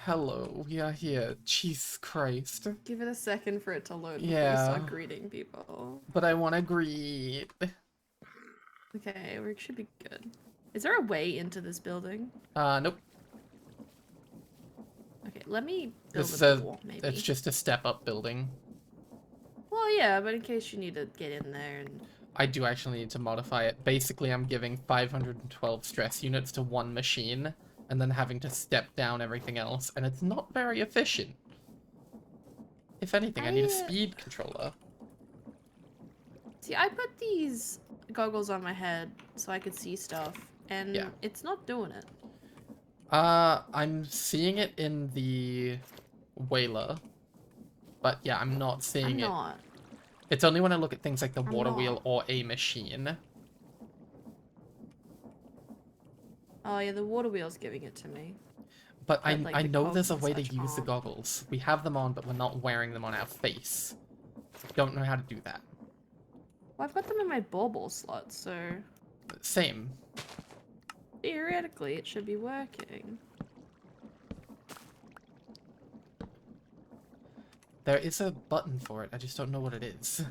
Hello, we are here. Jesus Christ. Give it a second for it to load before you Yeah, start greeting people. but I want to greet. Okay, we should be good. Is there a way into this building? Nope. Okay, let me build This a is a, door, it's maybe. just a step-up building. Well, yeah, but in case you need to get in there and... I do actually need to modify it. Basically, I'm giving 512 stress units to one machine, and then having to step down everything else, and it's not very efficient. If anything, I need a speed controller. See, I put these goggles on my head so I could see stuff, Yeah. and it's not doing it. I'm seeing it in the Whaler, but yeah, I'm not I'm seeing it. not. It's only when I look at things like the I'm water not. wheel or a machine. Oh yeah, the water wheel's giving it to me. But But, like, I the know cogs there's a and way to such use the aren't. goggles. We have them on, but we're not wearing them on our face. Don't know how to do that. Well, I've got them in my bauble slot, so... Same. Theoretically, it should be working. There is a button for it, I just don't know what it is.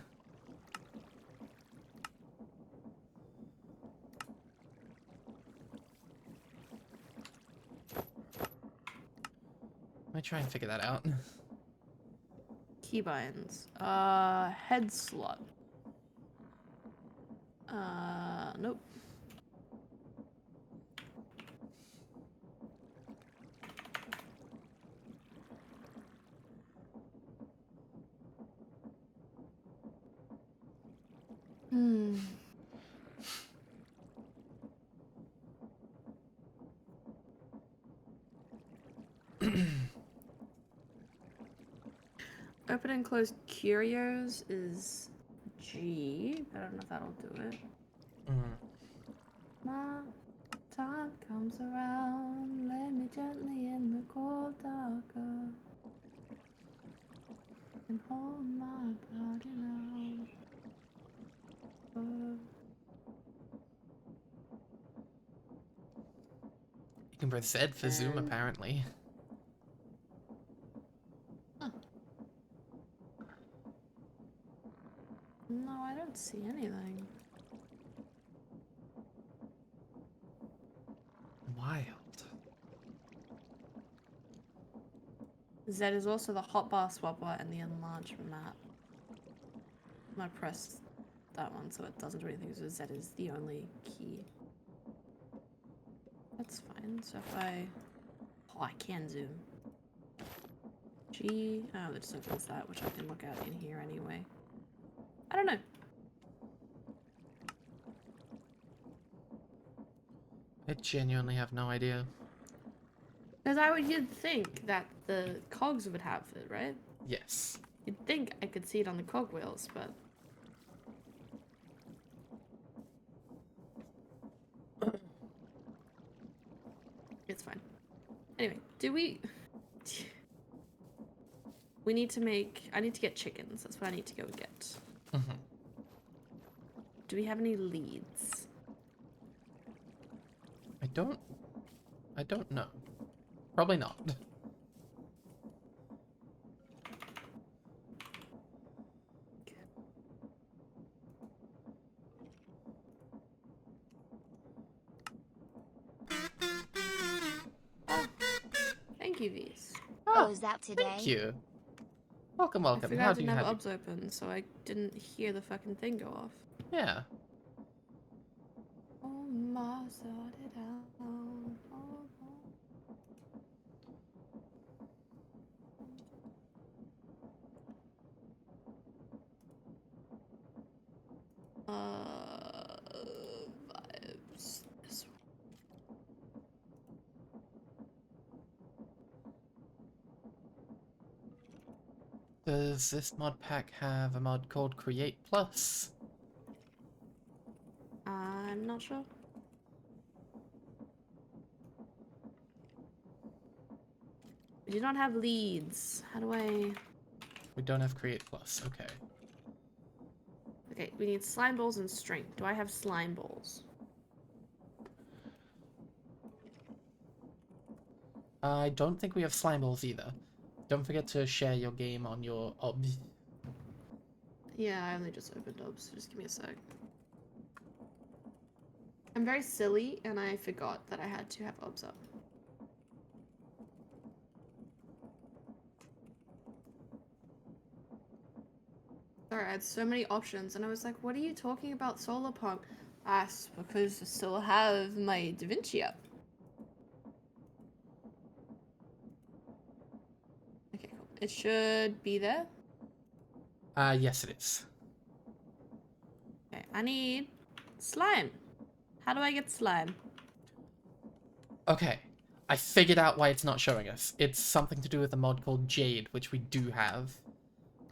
Let me try and figure that out. Keybinds. Head slot. Nope. Hmm. Open and close curios is G. I don't know if that'll do it. My time comes around, lay me gently in the cold darker, and hold my body now. You can press Z for zoom, apparently. Huh. No, I don't see anything. Wild. Z is also the hotbar swapper and the enlarge map. I'm gonna press that one so it doesn't do anything, so Z is the only key. That's fine. So if I... Oh, I can zoom. G... Oh, that just opens that, which I can look at in here anyway. I don't know. I genuinely have no idea. Because you'd think that the cogs would have it, right? Yes. You'd think I could see it on the cog wheels, but... It's fine. Anyway, do we... We need to make... I need to get chickens. That's what I need to go get. Mm-hmm. Do we have any leads? I don't know. Probably not. Oh, thank you, V's. Oh, is that today? Thank you. Welcome, I welcome. forgot How I do didn't you have have obs open, so I didn't hear the fucking thing go off. Yeah. Oh my, started out. Oh, vibes. This one. Does this mod pack have a mod called Create Plus? I'm not sure. We do not have leads. How do I... We don't have Create Plus. Okay. Okay, we need slime balls and strength. Do I have slime balls? I don't think we have slime balls either. Don't forget to share your game on your obs. Yeah, I only just opened up, so just give me a sec. I'm very silly, and I forgot that I had to have obs up. Sorry, I had so many options, and I was like, what are you talking about solar punk? Because I still have my DaVinci up. Okay, cool. It should be there. Yes it is. Okay, I need slime. How do I get slime? Okay. I figured out why it's not showing us. It's something to do with a mod called Jade, which we do have.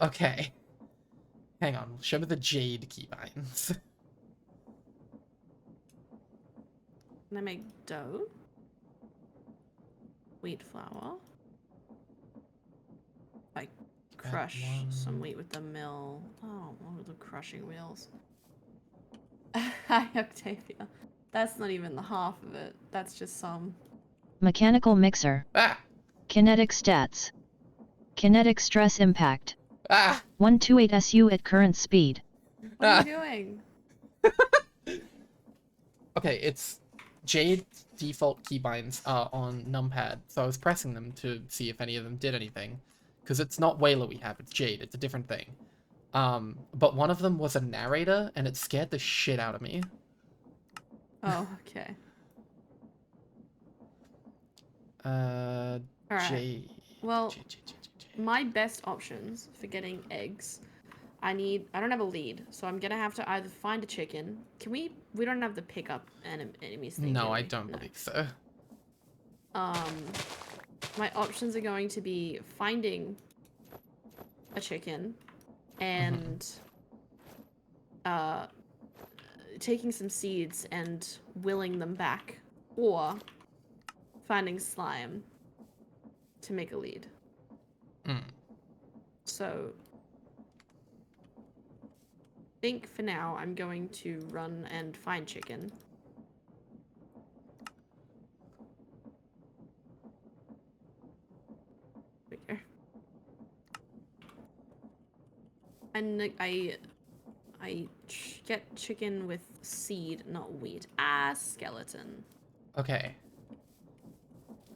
Okay. Hang on, show me the Jade keybinds. Can I make dough? Wheat flour. I crush some wheat with the mill. Oh, what are the crushing wheels? Hi, Octavia. That's not even the half of it. That's just some. Mechanical mixer. Ah! Kinetic stats. Kinetic stress impact. Ah! 128 SU at current speed. What are you doing? Okay, it's Jade default keybinds are on numpad, so I was pressing them to see if any of them did anything. Because it's not Whaler we have, it's Jade, it's a different thing. But one of them was a narrator, and it scared the shit out of me. Oh, okay. Alright. Jade. Well, Jade. my best options for getting eggs, I don't have a lead, so I'm gonna have to either find a chicken. We don't have the pickup enemies thing, No, do I we? don't No. believe so. My options are going to be finding a chicken and taking some seeds and willing them back, or finding slime to make a lead. So I think for now I'm going to run and find chicken. There. And I get chicken with seed, not wheat. Skeleton. Okay.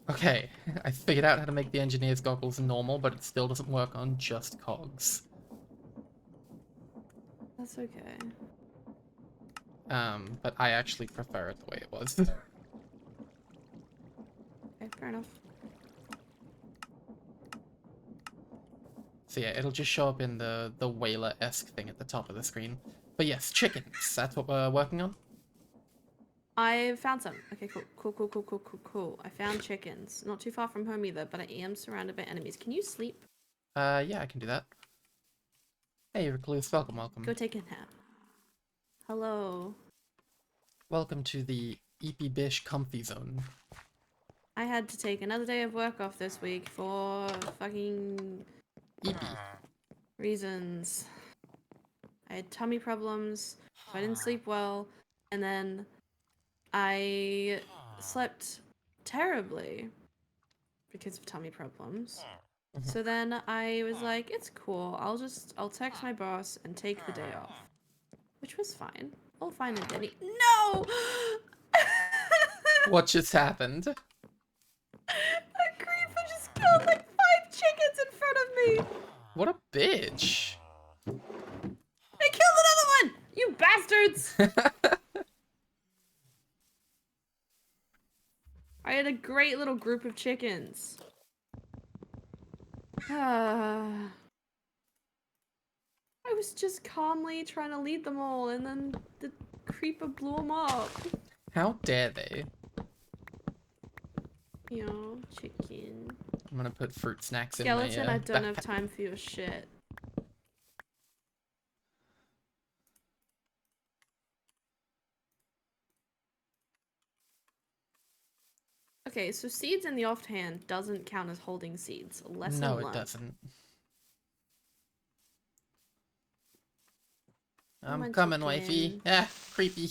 Okay, I figured out how to make the engineer's goggles normal, but it still doesn't work on just cogs. That's okay. But I actually prefer it the way it was. Okay, fair enough. So yeah, it'll just show up in the Whaler-esque thing at the top of the screen. But yes, chickens, that's what we're working on. I found some. Okay, cool. I found chickens. Not too far from home either, but I am surrounded by enemies. Can you sleep? Yeah, I can do that. Hey, Recluse, welcome. Go take a nap. Hello. Welcome to the EP Bish comfy zone. I had to take another day of work off this week for fucking EP. reasons. I had tummy problems, so I didn't sleep well, and then I slept terribly because of tummy problems. So then I was like, it's cool, I'll text my boss and take the day off. Which was fine. All fine and dandy. No! What just happened? A creeper just killed like 5 chickens in front of me! What a bitch! They killed another one! You bastards! I had a great little group of chickens. I was just calmly trying to lead them all, and then the creeper blew them up. How dare they? You know, chicken. I'm gonna put fruit snacks Skeleton, in my I don't have backpack. time for your shit. Okay, so seeds in the offhand doesn't count as holding seeds. Lesson No, learned. it doesn't. Come I'm on, coming, wifey. chicken. Ah, creepy.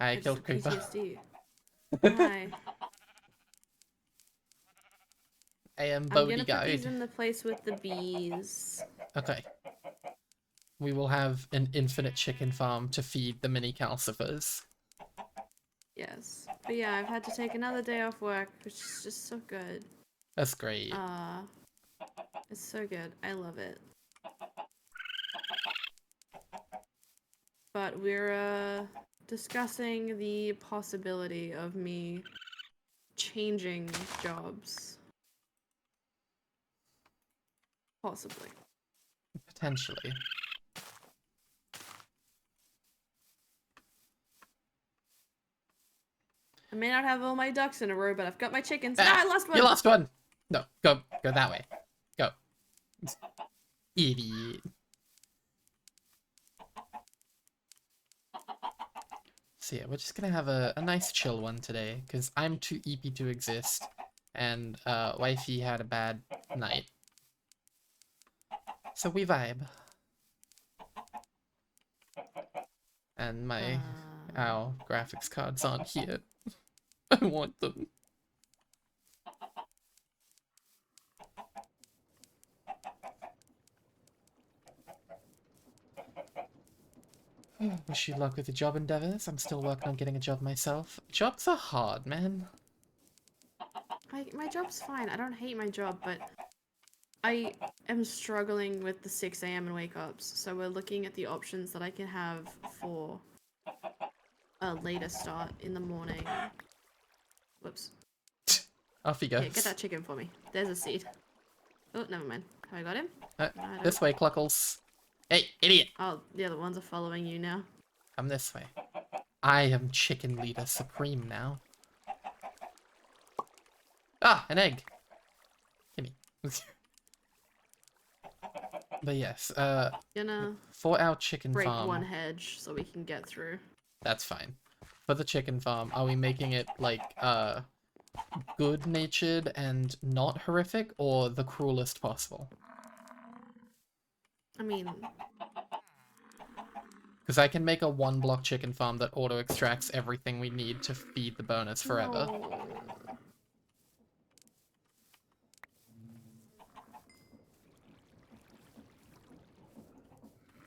I just killed had Creeper. PTSD. Hi. I am I'm Bodhi gonna put these Guide. in the place with the bees. Okay. We will have an infinite chicken farm to feed the mini calcifers. Yes. But yeah, I've had to take another day off work, which is just so good. That's great. It's so good. I love it. But we're discussing the possibility of me changing jobs. Possibly. Potentially. I may not have all my ducks in a row, but I've got my chickens. Ah, I lost one! You lost one! No, go that way. Go. Idiot. So yeah, we're just gonna have a nice chill one today, because I'm too eepy to exist, and wifey had a bad night. So we vibe. And my our graphics cards aren't here. I want them. Wish you luck with your job endeavors. I'm still working on getting a job myself. Jobs are hard, man. My job's fine. I don't hate my job, but I am struggling with the 6 a.m. and wake-ups. So we're looking at the options that I can have for a later start in the morning. Whoops. Off he goes. Yeah, get that chicken for me. There's a seed. Oh, never mind. Have I got him? No, I don't. This way, Cluckles. Hey, idiot! Oh, the other ones are following you now. Come this way. I am chicken leader supreme now. Ah, an egg. Gimme. But yes, Gonna for our chicken break farm, one hedge so we can get through. that's fine. For the chicken farm, are we making it like good-natured and not horrific, or the cruelest possible? I mean, Because I can make a one-block chicken farm that auto-extracts everything we need to feed the bonus forever. no.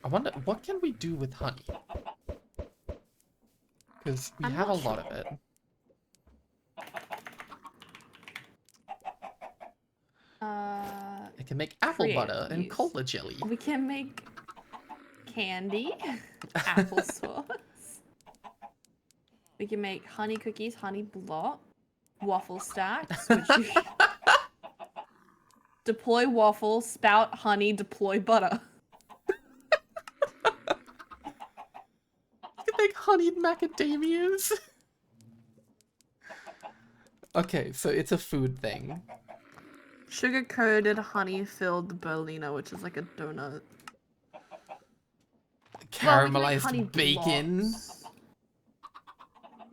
I wonder, what can we do with honey? Because we I'm have a not lot of sure. it. I can make apple creative butter and use. cola jelly. We can make candy, applesauce. We can make honey cookies, honey block, waffle stacks, which you deploy waffle, spout honey, deploy butter. You can make honeyed macadamias. Okay, so it's a food thing. Sugar-coated honey-filled Berliner, which is like a donut. Well, we can make honey Caramelized bacon. blocks.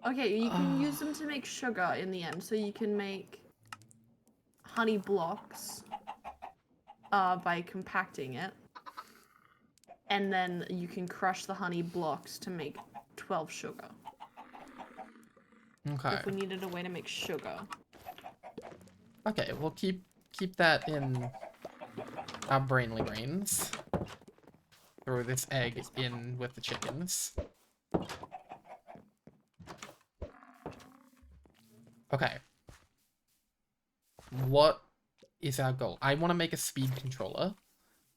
Okay, you can use them to make sugar in the end. So you can make honey blocks by compacting it. And then you can crush the honey blocks to make 12 sugar. Okay. If we needed a way to make sugar. Okay, we'll keep that in our brainly brains. Throw this egg in with the chickens. Okay. What is our goal? I want to make a speed controller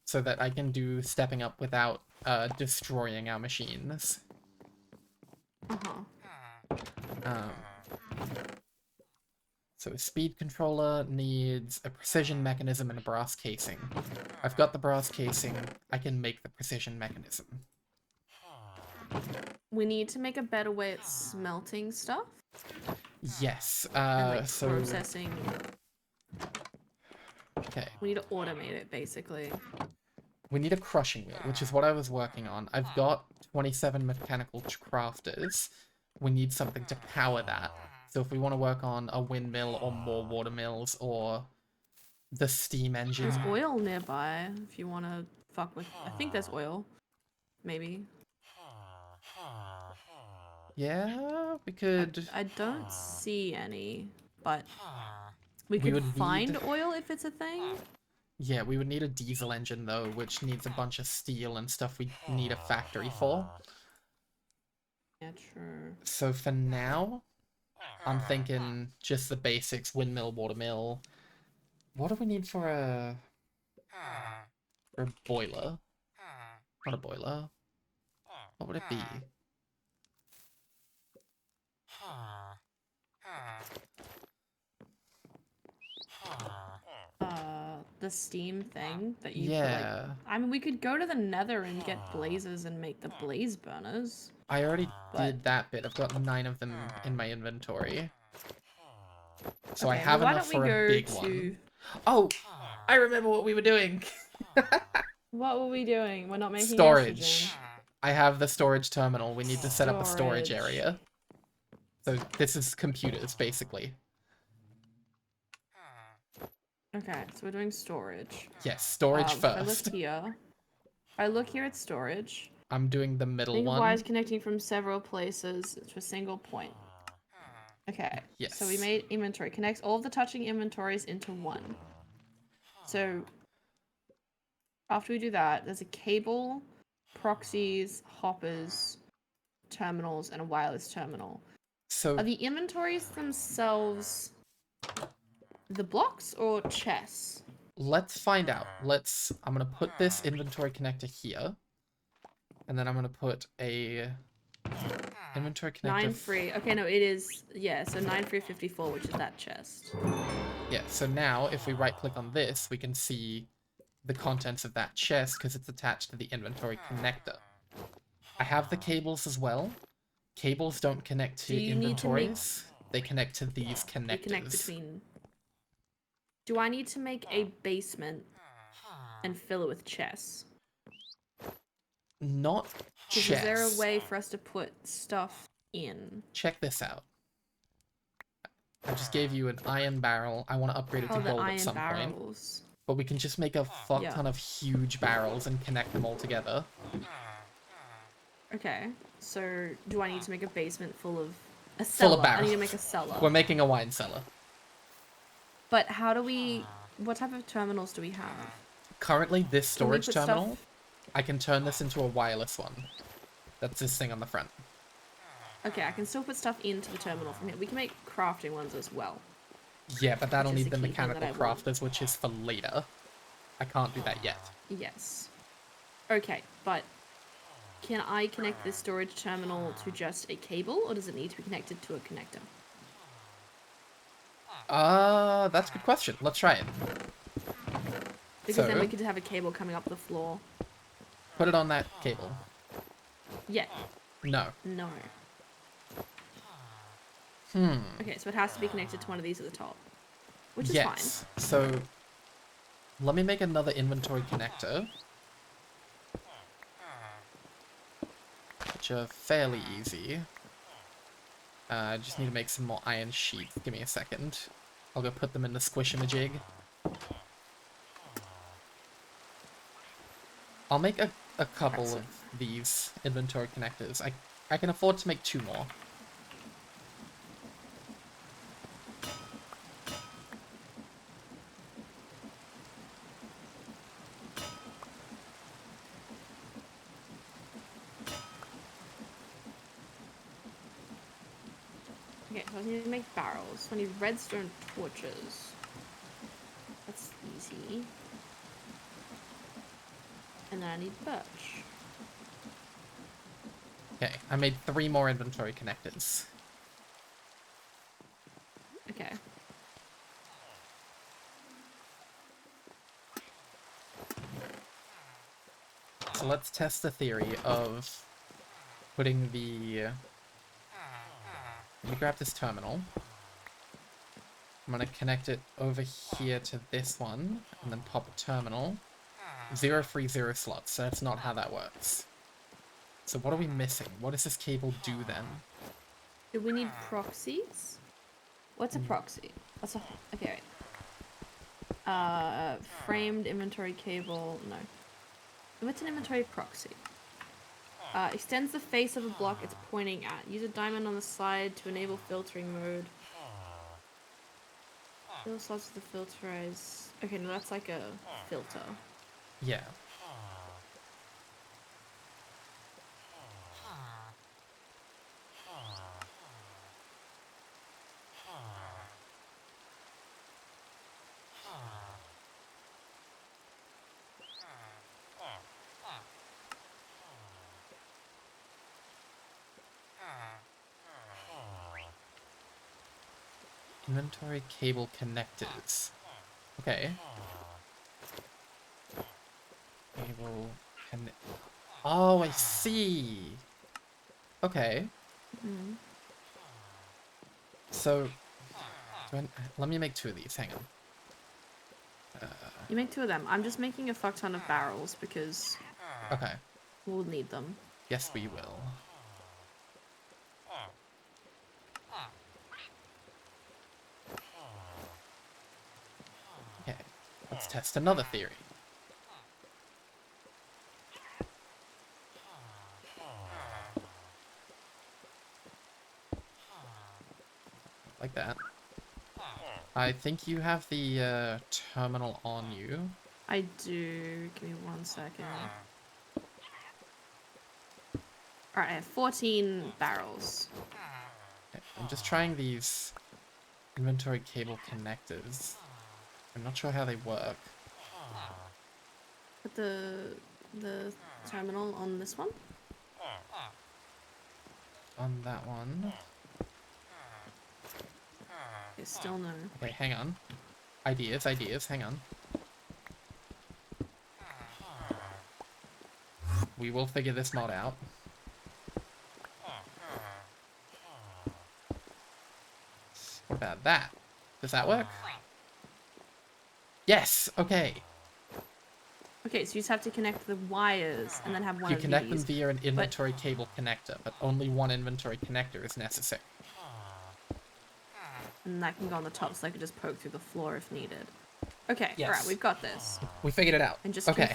so that I can do stepping up without destroying our machines. So a speed controller needs a precision mechanism and a brass casing. I've got the brass casing, I can make the precision mechanism. We need to make a better way at smelting stuff. Yes, And like so... processing. Okay. We need to automate it, basically. We need a crushing wheel, which is what I was working on. I've got 27 mechanical crafters. We need something to power that. So if we want to work on a windmill or more water mills or the steam engine. There's oil nearby if you want to fuck with. I think there's oil. Maybe. Yeah, we could. I don't see any, but we We could would find need. oil if it's a thing. Yeah, we would need a diesel engine though, which needs a bunch of steel and stuff we need a factory for. Yeah, true. So for now, I'm thinking just the basics: windmill, watermill. What do we need for a boiler? Not a boiler. What would it be? The steam thing that you put, Yeah, like, I mean, we could go to the Nether and get blazes and make the blaze burners. I already But- did that bit. I've got 9 of them in my inventory. So I Okay, have well, why enough don't we for a go big to... one. Oh, I remember what we were doing. What were we doing? We're not making Storage. estrogen. I have the storage terminal. We need to set up a storage Storage. area. So this is computers, basically. Okay, so we're doing storage. Yes, storage If I look first. here. If I look here at storage. I'm doing the middle Think of one. wires connecting from several places to a single point. Okay. Yes. So we made inventory. Connects all of the touching inventories into one. So after we do that, there's a cable, proxies, hoppers, terminals, and a wireless terminal. So Are the inventories themselves the blocks or chests? let's find out. I'm gonna put this inventory connector here. And then I'm gonna put a inventory connector. 9 free. Okay, no, it is. Yeah, so 9 free 54, which is that chest. Yeah, so now if we right click on this, we can see the contents of that chest because it's attached to the inventory connector. I have the cables as well. Cables don't connect to Do you need to make- inventories. They connect to these We connectors. connect between. Do I need to make a basement and fill it with chests? Not 'Cause chests. is there a way for us to put stuff in? Check this out. I just gave you an iron barrel. I want to upgrade it to Oh, the gold at iron some point. barrels. But we can just make a fuck Yeah. ton of huge barrels and connect them all together. Okay, so do I need to make a basement full of a Full cellar? of I need to barrels. make a cellar. We're making a wine cellar. But how do we? What type of terminals do we have? Currently, this Can we storage put terminal, stuff- I can turn this into a wireless one. That's this thing on the front. Okay, I can still put stuff into the terminal from here. We can make crafting ones as well. Yeah, but that'll Which is need the the key thing that mechanical I want. crafters, which is for later. I can't do that yet. Yes. Okay, but can I connect this storage terminal to just a cable, or does it need to be connected to a connector? That's a good question. Let's try it. Because then we So- could have a cable coming up the floor. Put it on that cable. Yeah. No. No. Okay, so it has to be connected to one of these at the top. Which is Yes. So, let me make another inventory connector. Which are fairly easy. I just need to make some more iron sheets. Give me a second. I'll go put them in the squish-a-majig. I'll make a couple That's it. of these inventory connectors. I can afford to make 2 more. Okay, so I need to make barrels. So I need redstone torches. That's easy. And then I need birch. Okay, I made 3 more inventory connectors. Okay. So let's test the theory of putting the... Let me grab this terminal. I'm gonna connect it over here to this one, and then pop a terminal. 0 free 0 slots, so that's not how that works. So what are we missing? What does this cable do then? Do we need proxies? What's a proxy? What's a... Okay, wait. Framed inventory cable... No. What's an inventory proxy? Extends the face of a block it's pointing at. Use a diamond on the side to enable filtering mode. Fill slots with the filterize. Okay, no, that's like a filter. Yeah. Inventory cable connectors. Okay. Cable connect. Oh, I see. Okay. Mm. So, let me make 2 of these. Hang on. You make 2 of them. I'm just making a fuck ton of barrels because Okay. we'll need them. Yes, we will. Okay. Let's test another theory. Like that. I think you have the terminal on you. I do. Give me 1 second. Alright, I have 14 barrels. Okay, I'm just trying these inventory cable connectors. I'm not sure how they work. Put the terminal on this one. On that one. Okay, still no. Okay, hang on. Ideas, hang on. We will figure this mod out. What about that? Does that work? Yes! Okay. Okay, so you just have to connect the wires and then have one You of connect them these. via an inventory cable connector, but only one inventory connector is necessary. And that can go on the top so I can just poke through the floor if needed. Okay, Yes. alright, we've got this. We figured it out. And just okay.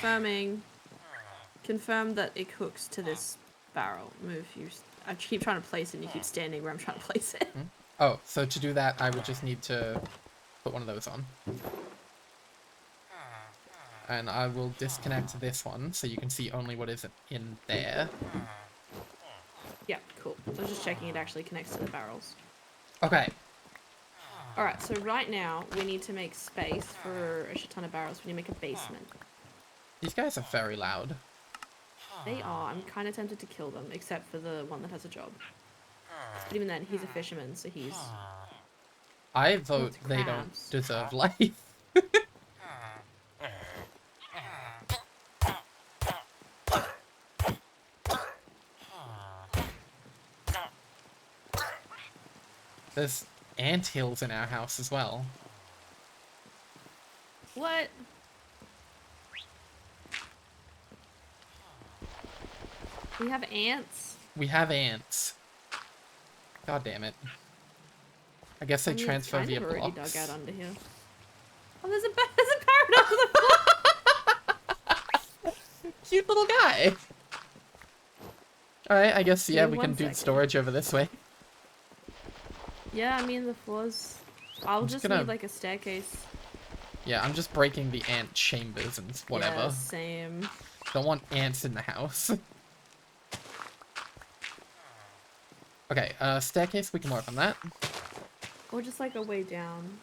confirm that it hooks to this barrel. Move you. I keep trying to place it and you keep standing where I'm trying to place it. Oh, so to do that, I would just need to put one of those on. And I will disconnect this one so you can see only what is in there. Yeah, cool. I was just checking it actually connects to the barrels. Okay. Alright, so right now we need to make space for a shit ton of barrels. We need to make a basement. These guys are very loud. They are. I'm kind of tempted to kill them, except for the one that has a job. But even then, he's a fisherman, so he's... I vote Lots of they don't crabs. deserve life. There's anthills in our house as well. What? We have ants? We have ants. God damn it. I guess they transfer I via never already blocks. dug out under here. Oh, there's a parrot on the floor! Cute little guy. Alright, I guess, yeah, Give me we can 1 do second. storage over this way. Yeah, I mean, the floors... I'll just just gonna- need, like, a staircase. Yeah, I'm just breaking the ant chambers and whatever. Yeah, same. Don't want ants in the house. Okay, staircase, we can work on that. Or just, like, a way down.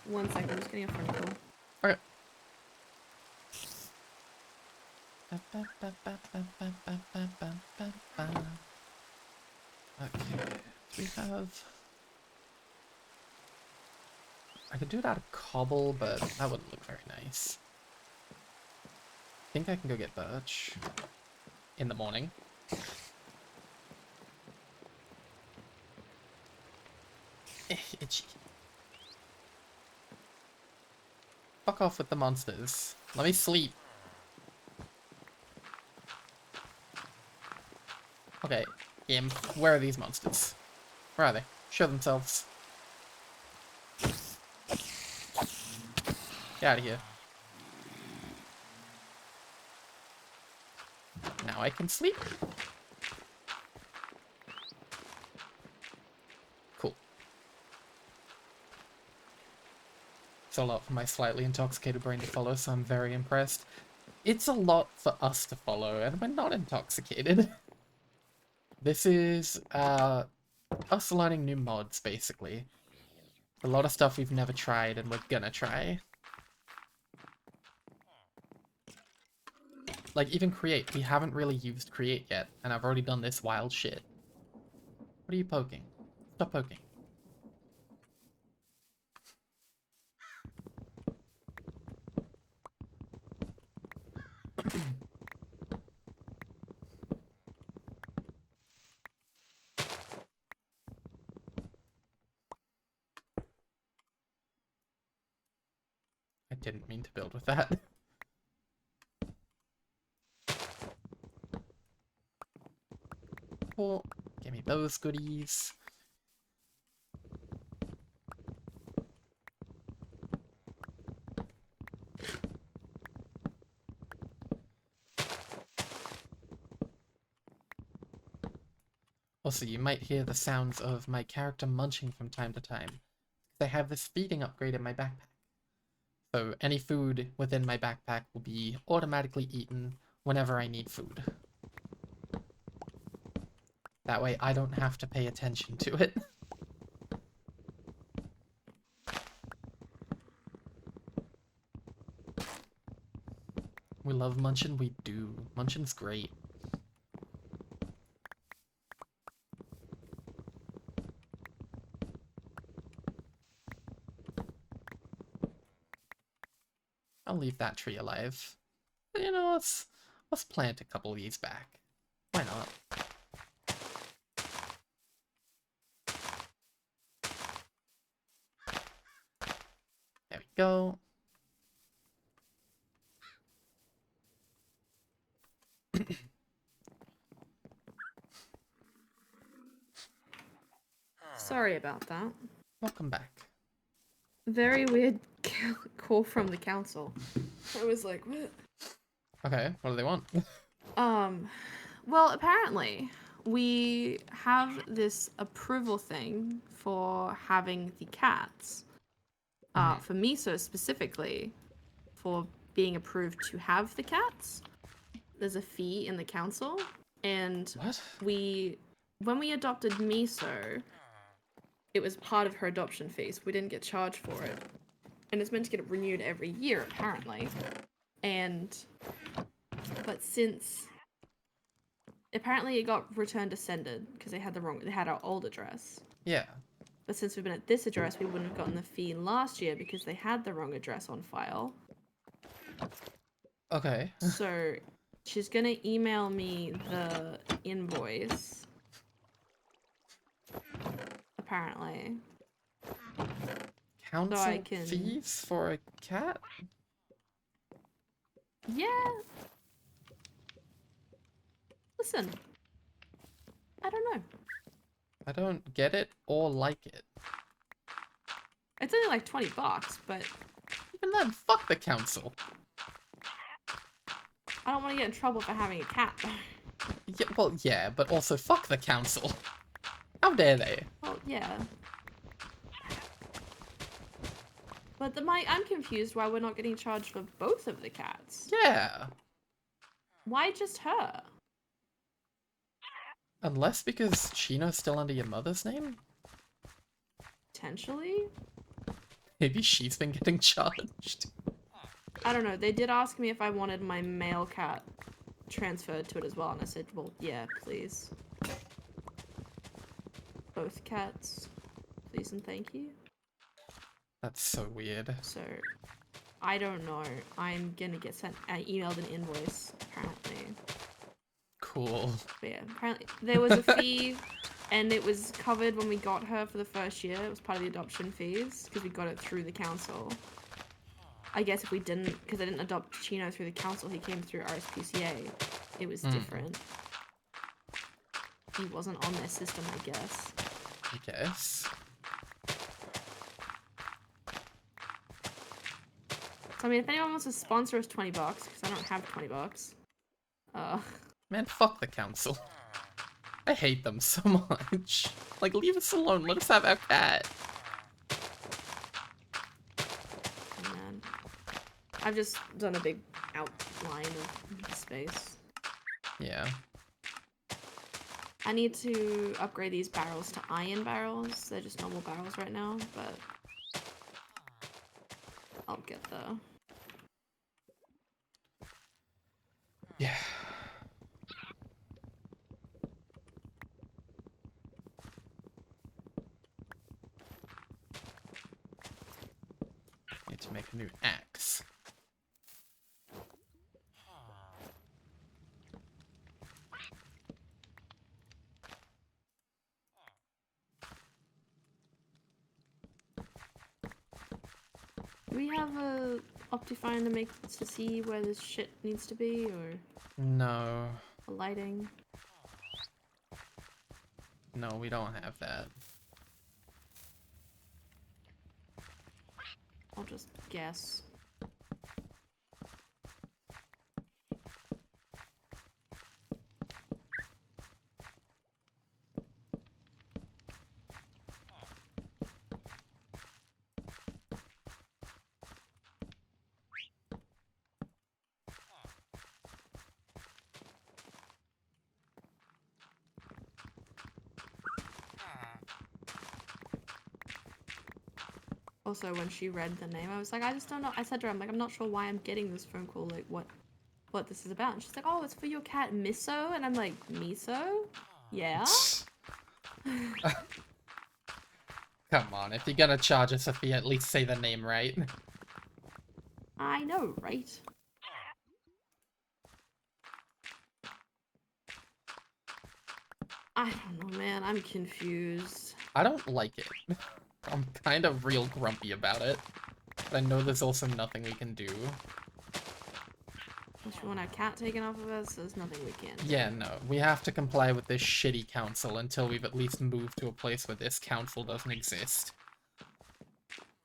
1 second, I'm just getting a phone call. Okay. Okay, do we have... I could do it out of cobble, but that wouldn't look very nice. I think I can go get birch in the morning. Itchy. Fuck off with the monsters. Let me sleep. Okay, Imp, where are these monsters? Where are they? Show themselves. Get out of here. Now I can sleep. It's a lot for my slightly intoxicated brain to follow, so I'm very impressed. It's a lot for us to follow, and we're not intoxicated. This is, us learning new mods, basically. A lot of stuff we've never tried, and we're gonna try. Like, even Create. We haven't really used Create yet, and I've already done this wild shit. What are you poking? Stop poking. I didn't mean to build with that. Cool. Give me those goodies. Also, you might hear the sounds of my character munching from time to time. I have this feeding upgrade in my backpack. So any food within my backpack will be automatically eaten whenever I need food. That way I don't have to pay attention to it. We love munchin', we do. Munchin's great. I'll leave that tree alive. You know, let's plant a couple of these back. Why not? There we go. Sorry about that. Welcome back. Very weird call from the council. I was like, what? Okay, what do they want? Well, apparently we have this approval thing for having the cats. For Miso specifically, for being approved to have the cats. There's a fee in the council, and What? when we adopted Miso, it was part of her adoption fee, so we didn't get charged for it. And it's meant to get renewed every year, apparently. But since apparently it got returned to sender because they had our old address. Yeah. But since we've been at this address, we wouldn't have gotten the fee last year because they had the wrong address on file. Okay. So she's gonna email me the invoice. Apparently. Council I can- fees for a cat? Yeah. Listen. I don't know. I don't get it or like it. It's only like $20, but Even then, fuck the council. I don't want to get in trouble for having a cat. Yeah, well, yeah, but also fuck the council. How dare they? Well, yeah. But I'm confused why we're not getting charged for both of the cats. Yeah. Why just her? Unless because Chino's still under your mother's name? Potentially? Maybe she's been getting charged. I don't know. They did ask me if I wanted my male cat transferred to it as well, and I said, well, yeah, please. Both cats, please and thank you. That's so weird. So, I don't know. I'm gonna get emailed an invoice, apparently. Cool. But yeah, apparently there was a fee, and it was covered when we got her for the first year. It was part of the adoption fees, because we got it through the council. I guess if we didn't, because I didn't adopt Chino through the council, he came through RSPCA. It was different. He wasn't on their system, I guess. I guess. So I mean, if anyone wants to sponsor us $20, because I don't have $20. Man, fuck the council. I hate them so much. Like, leave us alone. Let us have our cat. I've just done a big outline of the space. Yeah. I need to upgrade these barrels to iron barrels. They're just normal barrels right now, but I'll get there. Yeah. Need to make a new axe. Do we have a Optifine to make to see where this shit needs to be, or No. a lighting? No, we don't have that. I'll just guess. Also, when she read the name, I was like, I just don't know. I said to her, I'm like, I'm not sure why I'm getting this phone call, like, what this is about. And she's like, oh, it's for your cat, Miso. And I'm like, Miso? Yeah? Come on, if you're gonna charge us a fee, at least say the name right. I know, right? I don't know, man. I'm confused. I don't like it. I'm kind of real grumpy about it. But I know there's also nothing we can do. Unless you want our cat taken off of us, there's nothing we can do. Yeah, no. We have to comply with this shitty council until we've at least moved to a place where this council doesn't exist.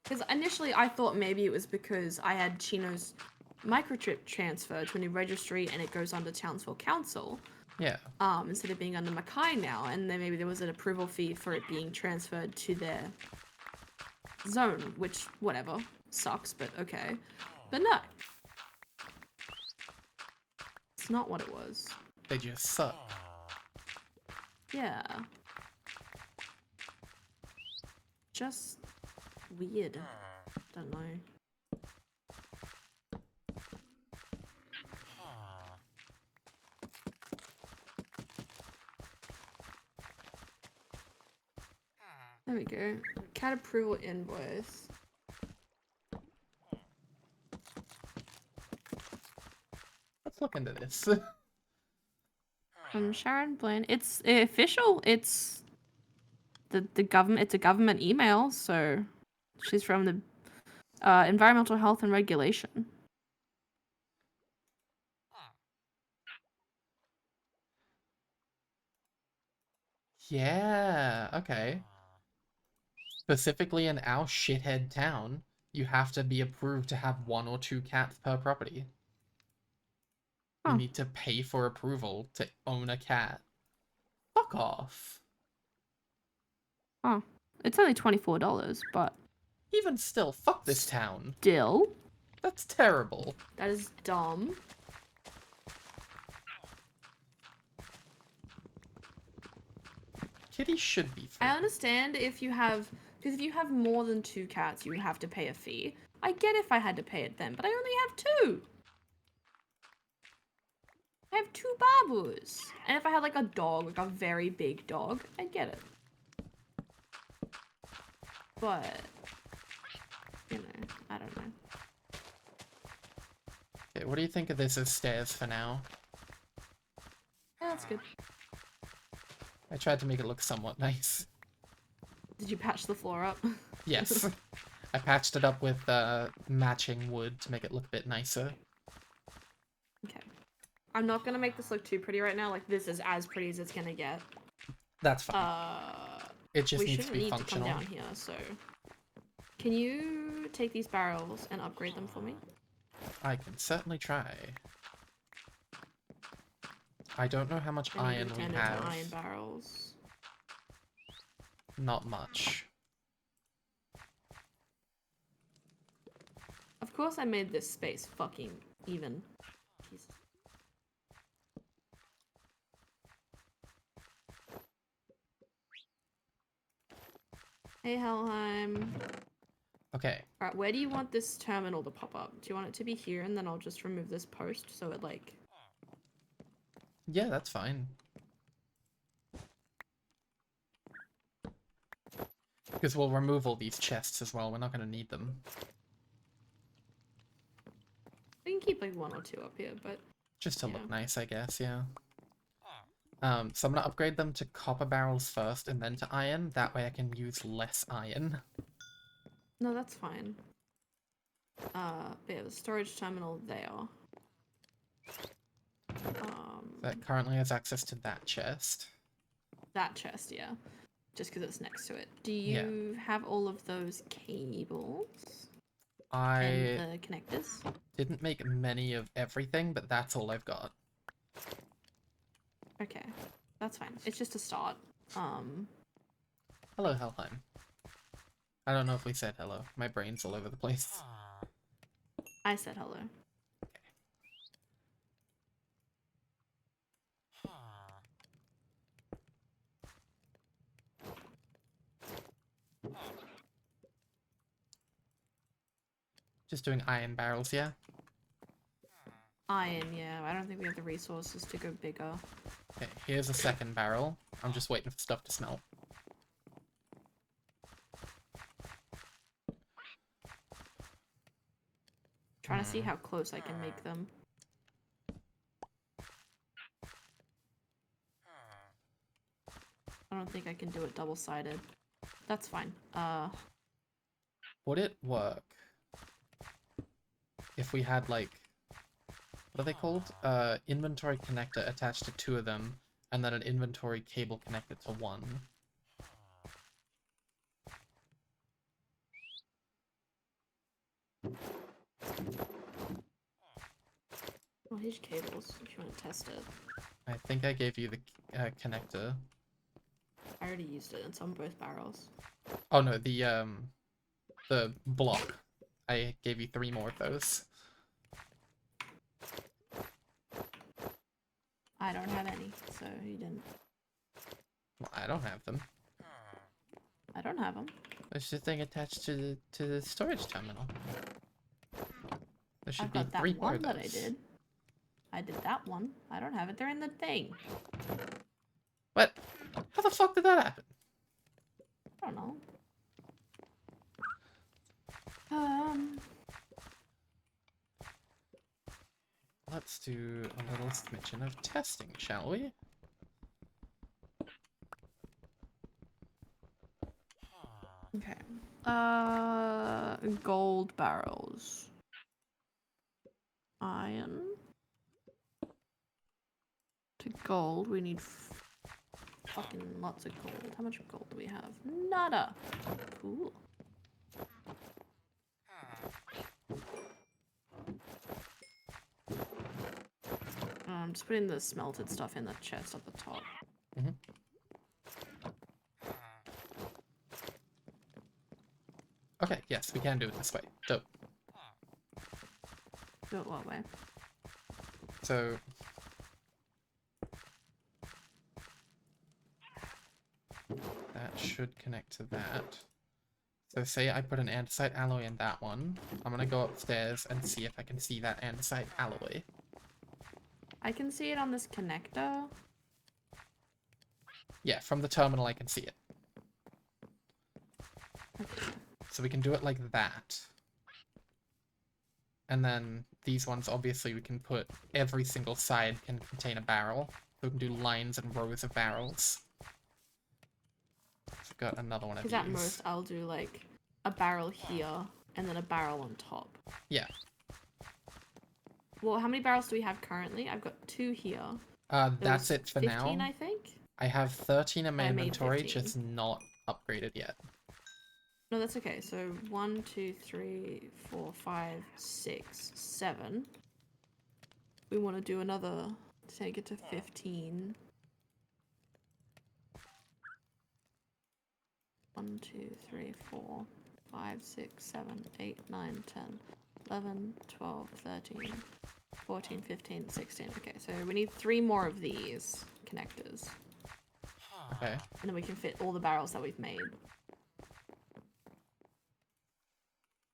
Because initially I thought maybe it was because I had Chino's microchip transferred to a new registry and it goes under Townsville Council. Yeah. Instead of being under Mackay now, and then maybe there was an approval fee for it being transferred to their zone, which, whatever, sucks, but okay. But no. It's not what it was. They just suck. Yeah. Just weird. Don't know. There we go. Cat approval invoice. Let's look into this. From Sharon Blaine. It's official. It's the government. It's a government email. So she's from the Environmental Health and Regulation. Yeah, okay. Specifically in our shithead town, you have to be approved to have 1 or 2 cats per property. Huh. You need to pay for approval to own a cat. Fuck off. Oh, it's only $24, but Even still, fuck this town. still, That's terrible. that is dumb. Kitty should be free. I understand if you have, because if you have more than 2 cats, you have to pay a fee. I get if I had to pay it then, but I only have 2. I have 2 babus. And if I had like a dog, like a very big dog, I'd get it. But, you know, I don't know. Okay, what do you think of this as stairs for now? Yeah, that's good. I tried to make it look somewhat nice. Did you patch the floor up? Yes. I patched it up with matching wood to make it look a bit nicer. Okay. I'm not gonna make this look too pretty right now. Like, this is as pretty as it's gonna get. That's fine. It just we needs to shouldn't be need functional. to come down here, so... Can you take these barrels and upgrade them for me? I can certainly try. I don't know how much I need iron to we turn have. into iron barrels. Not much. Of course I made this space fucking even. Jesus. Hey, Helheim. Okay. Alright, where do you want this terminal to pop up? Do you want it to be here and then I'll just remove this post so it like... Yeah, that's fine. Because we'll remove all these chests as well. We're not going to need them. We can keep like 1 or 2 up here, but... Just to Yeah. look nice, I guess, yeah. So I'm going to upgrade them to copper barrels first and then to iron. That way I can use less iron. No, that's fine. But yeah, the storage terminal there. That currently has access to that chest. That chest, yeah. Just because it's next to it. Do Yeah. you have all of those cables? I And the connectors? didn't make many of everything, but that's all I've got. Okay. That's fine. It's just a start. Hello, Helheim. I don't know if we said hello. My brain's all over the place. I said hello. Just doing iron barrels, yeah? Iron, yeah. I don't think we have the resources to go bigger. Okay, here's a second barrel. I'm just waiting for stuff to smelt. Trying to see how close I can make them. I don't think I can do it double-sided. That's fine. Would it work if we had, like, what are they called? Inventory connector attached to 2 of them, and then an inventory cable connected to 1. Well, here's cables if you want to test it. I think I gave you the connector. I already used it. It's on both barrels. Oh no, the block. I gave you 3 more of those. I don't have any, so you didn't. Well, I don't have them. I don't have them. There's the thing attached to the storage terminal. There should I've be got 3 that more one of that I those. did. I did that one. I don't have it. They're in the thing. What? How the fuck did that happen? I don't know. Let's do a little smidgen of testing, shall we? Okay. Gold barrels. Iron. To gold, we need fucking lots of gold. How much gold do we have? Nada. Cool. I'm just putting the smelted stuff in the chest at the top. Mm-hmm. Okay, yes, we can do it this way. Dope. Do it what way? So... that should connect to that. So say I put an andesite alloy in that one. I'm gonna go upstairs and see if I can see that andesite alloy. I can see it on this connector. Yeah, from the terminal I can see it. Okay. So we can do it like that. And then these ones, obviously, we can put every single side can contain a barrel. So we can do lines and rows of barrels. So I've got another one of these. Because at most I'll do like a barrel here and then a barrel on top. Yeah. Well, how many barrels do we have currently? I've got 2 here. That's it for 15, now. I think. I have 13 in my I made inventory, 15. just not upgraded yet. No, that's okay. So 1, 2, 3, 4, 5, 6, 7. We want to do another to take it to 15. 1, 2, 3, 4, 5, 6, 7, 8, 9, 10, 11, 12, 13, 14, 15, 16. Okay, so we need 3 more of these connectors. Okay. And then we can fit all the barrels that we've made.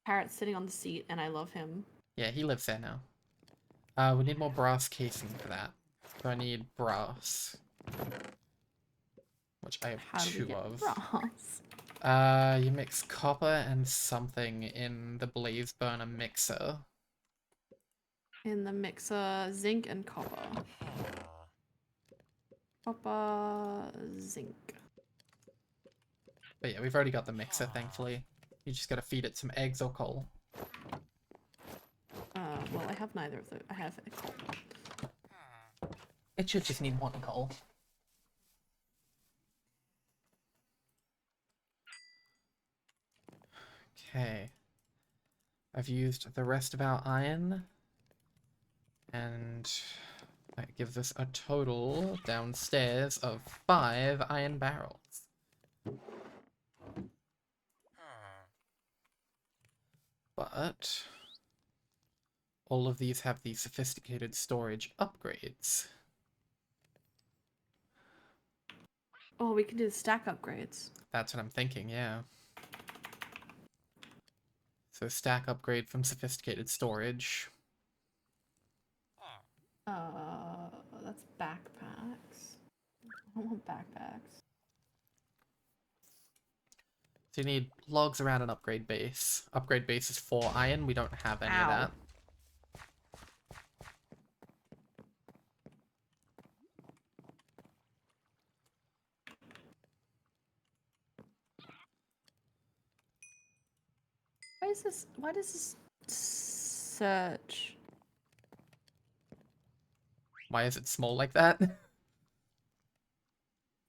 Parrot's sitting on the seat, and I love him. Yeah, he lives there now. We need more brass casing for that. So I need brass. Which I have How do we 2 get of. brass? You mix copper and something in the blaze burner mixer. In the mixer, zinc and copper. Copper, zinc. But yeah, we've already got the mixer, thankfully. You just gotta feed it some eggs or coal. Well, I have neither of those. I have a coal. It should just need 1 coal. Okay. I've used the rest of our iron. And that gives us a total downstairs of 5 iron barrels. But all of these have the sophisticated storage upgrades. Oh, we can do the stack upgrades. That's what I'm thinking, yeah. So stack upgrade from sophisticated storage. That's backpacks. I don't want backpacks. So you need logs around an upgrade base. Upgrade base is 4 iron. We don't have any of Ow. that. Why does this search? Why is it small like that?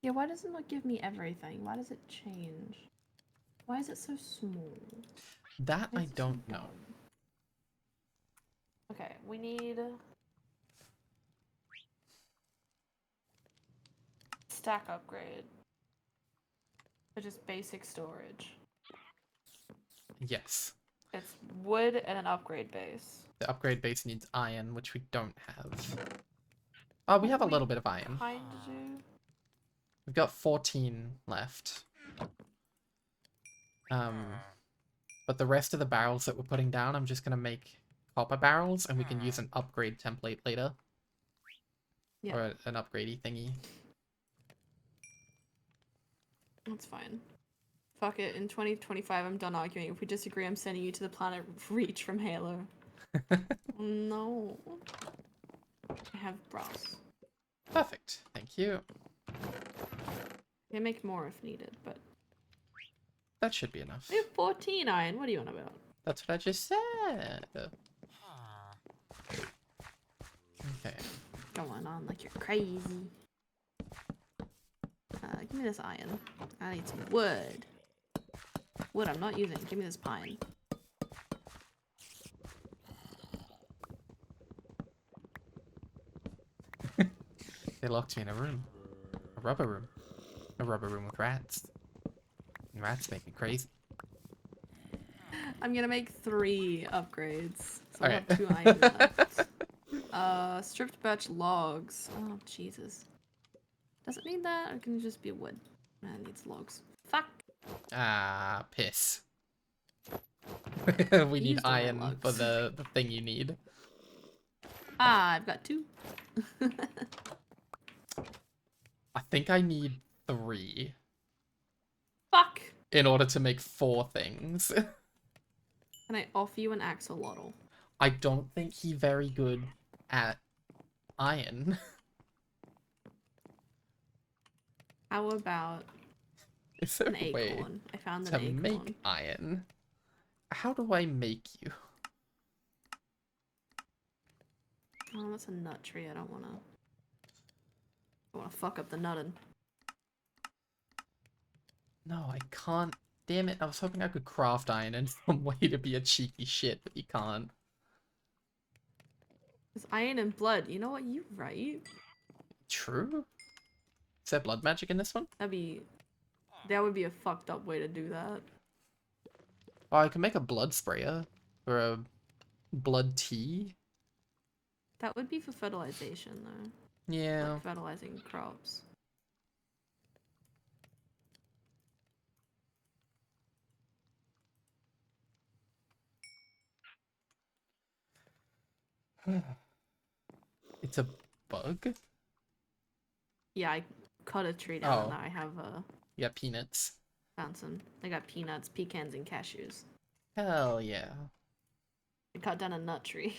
Yeah, why does it not give me everything? Why does it change? Why is it so small? That Why I is it so don't know. dumb? Okay, we need stack upgrade. So just basic storage. Yes. It's wood and an upgrade base. The upgrade base needs iron, which we don't have. Oh, we have a little bit of iron. Kinda do. We've got 14 left. But the rest of the barrels that we're putting down, I'm just gonna make copper barrels, and we can use an upgrade template later. Yeah. Or an upgradey thingy. That's fine. Fuck it, in 2025 I'm done arguing. If we disagree, I'm sending you to the planet Reach from Halo. No. I have brass. Perfect. Thank you. I can make more if needed, but... That should be enough. We have 14 iron, what are you on about? That's what I just said. Okay. Going on like you're crazy. Give me this iron. I need some wood. Wood I'm not using. Give me this pine. They locked me in a room. A rubber room. A rubber room with rats. And rats make me crazy. I'm gonna make 3 upgrades. So Okay. I have 2 iron left. Stripped birch logs. Oh, Jesus. Does it need that, or can it just be wood? It needs logs. Fuck! Ah, piss. We need Used all my iron logs. for the thing you need. Ah, I've got 2. I think I need 3 Fuck! in order to make 4 things. Can I offer you an axolotl? I don't think he's very good at iron. How about Is there an a way acorn? I found an to acorn. make iron? How do I make you? Oh, that's a nut tree. I don't wanna fuck up the nuttin'. No, I can't. Damn it, I was hoping I could craft iron in some way to be a cheeky shit, but you can't. It's iron and blood. You know what? You right. True? Is there blood magic in this one? That would be a fucked up way to do that. Oh, I can make a blood sprayer. Or a blood tea? That would be for fertilization, though. Yeah. Like fertilizing crops. It's a bug? Yeah, I cut a tree down and Oh. now I have Yeah, peanuts. found some. I got peanuts, pecans, and cashews. Hell yeah. I cut down a nut tree.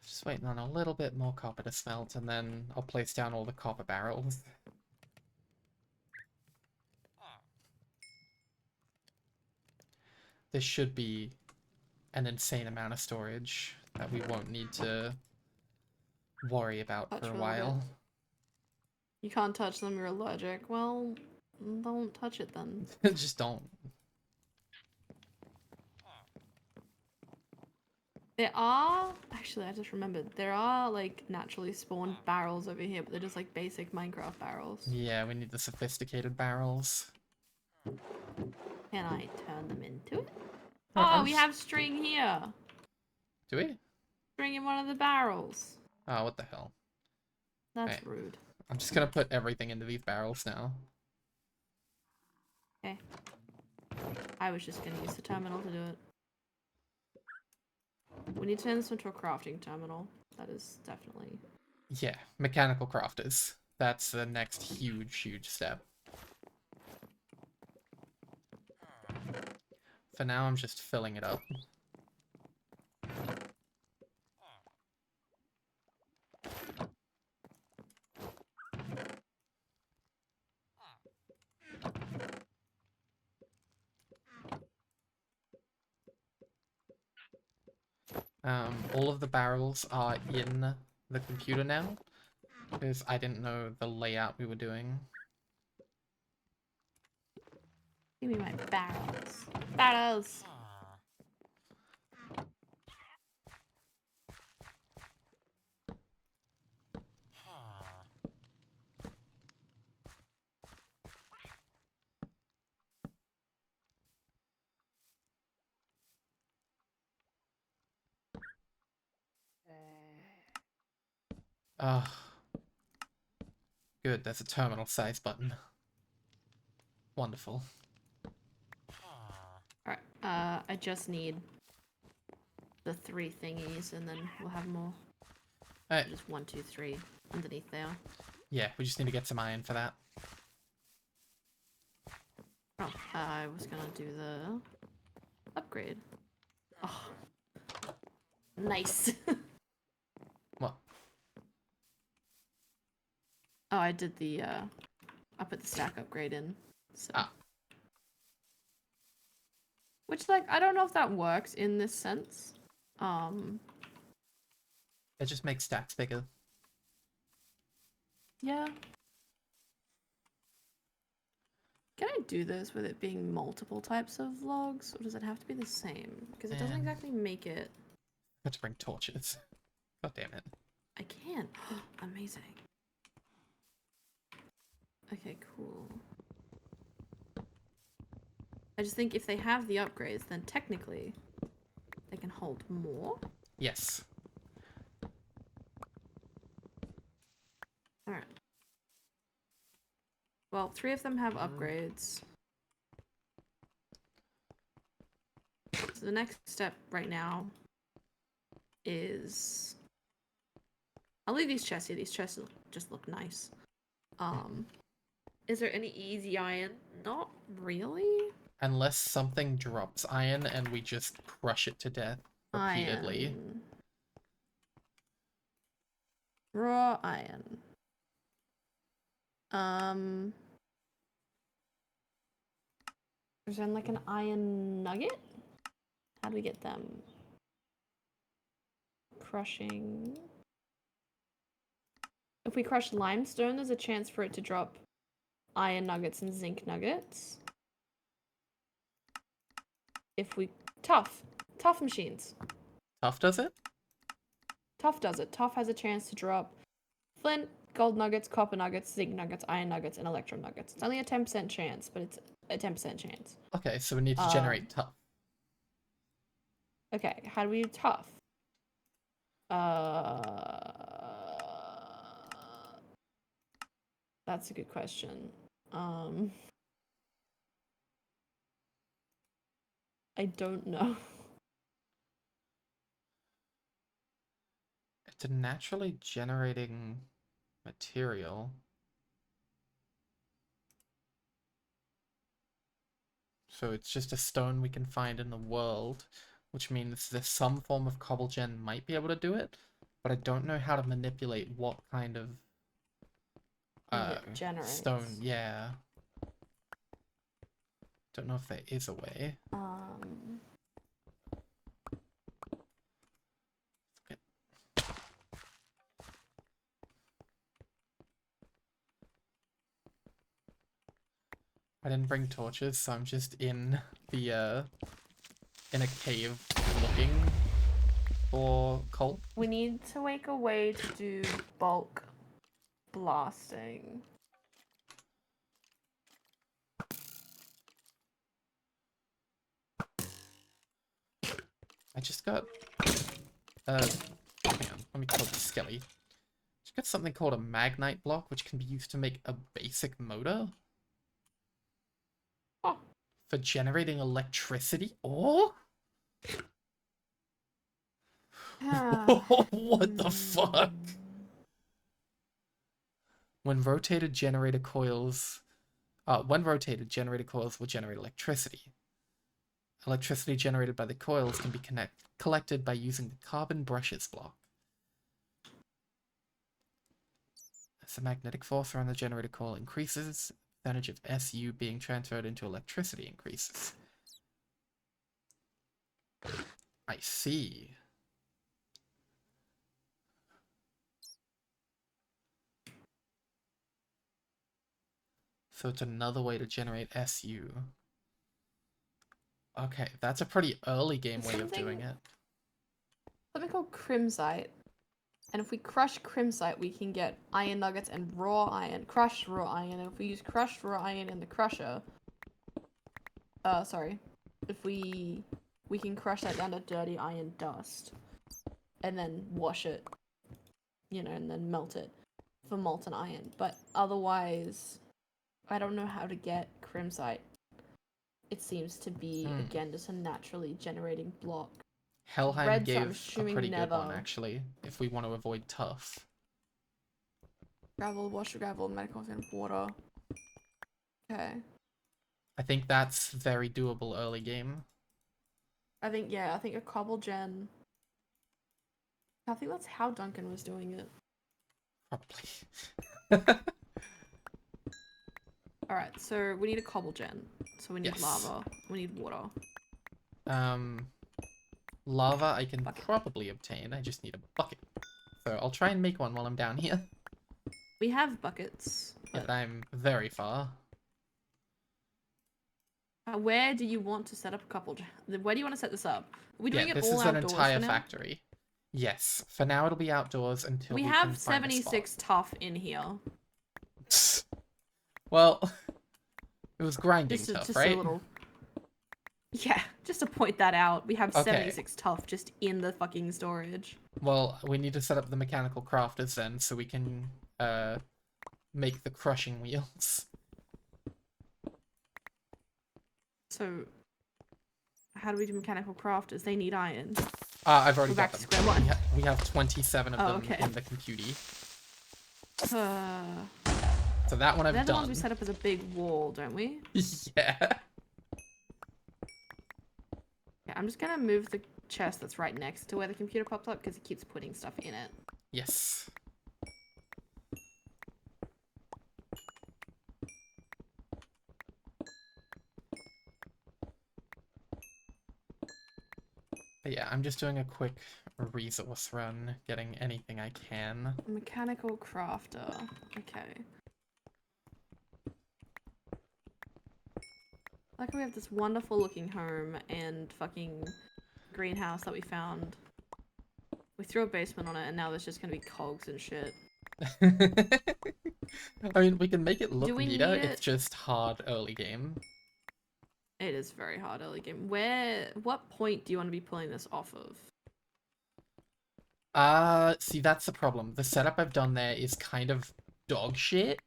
Just waiting on a little bit more copper to smelt, and then I'll place down all the copper barrels. This should be an insane amount of storage that we won't need to worry about Touch for a for a little bit. while. You can't touch them, you're allergic. Well, don't touch it then. Just don't. There are... Actually, I just remembered. There are, like, naturally spawned barrels over here, but they're just, like, basic Minecraft barrels. Yeah, we need the sophisticated barrels. Can I turn them into it? Oh, Oh, I'm we just- have string here! Do we? String in one of the barrels. Oh, what the hell. That's Right. rude. I'm just gonna put everything into these barrels now. Okay. I was just gonna use the terminal to do it. We need to turn this into a crafting terminal. That is definitely... Yeah, mechanical crafters. That's the next huge step. For now, I'm just filling it up. All of the barrels are in the computer now, because I didn't know the layout we were doing. Give me my barrels. Barrels! Ugh. Good, there's a terminal size button. Wonderful. Alright, I just need the 3 thingies and then we'll have more. Alright, Just 1, 2, 3 underneath there. yeah, we just need to get some iron for that. Oh, I was gonna do the upgrade. Oh. Nice. What? Oh, I did the, I put the stack upgrade in, so. Ah. Which, like, I don't know if that works in this sense. It just makes stacks bigger. Yeah. Can I do this with it being multiple types of logs, or does it have to be the same? Because it doesn't Man. exactly make it... Got to bring torches. God damn it. I can. Amazing. Okay, cool. I just think if they have the upgrades, then technically they can hold more. Yes. Alright. Well, 3 of them have upgrades. So the next step right now is... I'll leave these chests here. These chests just look nice. Is there any easy iron? Not really. Unless something drops iron and we just crush it to death repeatedly. Iron. Raw iron. Is there like an iron nugget? How do we get them? Crushing. If we crush limestone, there's a chance for it to drop iron nuggets and zinc nuggets. If we... Tough machines. Tough does it? Tough does it. Tough has a chance to drop flint, gold nuggets, copper nuggets, zinc nuggets, iron nuggets, and electrum nuggets. It's only a 10% chance, but it's a 10% chance. Okay, so we need to generate tough. Okay, how do we do tough? That's a good question. I don't know. It's a naturally generating material. So it's just a stone we can find in the world, which means that some form of cobblegen might be able to do it, but I don't know how to manipulate what kind of It generates. stone. Yeah. Don't know if there is a way. I didn't bring torches, so I'm just in the in a cave looking for coal. We need to make a way to do bulk blasting. I just got hang on, let me call it Skelly. Just got something called a magnite block, which can be used to make a basic motor. Oh. For generating electricity? Oh? What the fuck? When rotated, generator coils will generate electricity. Electricity generated by the coils can be collected by using the carbon brushes block. As the magnetic force around the generator coil increases, the percentage of SU being transferred into electricity increases. I see. So it's another way to generate SU. Okay, that's a pretty early game way of doing it. Something called crimsite. And if we crush crimsite, we can get iron nuggets and raw iron, crushed raw iron. And if we use crushed raw iron in the crusher, if we can crush that down to dirty iron dust, and then wash it, and then melt it for molten iron. But otherwise, I don't know how to get crimsite. It seems to be again just a naturally generating block. Helheim gave a pretty good one, actually, if we want to avoid tough. Gravel, wash gravel, medical and water. Okay. I think that's very doable early game. I think a cobble gen. I think that's how Duncan was doing it. Probably. Alright, so we need a cobble gen. So we need lava. We need water. Lava I can probably obtain. I just need a bucket. So I'll try and make one while I'm down here. We have buckets. But I'm very far. Where do you want to set up a cobble gen? Where do you want to set this up? Are we doing it all outdoors? This is an entire factory. Yes. For now it'll be outdoors until we have 76 tough in here. Well, it was grinding tough, right? Yeah, just to point that out, we have 76 tough just in the fucking storage. Well, we need to set up the mechanical crafters then, so we can make the crushing wheels. So, how do we do mechanical crafters? They need iron. I've already got them. Square one. We have 27 of them in the computer. So that one I've done. They're the ones we set up as a big wall, don't we? Yeah. Yeah, I'm just gonna move the chest that's right next to where the computer pops up because it keeps putting stuff in it. Yes. But yeah, I'm just doing a quick resource run, getting anything I can. Mechanical crafter. Okay. Like we have this wonderful looking home and fucking greenhouse that we found. We threw a basement on it and now there's just gonna be cogs and shit. I mean, we can make it look Do we neater, need it's it? just hard early game. It is very hard early game. What point do you want to be pulling this off of? See, that's the problem. The setup I've done there is kind of dog shit.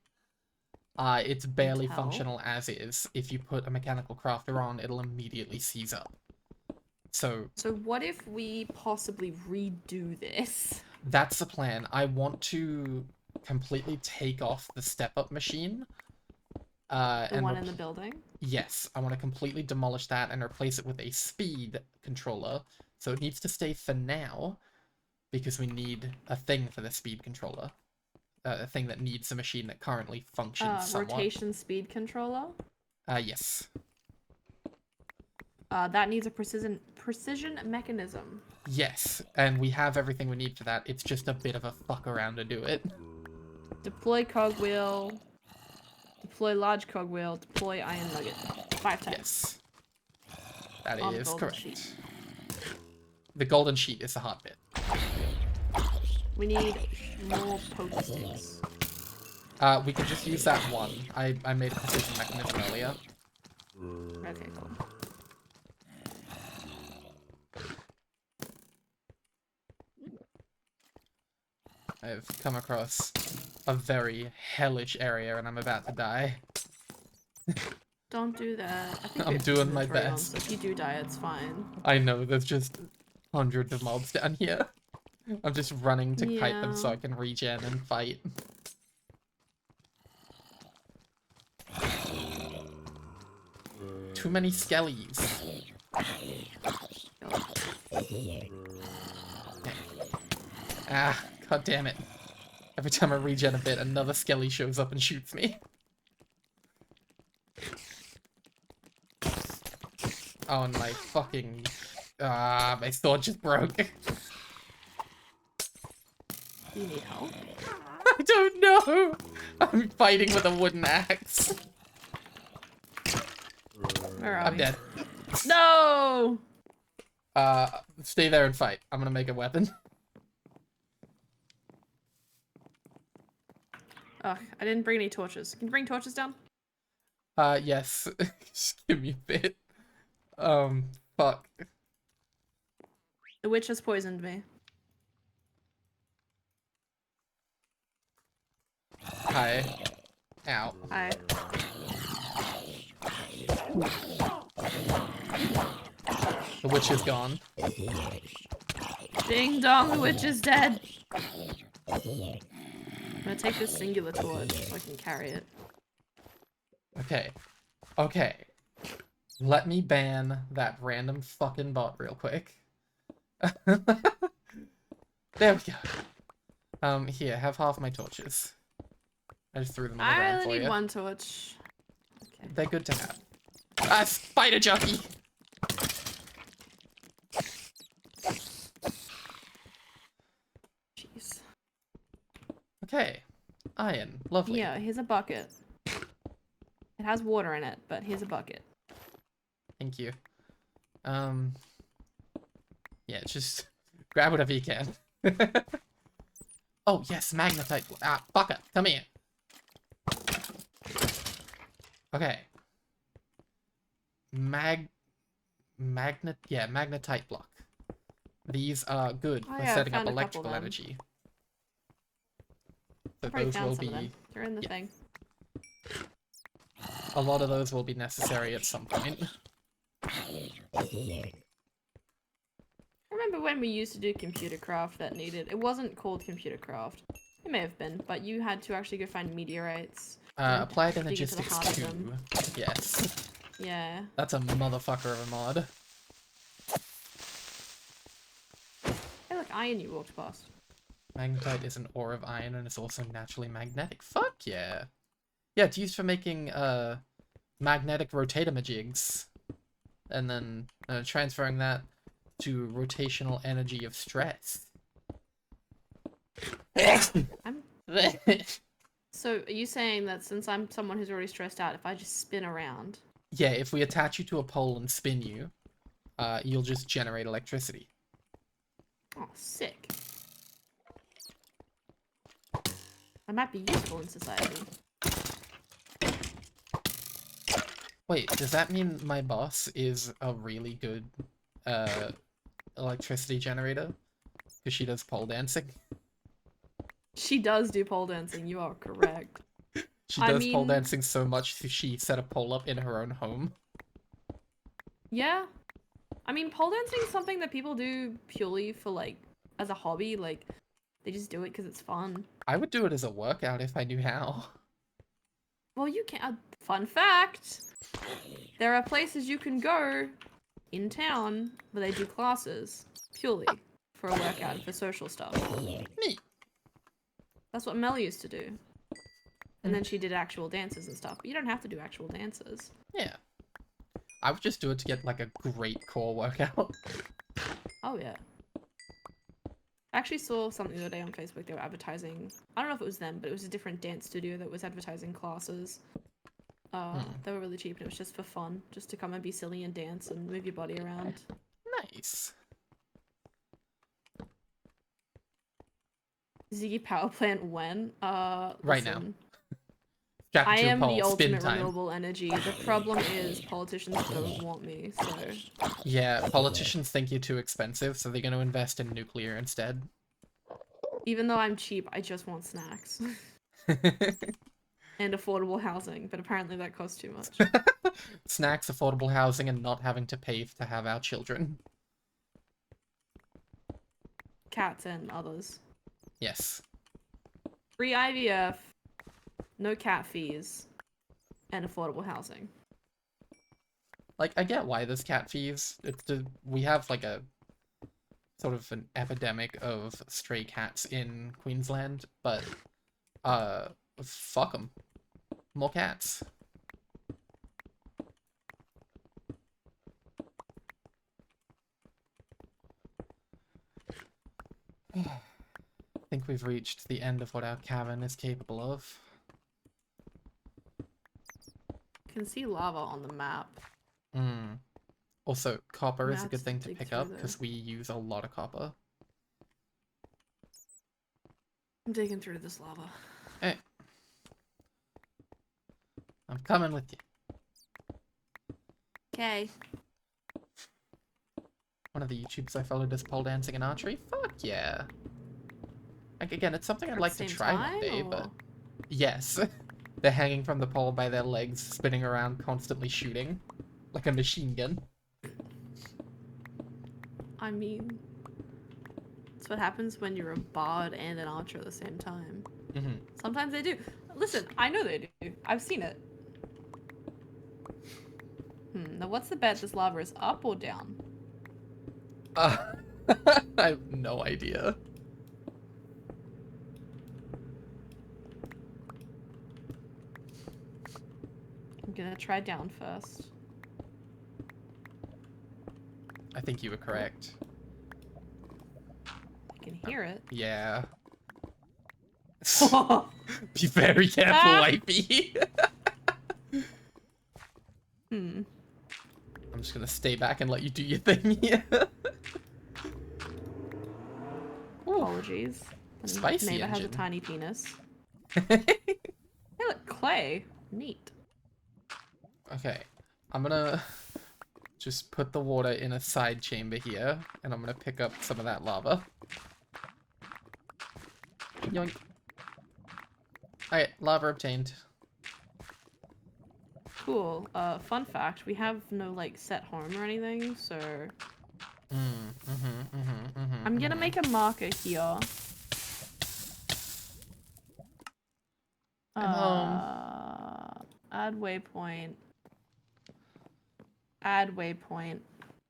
It's barely tell. functional as is. If you put a mechanical crafter on, it'll immediately seize up. So what if we possibly redo this? that's the plan. I want to completely take off the step-up machine. The one in the building? Yes, I want to completely demolish that and replace it with a speed controller. So it needs to stay for now, because we need a thing for the speed controller. A thing that needs a machine that currently functions somewhat. Rotation speed controller? Yes. That needs a precision mechanism. Yes, and we have everything we need for that. It's just a bit of a fuck around to do it. Deploy cogwheel. Deploy large cogwheel. Deploy iron nugget. 5 times. Yes. That On the is golden correct. sheet. The golden sheet is the hard bit. We need more poke sticks. We can just use that one. I made a precision mechanism earlier. Okay, cool. I've come across a very hellish area and I'm about to die. Don't do that. I think I'm we have doing my inventory on, best. so if you do die, it's fine. I know, there's just hundreds of mobs down here. I'm just running to kite them so Yeah. I can regen and fight. Too many skellies. Ah, god damn it. Every time I regen a bit, another skelly shows up and shoots me. Oh, and my fucking... my sword just broke. Do you need help? I don't know! I'm fighting with a wooden axe. Where are I'm we? dead. No! Stay there and fight. I'm gonna make a weapon. Ugh, I didn't bring any torches. Can you bring torches down? Yes. Just give me a bit. Fuck. The witch has poisoned me. Hi. Ow. Hi. The witch is gone. Ding dong, the witch is dead! I'm gonna take this singular torch so I can carry it. Okay. Okay. Let me ban that random fucking bot real quick. There we go. Here, have half my torches. I just threw them in the I ground only for need you. one torch. Okay. They're good to have. Ah, spider jockey! Jeez. Okay. Iron. Lovely. Yeah, here's a bucket. It has water in it, but here's a bucket. Thank you. Yeah, just grab whatever you can. Oh, yes, magnetite. Ah, fucker, come here. Okay. Magnetite block. These are good Oh, for yeah, I setting up found a couple electrical of them. energy. So I've already those found will some of them. be... They're in the yeah. thing. A lot of those will be necessary at some point. Remember when we used to do computer craft that needed... It wasn't called computer craft. It may have been, but you had to actually go find meteorites. and Applied dig into the Energistics heart of 2. them. Yes. Yeah. That's a motherfucker of a mod. Hey, look, iron you walked past. Magnetite is an ore of iron and is also naturally magnetic. Fuck yeah. Yeah, it's used for making magnetic rotatamajigs. And then transferring that to rotational energy of stress. So, are you saying that since I'm someone who's already stressed out, if I just spin around... Yeah, if we attach you to a pole and spin you, you'll just generate electricity. Oh, sick. That might be useful in society. Wait, does that mean my boss is a really good electricity generator? Because she does pole dancing? She does do pole dancing, you are correct. She I does pole mean- dancing so much she set a pole up in her own home. Yeah. I mean, pole dancing is something that people do purely for, like, as a hobby. Like, they just do it because it's fun. I would do it as a workout if I knew how. Well, you can. Fun fact: there are places you can go in town where they do classes purely for a workout and for social stuff. Neat. That's what Mel used to do. And then she did actual dances and stuff. But you don't have to do actual dances. Yeah. I would just do it to get, like, a great core workout. Oh, yeah. I actually saw something the other day on Facebook. They were advertising. I don't know if it was them, but it was a different dance studio that was advertising classes. They were really cheap and it was just for fun. Just to come and be silly and dance and move your body around. Nice. Ziggy power plant when? Right now. Listen, Strap I to a am pole, the spin ultimate time. renewable energy. The problem is politicians don't want me, so... Yeah, politicians think you're too expensive, so they're going to invest in nuclear instead. Even though I'm cheap, I just want snacks. And affordable housing, but apparently that costs too much. Snacks, affordable housing, and not having to pay to have our children. Cats and others. Yes. Free IVF, no cat fees, and affordable housing. Like, I get why there's cat fees. We have, like, a sort of an epidemic of stray cats in Queensland, but, fuck them. More cats. I think we've reached the end of what our cavern is capable of. You can see lava on the map. Mm. Also, copper is a Now good it's thing to dig pick through up the- because we use a lot of copper. I'm digging through this lava. Hey. I'm coming with you. Okay. One of the YouTubes I followed is pole dancing and archery. Fuck yeah. Like, again, it's something I'd like to try one day, but... Yes. They're hanging from the pole by their legs, spinning around, constantly shooting. Like a machine gun. I mean... That's what happens when you're a bard and an archer at the same time. Mm-hmm. Sometimes they do. Listen, I know they do. I've seen it. Now what's the bet? This lava is up or down? I have no idea. I'm gonna try down first. I think you were correct. I can hear it. Yeah. Be very careful, Wifey. I'm just gonna stay back and let you do your thing here. Apologies. The Spicy neighbor has a engine. tiny penis. Hey, look, clay. Neat. Okay, I'm gonna just put the water in a side chamber here, and I'm gonna pick up some of that lava. Yoink. Alright, lava obtained. Cool. Fun fact, we have no, like, set home or anything, so... I'm gonna make a marker here. I'm home. Add waypoint. Add waypoint.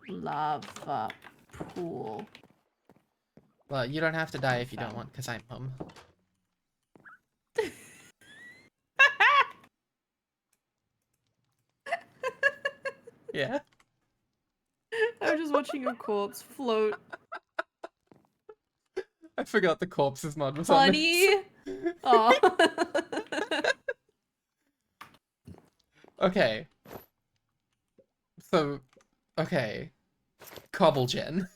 Lava pool. Well, you don't have to die if you don't Found. want, because I'm home. Yeah? I was just watching a corpse float. I forgot the corpses mod was on this. Funny! Oh. Okay. So, okay. Cobblegen.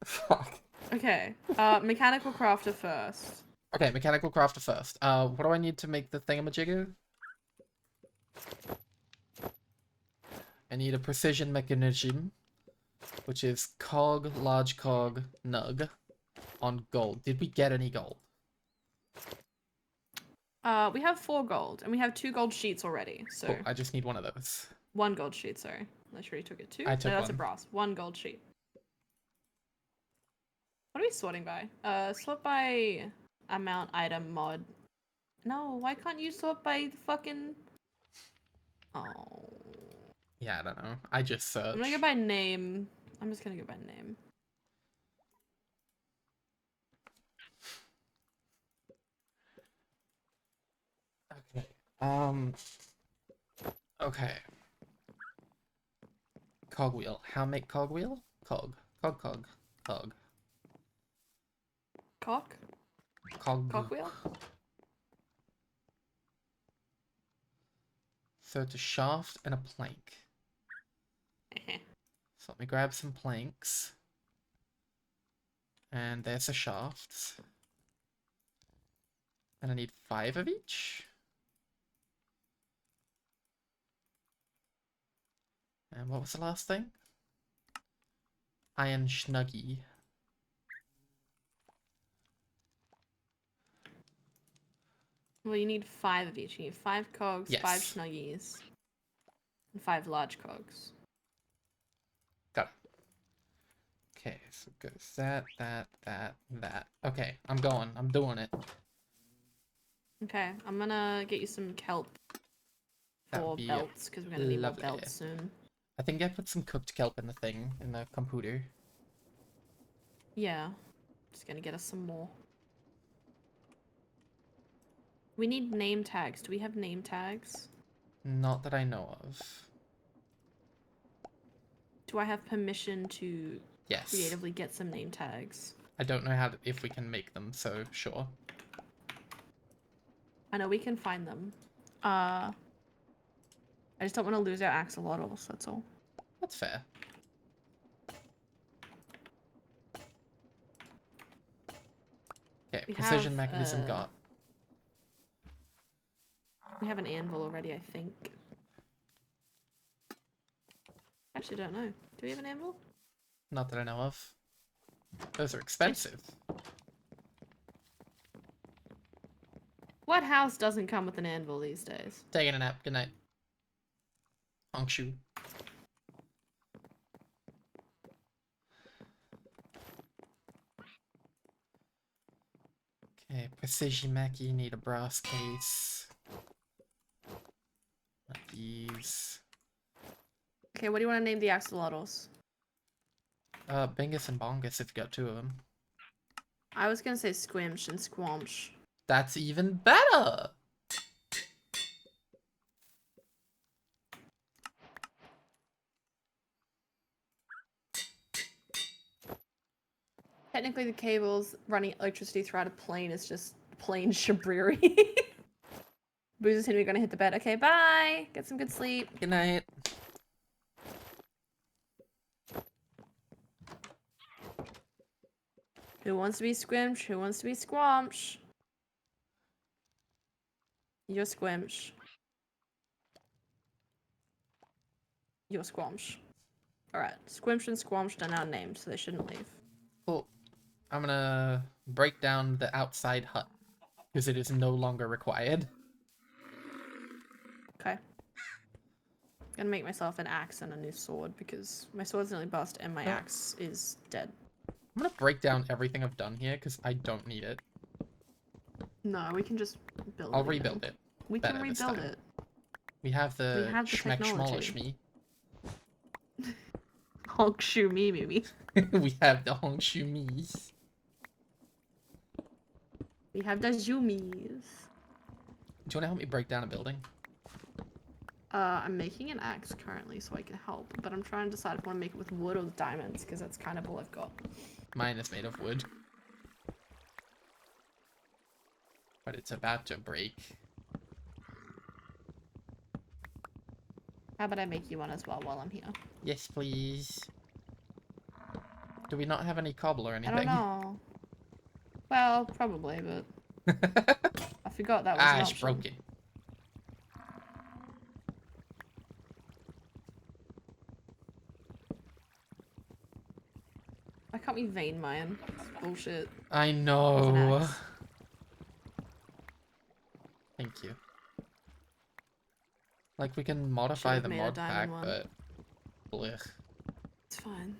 Fuck. Okay. Mechanical crafter first. Okay, mechanical crafter first. What do I need to make the thingamajigger? I need a precision mechanism, which is cog, large cog, nug, on gold. Did we get any gold? We have 4 gold, and we have 2 gold sheets already. So Cool, I just need one of those. 1 gold sheet. Sorry, unless you already took it 2. I took no, that's a one. brass. 1 gold sheet. What are we sorting by? Sort by amount, item, mod. No, why can't you sort by the fucking? Oh. Yeah, I don't know. I just searched. I'm gonna go by name. I'm just gonna go by name. Okay. Okay. Cogwheel. How make cogwheel? Cog. Cog, cog, cog. Cock? Cog. Cockwheel? So it's a shaft and a plank. So let me grab some planks. And there's the shafts. And I need 5 of each. And what was the last thing? Iron Schnuggy. Well, you need 5 of each. You need 5 cogs, Yes. 5 snuggies, and 5 large cogs. Got it. Okay, so it goes that. Okay, I'm going. I'm doing it. Okay, I'm gonna get you some kelp That for would be belts, because we're gonna need lovely. more belts soon. I think I put some cooked kelp in the thing, in the computer. Yeah, just gonna get us some more. We need name tags. Do we have name tags? Not that I know of. Do I have permission to Yes. creatively get some name tags? I don't know if we can make them, so sure. I know we can find them. I just don't want to lose our axolotls, that's all. That's fair. Okay, We precision have, mechanism got. We have an anvil already, I think. Actually, don't know. Do we have an anvil? Not that I know of. Those are expensive. What house doesn't come with an anvil these days? Taking a nap. Good night. Honkshu. Okay, precision mech, you need a brass case. Not these. Okay, what do you want to name the axolotls? Bingus and Bongus if you got 2 of them. I was gonna say Squimsh and Squamsh. That's even better! Technically, the cables running electricity throughout a plane is just plain shabriri. Booze is gonna hit the bed. Okay, bye! Get some good sleep. Good night. Who wants to be Squimsh? Who wants to be Squamsh? You're Squimsh. You're Squamsh. Alright, Squimsh and Squamsh are now named, so they shouldn't leave. Cool. I'm gonna break down the outside hut, because it is no longer required. Okay. Gonna make myself an axe and a new sword, because my sword's nearly bust and my axe is dead. I'm gonna break down everything I've done here, because I don't need it. No, we can just build I'll it rebuild again. it. We can better this rebuild time. it. We have the, We have the schmeck technology. schmollish Hulk shoe me, maybe. me. We have the Hongshu Mies. We have the zoomies. Do you want to help me break down a building? I'm making an axe currently so I can help, but I'm trying to decide if I want to make it with wood or diamonds, because that's kind of all I've got. Mine is made of wood. But it's about to break. How about I make you one as well while I'm here? Yes, please. Do we not have any cobble or anything? I don't know. Well, probably, but I forgot that was an Ah, option. she broke it. Why can't we vein mine? It's bullshit. I With an know. axe. Thank you. Like, we can modify Should've the made a mod diamond pack, one. but... Blech. It's fine.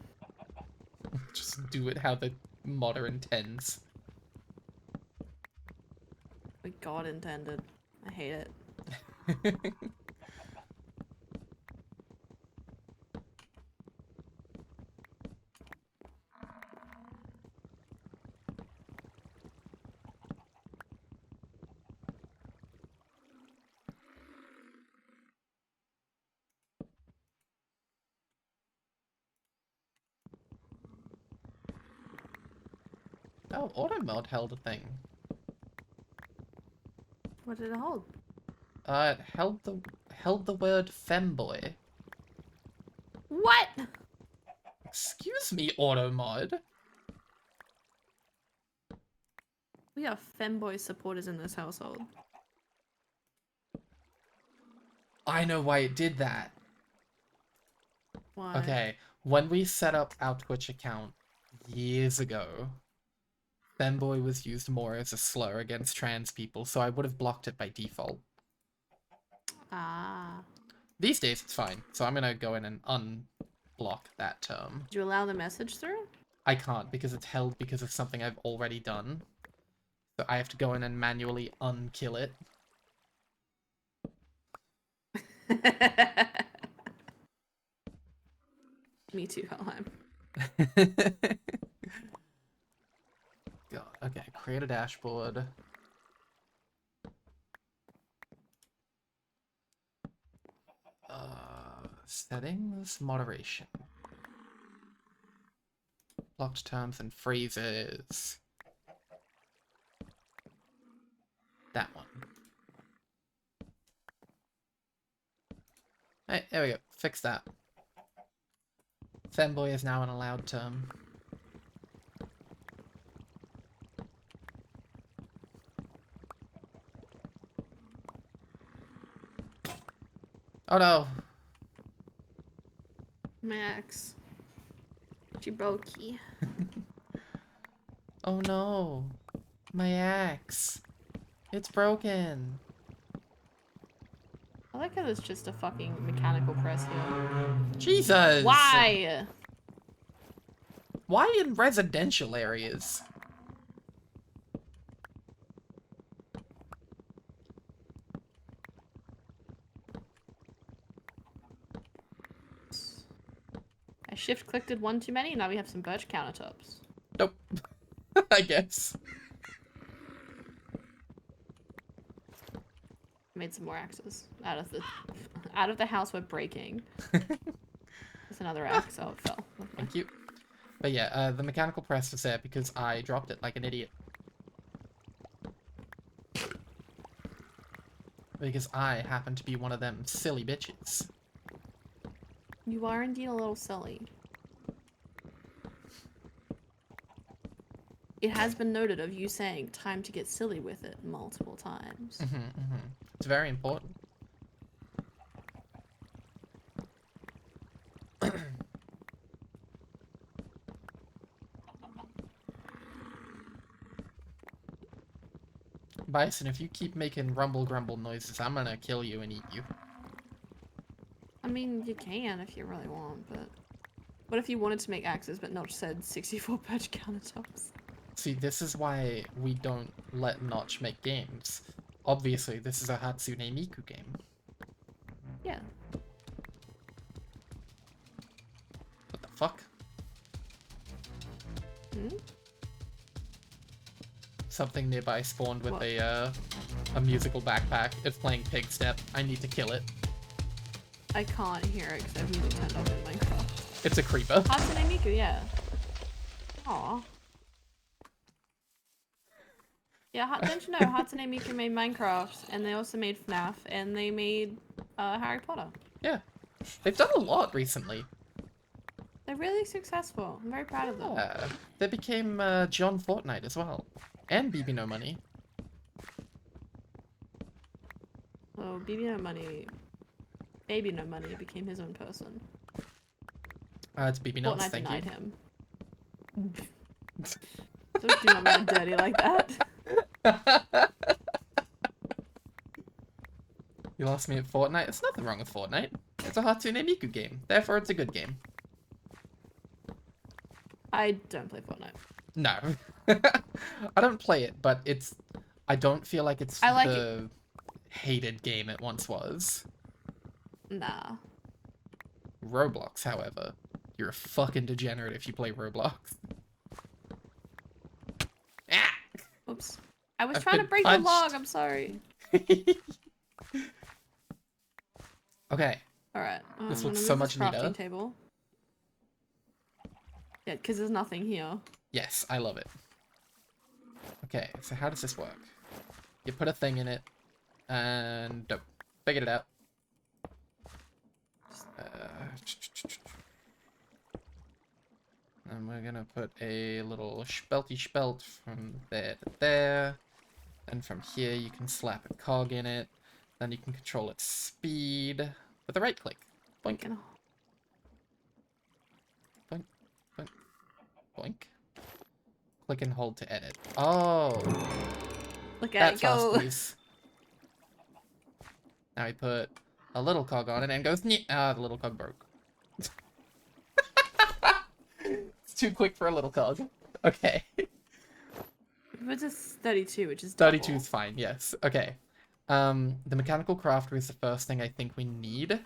Just do it how the modder intends. What God intended. I hate it. Oh, auto mod held a thing. What did it hold? It held the word femboy. What? Excuse me, auto mod. We are femboy supporters in this household. I know why it did that. Why? Okay, when we set up our Twitch account years ago, femboy was used more as a slur against trans people, so I would have blocked it by default. Ah. These days it's fine, so I'm gonna go in and unblock that term. Did you allow the message through? I can't because it's held because of something I've already done. So I have to go in and manually unkill it. Me too, Helheim. God, okay, create a dashboard. Settings, moderation. Blocked terms and phrases. That one. Hey, there we go. Fix that. Femboy is now an allowed term. Oh no! Max. She broke key. Oh no! My axe! It's broken! I like how there's just a fucking mechanical press here. Jesus! Why? Why in residential areas? I shift clicked one too many, now we have some birch countertops. Nope. I guess. Made some more axes out of the house we're breaking. There's another axe. Oh, it fell. Okay. Thank you. But yeah, the mechanical press was there because I dropped it like an idiot. Because I happen to be one of them silly bitches. You are indeed a little silly. It has been noted of you saying time to get silly with it multiple times. It's very important. Bison, if you keep making rumble grumble noises, I'm gonna kill you and eat you. I mean, you can if you really want, but... What if you wanted to make axes but not said 64 birch countertops? See, this is why we don't let Notch make games. Obviously, this is a Hatsune Miku game. Yeah. What the fuck? Hmm? Something nearby spawned with What? a musical backpack. It's playing Pig Step. I need to kill it. I can't hear it because I have music turned off in Minecraft. It's a creeper. Hatsune Miku, yeah. Aw. Yeah, don't you know, Hatsune Miku made Minecraft, and they also made FNAF, and they made Harry Potter. Yeah. They've done a lot recently. They're really successful. I'm very proud of them. They became John Fortnite as well. And BB No Money. no, BB No Money, Baby No Money became his own person. It's BB Nuts, Fortnite thank denied you. him. Don't do my man dirty like that. You lost me at Fortnite? There's nothing wrong with Fortnite. It's a Hatsune Miku game, therefore it's a good game. I don't play Fortnite. No. I don't play it, but it's... I don't feel like it's I like the hated game it once was. Nah. Roblox, however. You're a fucking degenerate if you play Roblox. Ah! Oops. I was I've trying to been break punched. the log, I'm sorry. Okay. Alright. This I'm looks gonna so move much this crafting neater. table. Yeah, because there's nothing here. Yes, I love it. Okay, so how does this work? You put a thing in it, and figured it out. And we're gonna put a little spelty spelt from there to there. And from here you can slap a cog in it. Then you can control its speed with a right click. Boink, Gonna- boink, boink, boink. Click and hold to edit. Oh, Look at that's it go. fast, please. Now we put a little cog on it and it goes, the little cog broke. It's too quick for a little cog. Okay. But it's 32, which is double. 32 is fine, yes. Okay. The mechanical crafter is the first thing I think we need.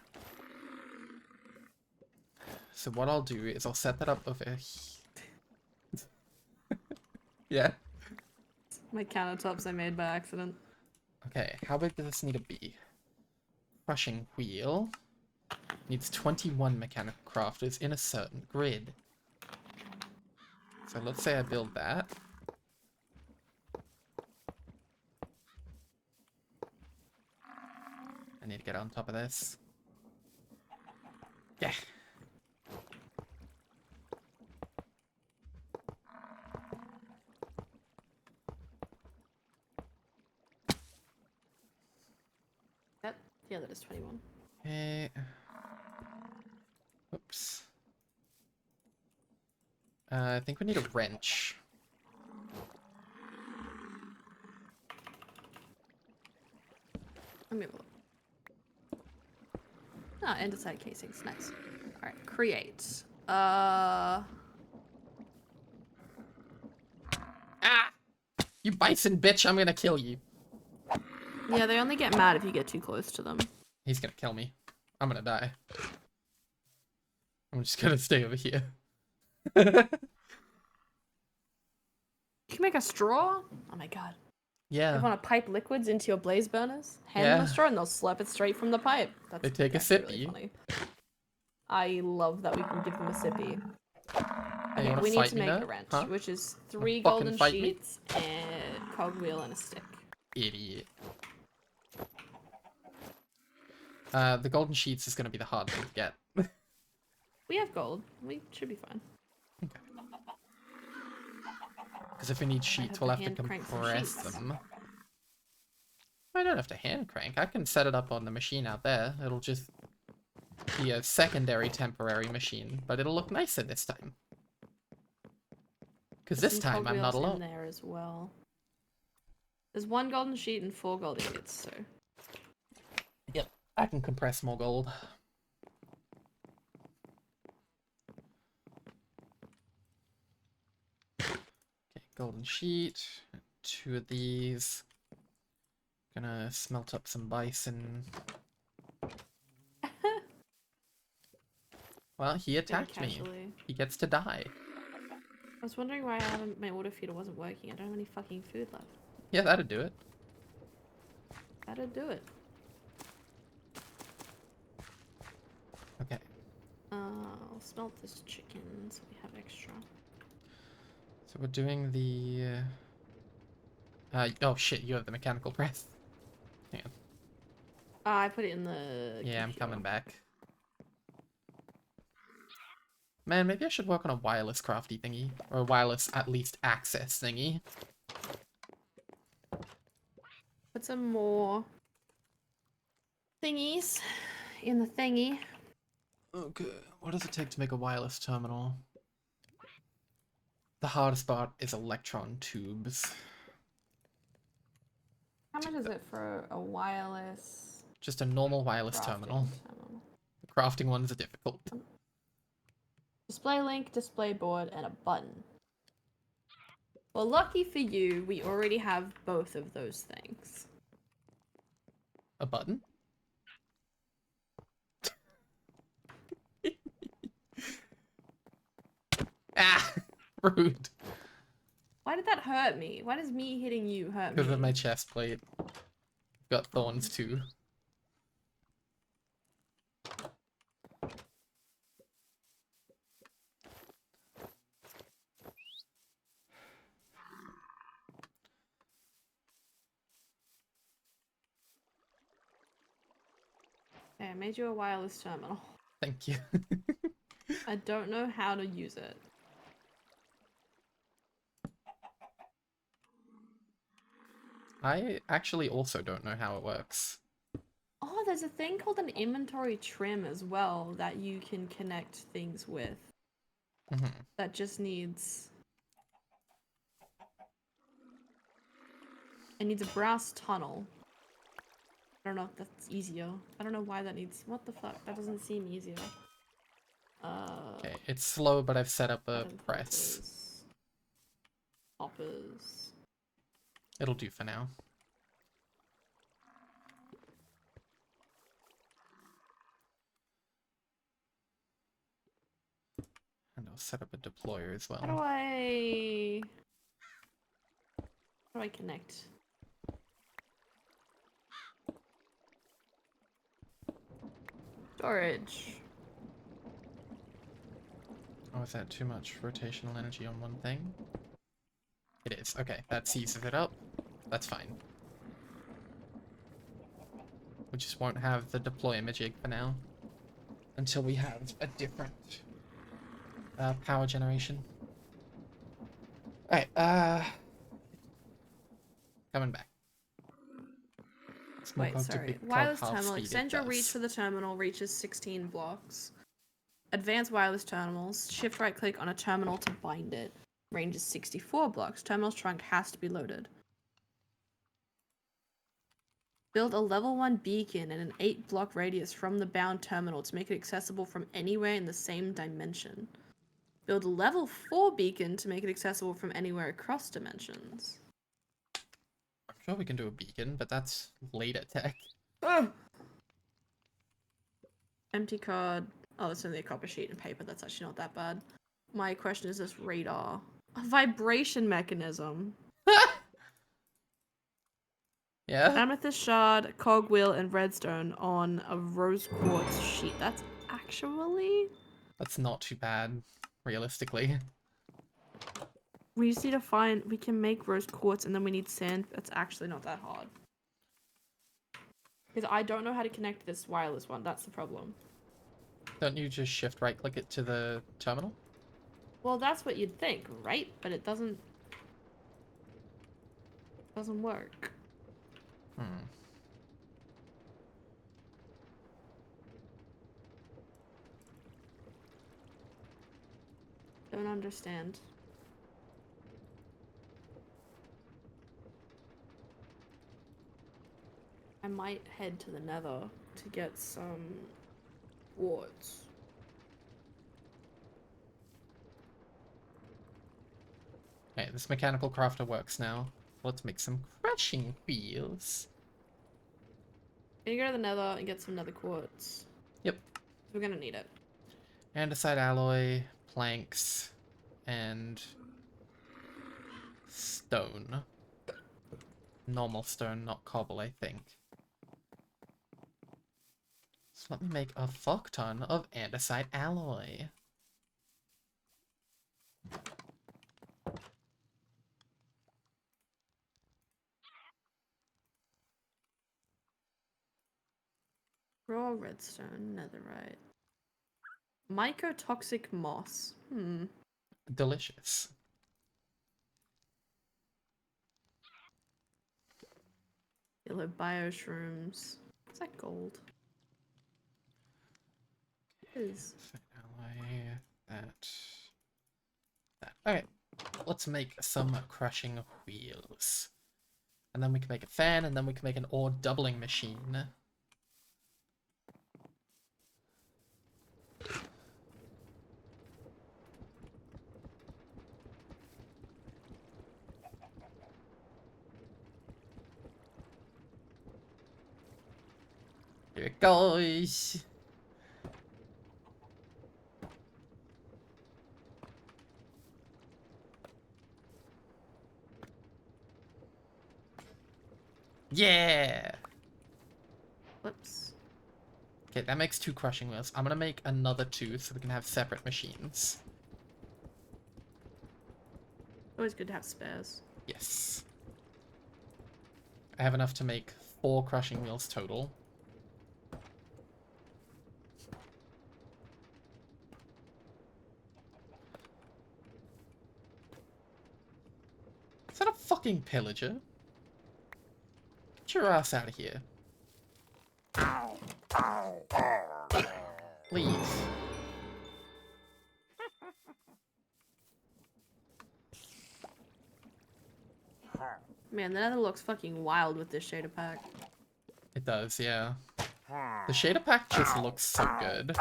So what I'll do is I'll set that up over here. Yeah. My countertops I made by accident. Okay, how big does this need to be? Crushing wheel. Needs 21 mechanical crafters in a certain grid. So let's say I build that. I need to get on top of this. Yeah. Yeah, that is 21. Okay. Oops. I think we need a wrench. Let me have a look. Ah, andesite casings. Nice. Alright, create. Ah! You bison bitch, I'm gonna kill you. Yeah, they only get mad if you get too close to them. He's gonna kill me. I'm gonna die. I'm just gonna stay over here. You can make a straw? Oh my god. Yeah. You want to pipe liquids into your blaze burners? Hand them Yeah. a straw and they'll slurp it straight from the pipe. That's They take a actually sippy. really funny. I love that we can give them a sippy. Hey, you Okay, wanna we need fight to me make now? a wrench, Huh? which is 3 fucking golden fight me? sheets and cogwheel and a stick. Idiot. The golden sheets is gonna be the hard thing to get. We have gold. We should be fine. Because if we need sheets, have we'll to have to hand crank some compress sheets. them. I don't have to hand crank. I can set it up on the machine out there. It'll just be a secondary temporary machine, but it'll look nicer this time. Because There's this some time I'm not cogwheels alone. in there as well. There's 1 golden sheet and 4 gold ingots, so. Yep, I can compress more gold. Okay, golden sheet. 2 of these. Gonna smelt up some bison. Well, he attacked me. Casually. He gets to die. I was wondering why my water feeder wasn't working. I don't have any fucking food left. Yeah, that'd do it. That'd do it. Okay. I'll smelt this chicken so we have extra. So we're doing the... oh shit, you have the mechanical press. Hang on. I put it in the Yeah, I'm computer. coming back. Man, maybe I should work on a wireless crafty thingy. Or a wireless, at least, access thingy. Put some more thingies in the thingy. Okay, what does it take to make a wireless terminal? The hardest part is electron tubes. How much is it for a wireless Just a normal wireless terminal. terminal? The crafting ones are difficult. Display link, display board, and a button. Well, lucky for you, we already have both of those things. A button? Ah! Rude. Why did that hurt me? Why does me hitting you hurt me? Because of my chest plate. Got thorns too. Okay, I made you a wireless terminal. Thank you. I don't know how to use it. I actually also don't know how it works. Oh, there's a thing called an inventory trim as well that you can connect things with. Mhm. That just needs... It needs a brass tunnel. I don't know if that's easier. I don't know why that needs... What the fuck? That doesn't seem easier. Okay, it's slow, but I've set up a button press. Hoppers. It'll do for now. And I'll set up a deployer as well. How do I connect? Storage. Oh, is that too much rotational energy on one thing? It is. Okay, that seizes it up. That's fine. We just won't have the deploy imaging for now. Until we have a different power generation. Alright, coming back. Small Wait, cog to sorry. big cog, Wireless half terminal. speed, Extend it your reach does. for the terminal. Reaches 16 blocks. Advanced wireless terminals. Shift right click on a terminal to bind it. Range is 64 blocks. Terminal's trunk has to be loaded. Build a level 1 beacon in an 8-block radius from the bound terminal to make it accessible from anywhere in the same dimension. Build a level 4 beacon to make it accessible from anywhere across dimensions. I'm sure we can do a beacon, but that's later tech. Ugh. Empty card. Oh, it's only a copper sheet and paper. That's actually not that bad. My question is this radar. A vibration mechanism. Yeah? Amethyst shard, cogwheel, and redstone on a rose quartz sheet. That's actually... That's not too bad, realistically. We just need to find... We can make rose quartz and then we need sand. That's actually not that hard. Because I don't know how to connect this wireless one. That's the problem. Don't you just shift right click it to the terminal? Well, that's what you'd think, right? But it doesn't... Doesn't work. Hmm. Don't understand. I might head to the nether to get some quartz. Okay, this mechanical crafter works now. Let's make some crushing wheels. Can you go to the nether and get some nether quartz? Yep. We're gonna need it. Andesite alloy, planks, and stone. Normal stone, not cobble, I think. So let me make a fuck ton of andesite alloy. Raw redstone, netherite. Mycotoxic moss. Delicious. Yellow bioshrooms. Is that gold? It is. Alloy, that. Okay, let's make some crushing wheels. And then we can make a fan, and then we can make an ore doubling machine. Here it goes. Yeah! Whoops. Okay, that makes 2 crushing wheels. I'm gonna make another 2 so we can have separate machines. Always good to have spares. Yes. I have enough to make 4 crushing wheels total. Is that a fucking pillager? Get your ass out of here. Please. Man, the nether looks fucking wild with this shader pack. It does, yeah. The shader pack just looks so good.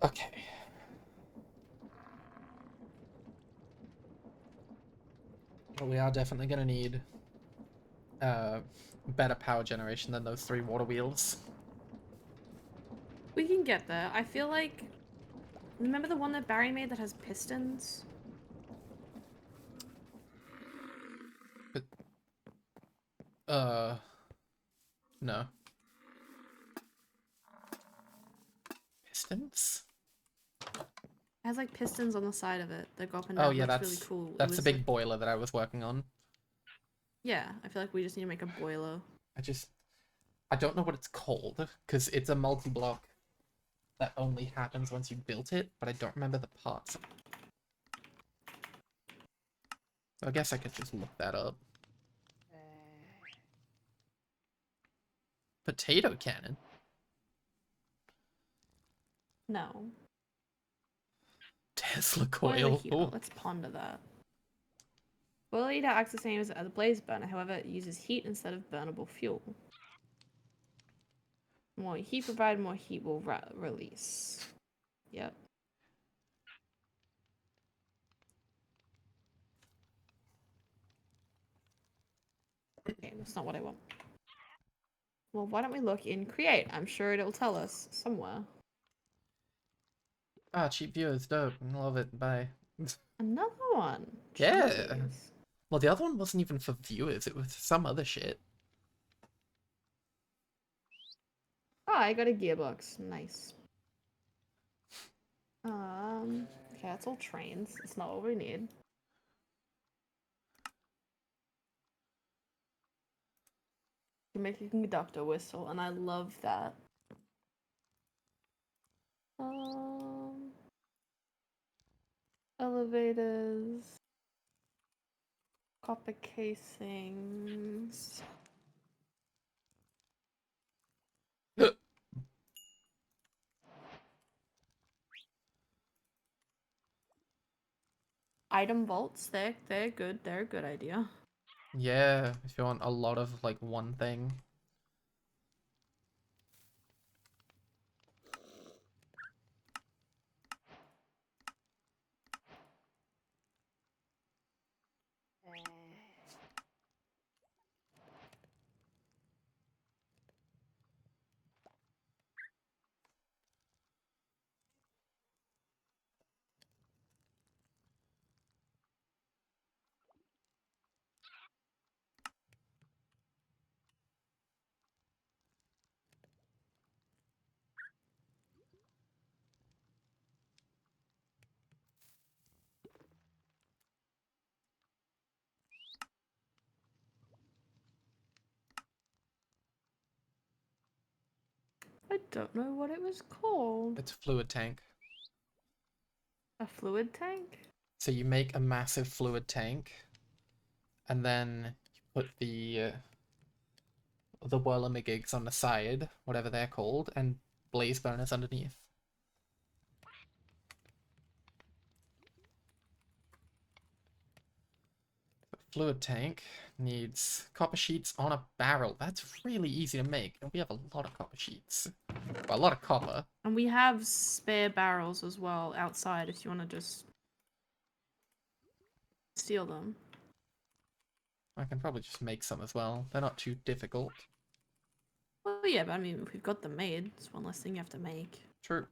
Okay. But we are definitely gonna need better power generation than those 3 water wheels. We can get there. I feel like... Remember the one that Barry made that has pistons? No. Pistons? It has like pistons on the side of it that go up and Oh down. yeah, Looks that's really cool. It that's the was, big like... boiler that I was working on. Yeah, I feel like we just need to make a boiler. I don't know what it's called, because it's a multi-block that only happens once you built it, but I don't remember the parts. So I guess I could just look that up. Potato cannon? No. Tesla Boiler coil. heater. Ooh. Let's ponder that. Boiler heater acts the same as a blaze burner, however, it uses heat instead of burnable fuel. More heat provided, more heat will release. Yep. Okay, that's not what I want. Well, why don't we look in Create? I'm sure it'll tell us somewhere. Ah, cheap viewers, dope. Love it. Bye. Another one. Yeah. Jeez. Well, the other one wasn't even for viewers, it was some other shit. Oh, I got a gearbox. Nice. Okay, that's all trains. That's not what we need. You make a conductor whistle, and I love that. Elevators. Copper casings. Item vaults, they're good. They're a good idea. Yeah, if you want a lot of, like, one thing. I don't know what it was called. It's a fluid tank. A fluid tank? So you make a massive fluid tank, and then you put the whirlamagigs on the side, whatever they're called, and blaze burners underneath. Fluid tank needs copper sheets on a barrel. That's really easy to make, and we have a lot of copper sheets. Well, a lot of copper. And we have spare barrels as well outside if you want to just steal them. I can probably just make some as well. They're not too difficult. Well, yeah, but I mean, if we've got them made, it's one less thing you have to make. True.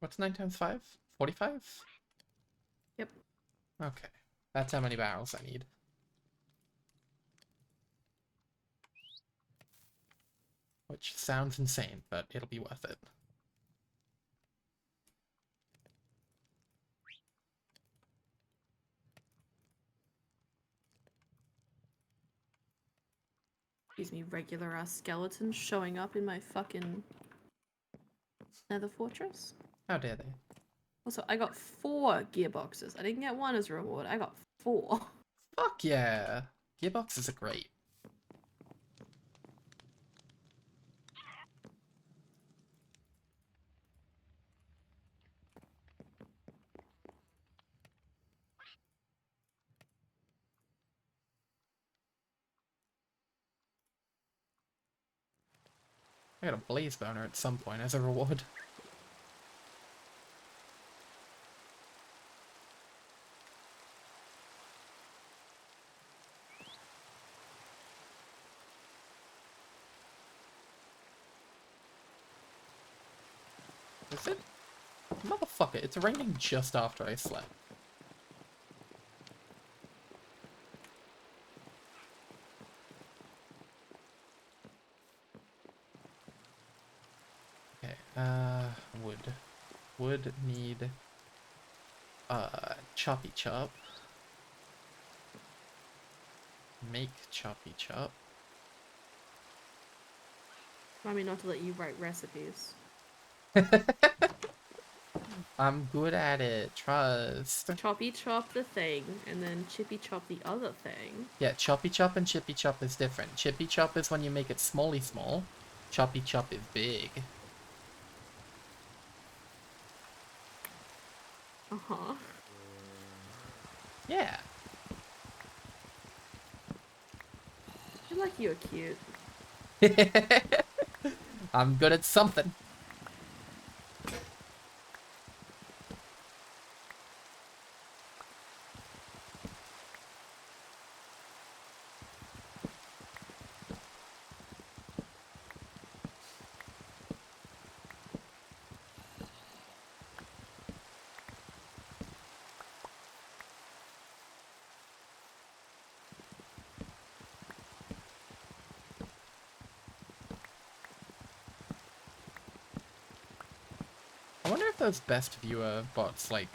What's 9 times 5? 45? Yep. Okay. That's how many barrels I need. Which sounds insane, but it'll be worth it. Excuse me, regular ass skeletons showing up in my fucking nether fortress. How dare they? Also, I got 4 gearboxes. I didn't get 1 as a reward. I got 4. Fuck yeah! Gearboxes are great. I got a blaze burner at some point as a reward. Is it? Motherfucker, it's raining just after I slept. Okay, wood. Wood need, choppy chop. Make choppy chop. Remind me not to let you write recipes. I'm good at it, trust. Choppy chop the thing, and then chippy chop the other thing. Yeah, choppy chop and chippy chop is different. Chippy chop is when you make it smally small. Choppy chop is big. Uh-huh. Yeah. I feel like you're cute. I'm good at something. I wonder if those best viewer bots, like,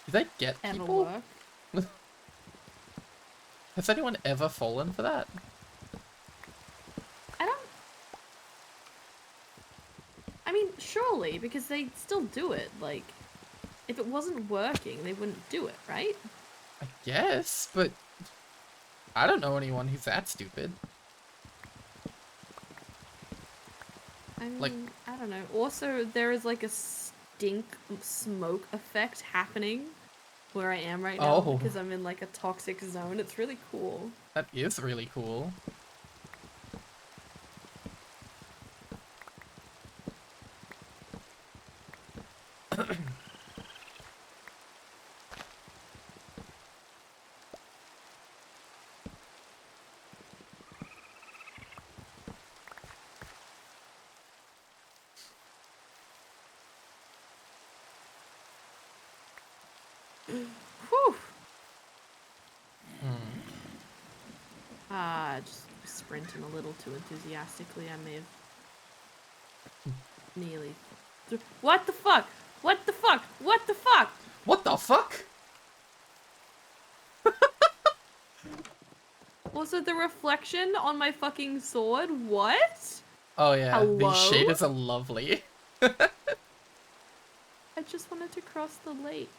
Do they get ever people? work. Has anyone ever fallen for that? I don't. I mean, surely, because they still do it. Like, if it wasn't working, they wouldn't do it, right? I guess, but I don't know anyone who's that stupid. I mean, Like- I don't know. Also, there is like a stink smoke effect happening where I am right now Oh. because I'm in like a toxic zone. It's really cool. That is really cool. Whew. Hmm. Just sprinting a little too enthusiastically. I may have nearly. What the fuck? What the fuck? What the fuck? What the fuck? Also, the reflection on my fucking sword. What? Oh yeah, Hello? these shaders are lovely. I just wanted to cross the lake.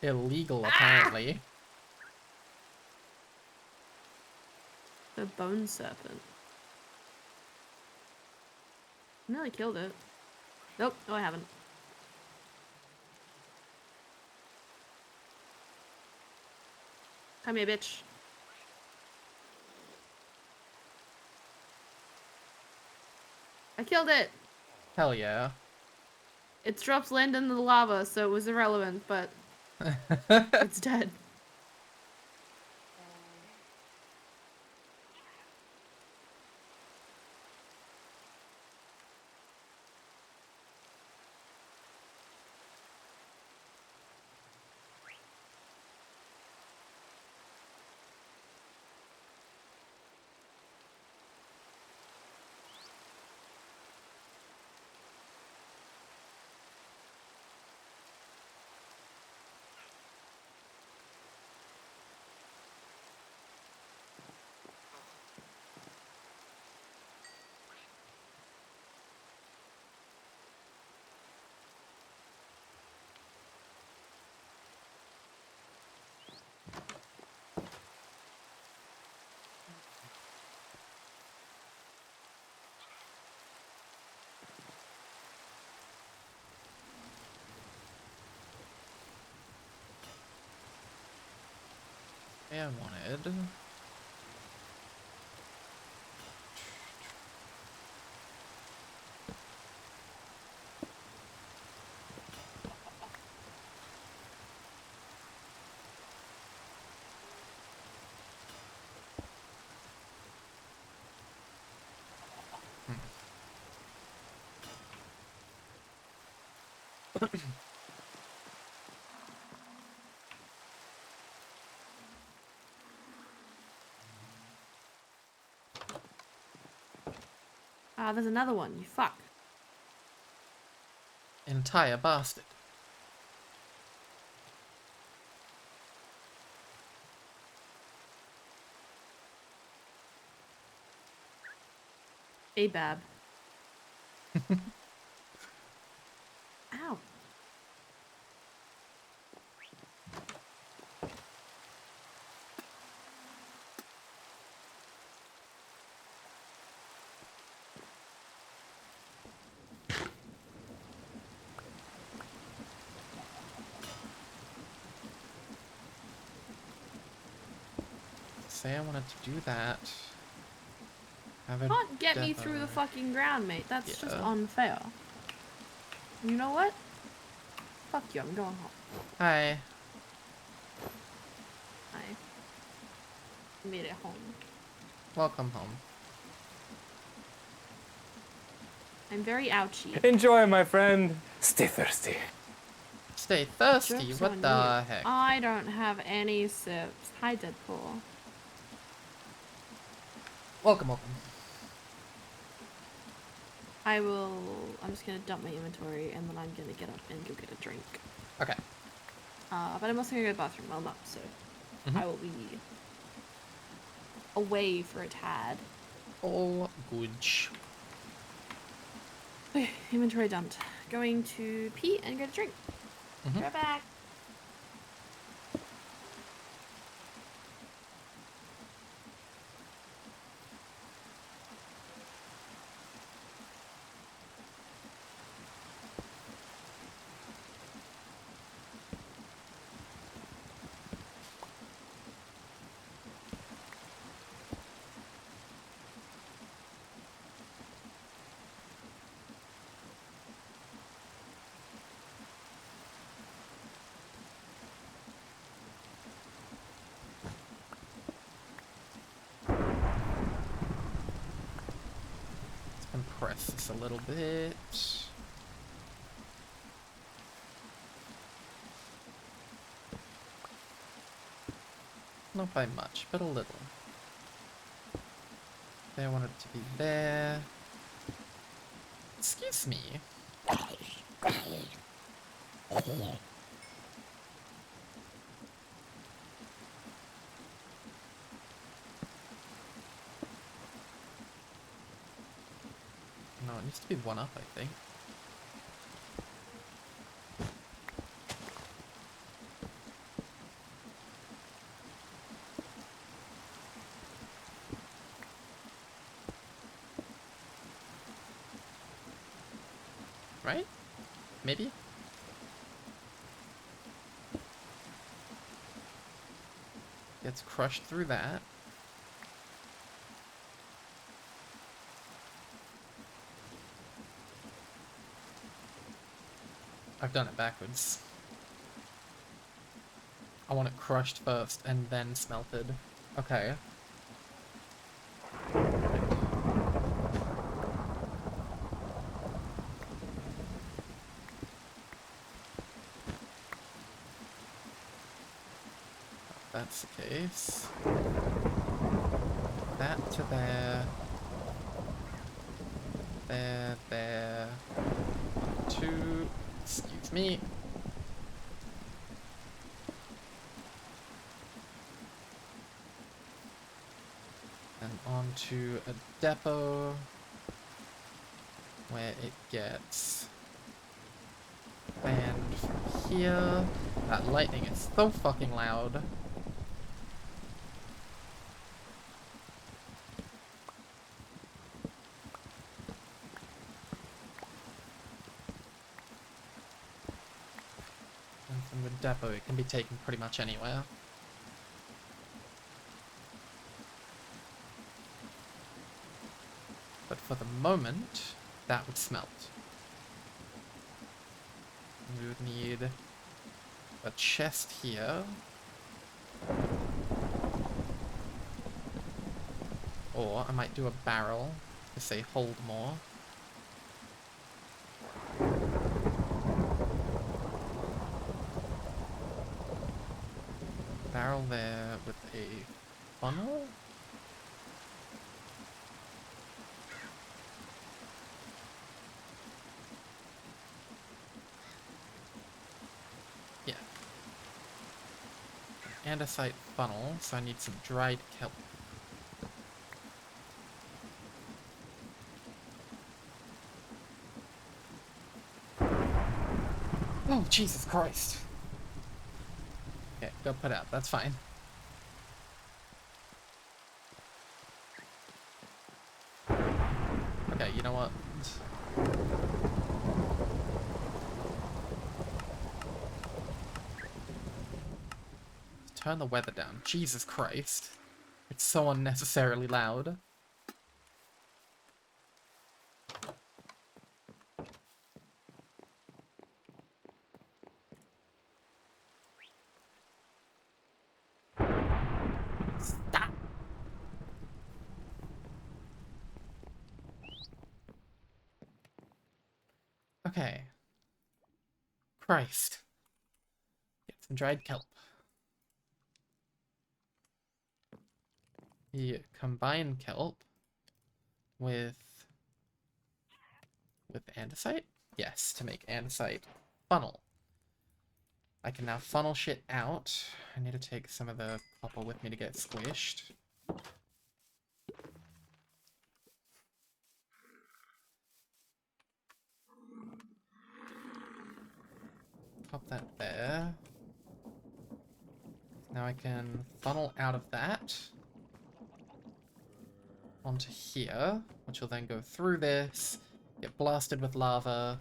Illegal, apparently. The bone serpent. Nearly killed it. Nope. No, I haven't. Come here, bitch. I killed it! Hell yeah. Its drops landed in the lava, so it was irrelevant, but it's dead. Yeah, I wanted. Ah, there's another one. You fuck. Entire bastard. Abab. Ow. Say I wanted to do that. Have a Can't get me demo. through the fucking ground, mate. That's just Yeah. unfair. You know what? Fuck you, I'm going home. Hi. I made it home. Welcome home. I'm very ouchy. Enjoy, my friend. Stay thirsty. Stay thirsty, Joke's what on the you. heck? I don't have any sips. Hi, Deadpool. Welcome, welcome. I'm just gonna dump my inventory and then I'm gonna get up and go get a drink. Okay. But I'm also gonna go to the bathroom while I'm up, so Mhm. I will be away for a tad. All good. Okay, inventory dumped. Going to pee and get a drink. Mhm. Right back. Let's compress this a little bit. Not by much, but a little. I want it to be there. Excuse me. No, it needs to be one up, I think. Right? Maybe? Gets crushed through that. I've done it backwards. I want it crushed first and then smelted. Okay. If that's the case. That to there. There. Two. Excuse me. And onto a depot where it gets banned from here. That lightning is so fucking loud. And from the depot it can be taken pretty much anywhere. But for the moment, that would smelt. We would need a chest here. Or I might do a barrel to say hold more. Barrel there with a funnel? Yeah. Andesite funnel, so I need some dried kelp. Oh, Jesus Christ. Okay, go put out. That's fine. Okay, you know what? Turn the weather down. Jesus Christ. It's so unnecessarily loud. Stop! Okay. Christ. Get some dried kelp. You combine kelp with andesite? Yes, to make andesite funnel. I can now funnel shit out. I need to take some of the copper with me to get squished. Pop that there. Now I can funnel out of that onto here, which will then go through this, get blasted with lava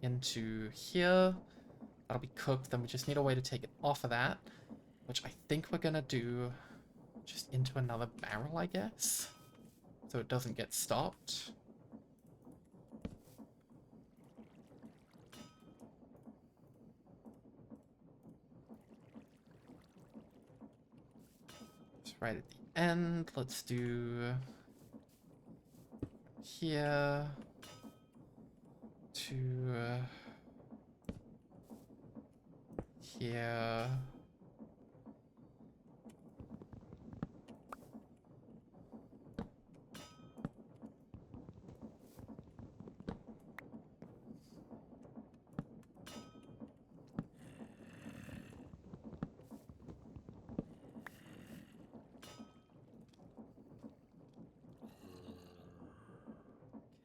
into here. That'll be cooked, then we just need a way to take it off of that, which I think we're gonna do just into another barrel, I guess, so it doesn't get stopped. Right at the end, let's do here to here.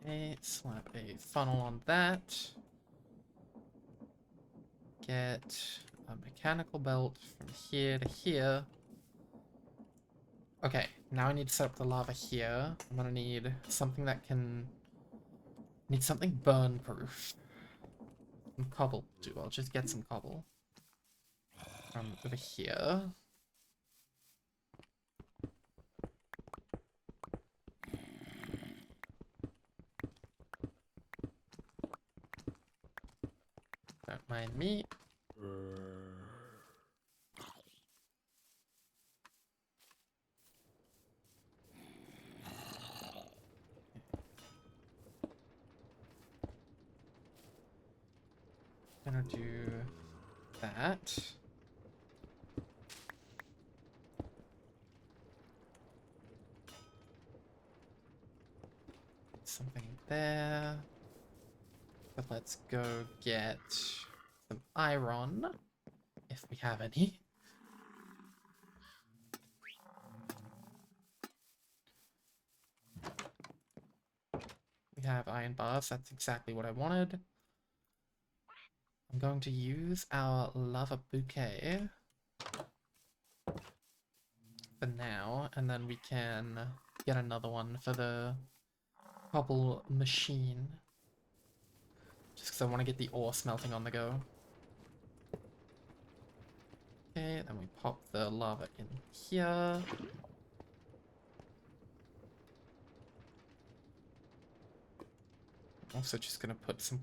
Okay, slap a funnel on that. Get a mechanical belt from here to here. Okay, now I need to set up the lava here. I'm gonna need something that can... Need something burn-proof. Some cobble too. I'll just get some cobble from over here. Don't mind me. Gonna do that. Something there. But let's go get some iron, if we have any. We have iron bars, that's exactly what I wanted. I'm going to use our lava bouquet for now, and then we can get another one for the cobble machine. Just because I want to get the ore smelting on the go. Okay, then we pop the lava in here. Also just gonna put some...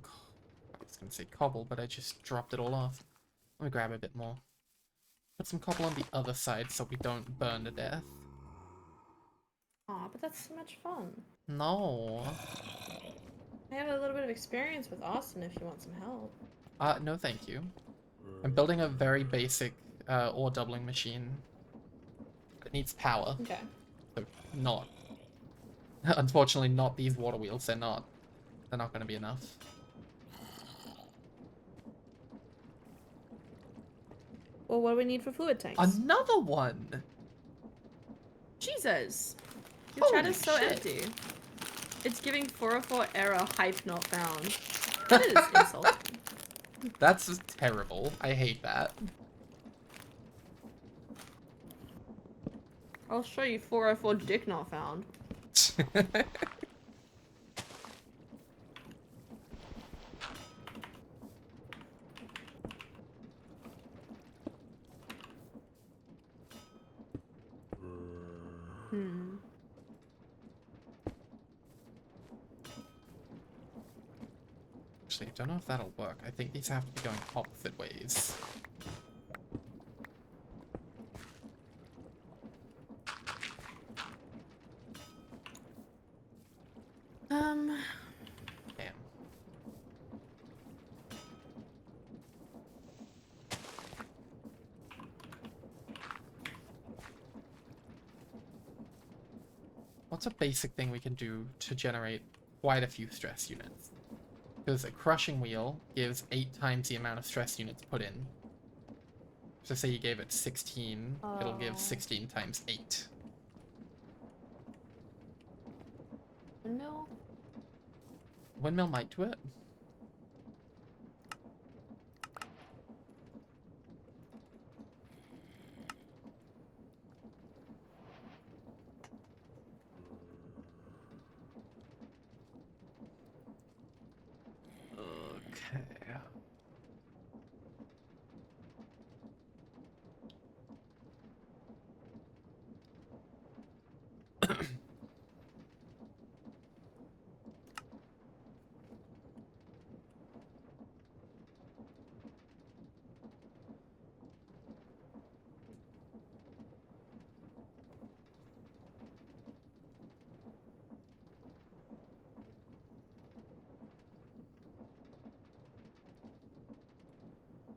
I was gonna say cobble, but I just dropped it all off. Let me grab a bit more. Put some cobble on the other side so we don't burn to death. Aw, but that's so much fun. No. I have a little bit of experience with Austin if you want some help. No thank you. I'm building a very basic ore doubling machine. It needs power. Okay. So not. Unfortunately not these water wheels, they're not gonna be enough. Well, what do we need for fluid tanks? Another one! Jesus! Your Holy chat is so shit. empty. It's giving 404 error, hype not found. That is insulting. That's terrible. I hate that. I'll show you 404 dick not found. Actually, I don't know if that'll work. I think these have to be going opposite ways. Damn. What's a basic thing we can do to generate quite a few stress units? Because a crushing wheel gives 8 times the amount of stress units put in. So say you gave it 16, it'll give Oh. 16 times 8. Windmill? Windmill might do it. Okay.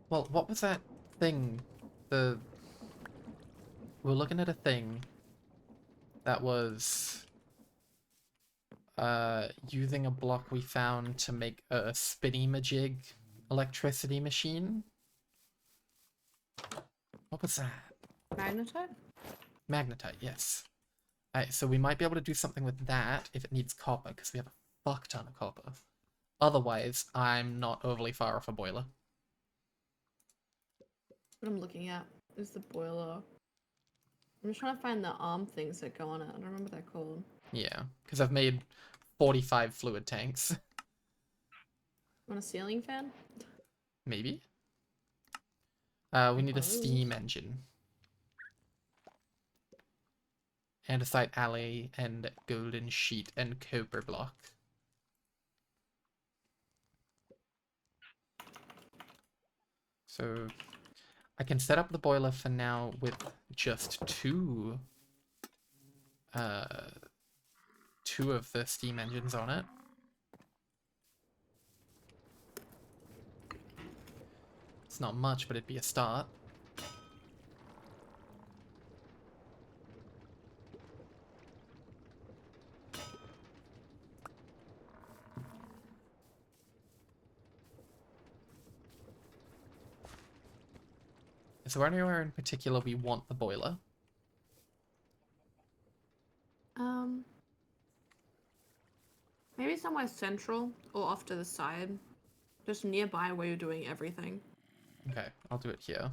Well, what was that thing? We're looking at a thing that was using a block we found to make a spinny-majig electricity machine. What was that? Magnetite? Magnetite, yes. Alright, so we might be able to do something with that if it needs copper, because we have a fuck ton of copper. Otherwise, I'm not overly far off a boiler. What I'm looking at is the boiler. I'm just trying to find the arm things that go on it. I don't remember what they're called. Yeah, because I've made 45 fluid tanks. Want a ceiling fan? Maybe? We need a Suppose. steam engine. Andesite alley and golden sheet and copper block. So I can set up the boiler for now with just two of the steam engines on it. It's not much, but it'd be a start. Is there anywhere in particular we want the boiler? Maybe somewhere central or off to the side. Just nearby where you're doing everything. Okay, I'll do it here.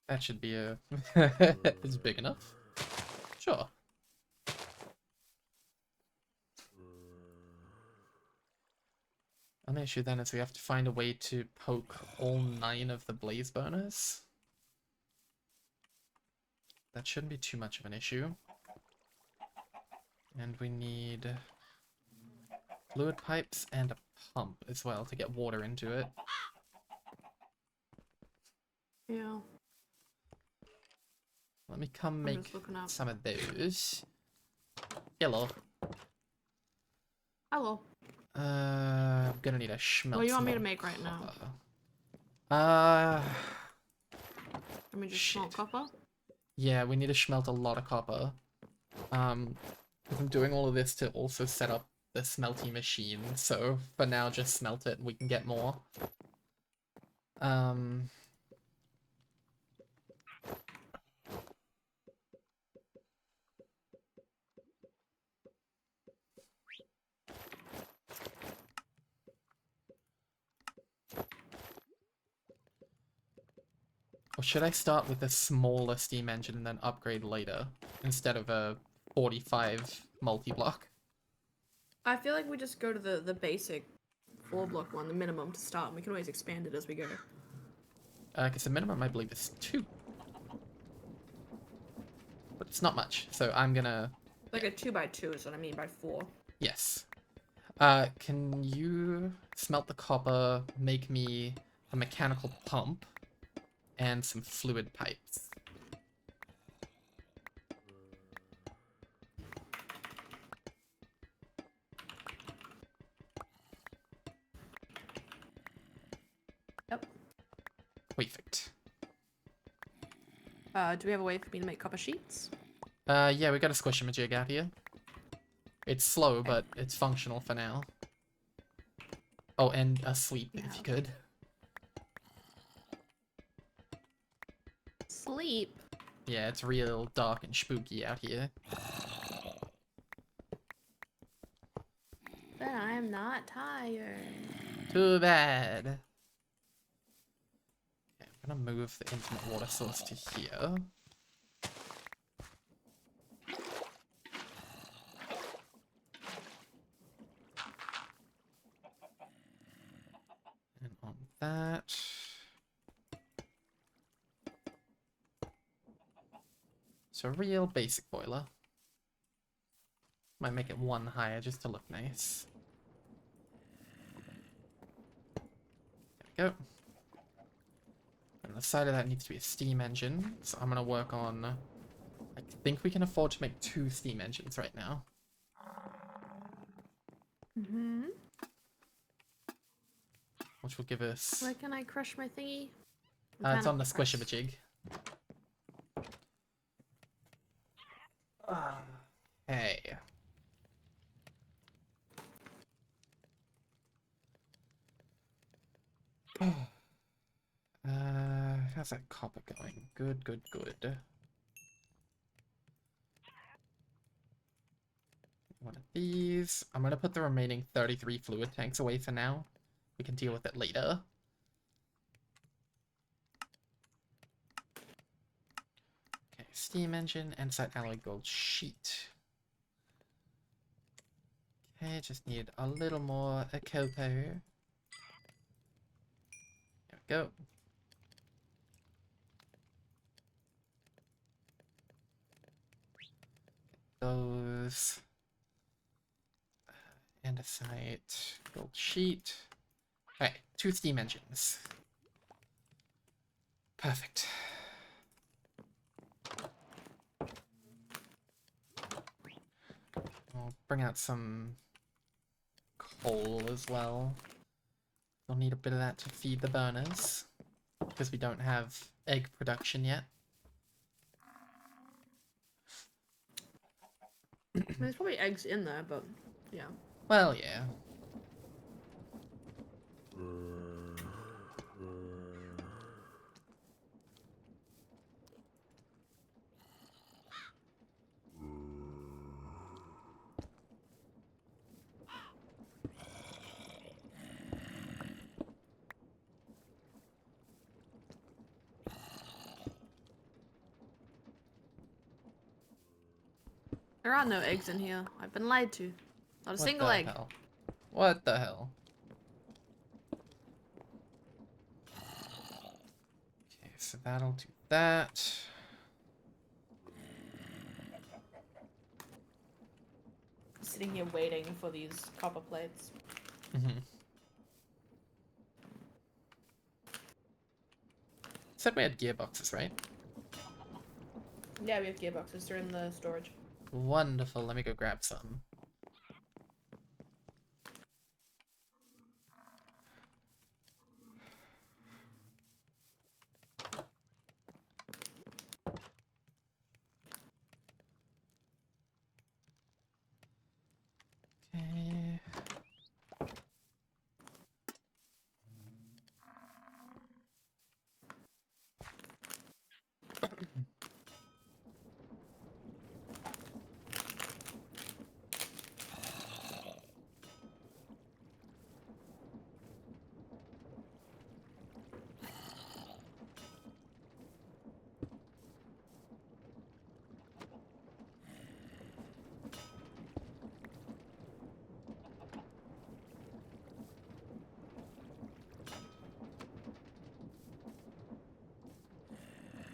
That should be a... Is big enough? Sure. Only issue then is we have to find a way to poke all 9 of the blaze burners. That shouldn't be too much of an issue. And we need fluid pipes and a pump as well to get water into it. Yeah. Let me come I'm make just looking up. some of those. Hello. Hello. I'm gonna need a schmelz. What do you want me to make right now? Let me just smelt Shit. copper. Yeah, we need to smelt a lot of copper. 'Cause I'm doing all of this to also set up the smelting machine, so for now just smelt it and we can get more. Or should I start with a smaller steam engine and then upgrade later, instead of a 45 multi-block? I feel like we just go to the basic 4-block one, the minimum to start, and we can always expand it as we go. Because the minimum I believe is 2. But it's not much, so I'm gonna... Like a 2x2 is what I mean by 4. Yes. Can you smelt the copper, make me a mechanical pump, and some fluid pipes? Do we have a way for me to make copper sheets? Yeah, we got a squishamajig out here. It's slow, Okay. but it's functional for now. Oh, and asleep, if you could. Sleep. Yeah, it's real dark and spooky out here. But I'm not tired. Too bad. Okay, I'm gonna move the infinite water source to here. And on that. So a real basic boiler. Might make it one higher just to look nice. There we go. And the side of that needs to be a steam engine, so I'm gonna work on... I think we can afford to make 2 steam engines right now. Mm-hmm. Which will give us... Where can I crush my thingy? it's on the Mechanical press. squishamajig. Hey. How's that copper going? Good, good, good. One of these. I'm gonna put the remaining 33 fluid tanks away for now. We can deal with it later. Okay, steam engine, andesite alloy gold sheet. Okay, just need a little more copper. There we go. Those. Andesite gold sheet. Alright, 2 steam engines. Perfect. I'll bring out some coal as well. We'll need a bit of that to feed the burners, because we don't have egg production yet. There's probably eggs in there, but yeah. Well, yeah. There are no eggs in here. I've been lied to. Not a What single the egg. hell? What the hell? Okay, so that'll do that. Sitting here waiting for these copper plates. Said we had gearboxes, right? Yeah, we have gearboxes. They're in the storage. Wonderful. Let me go grab some.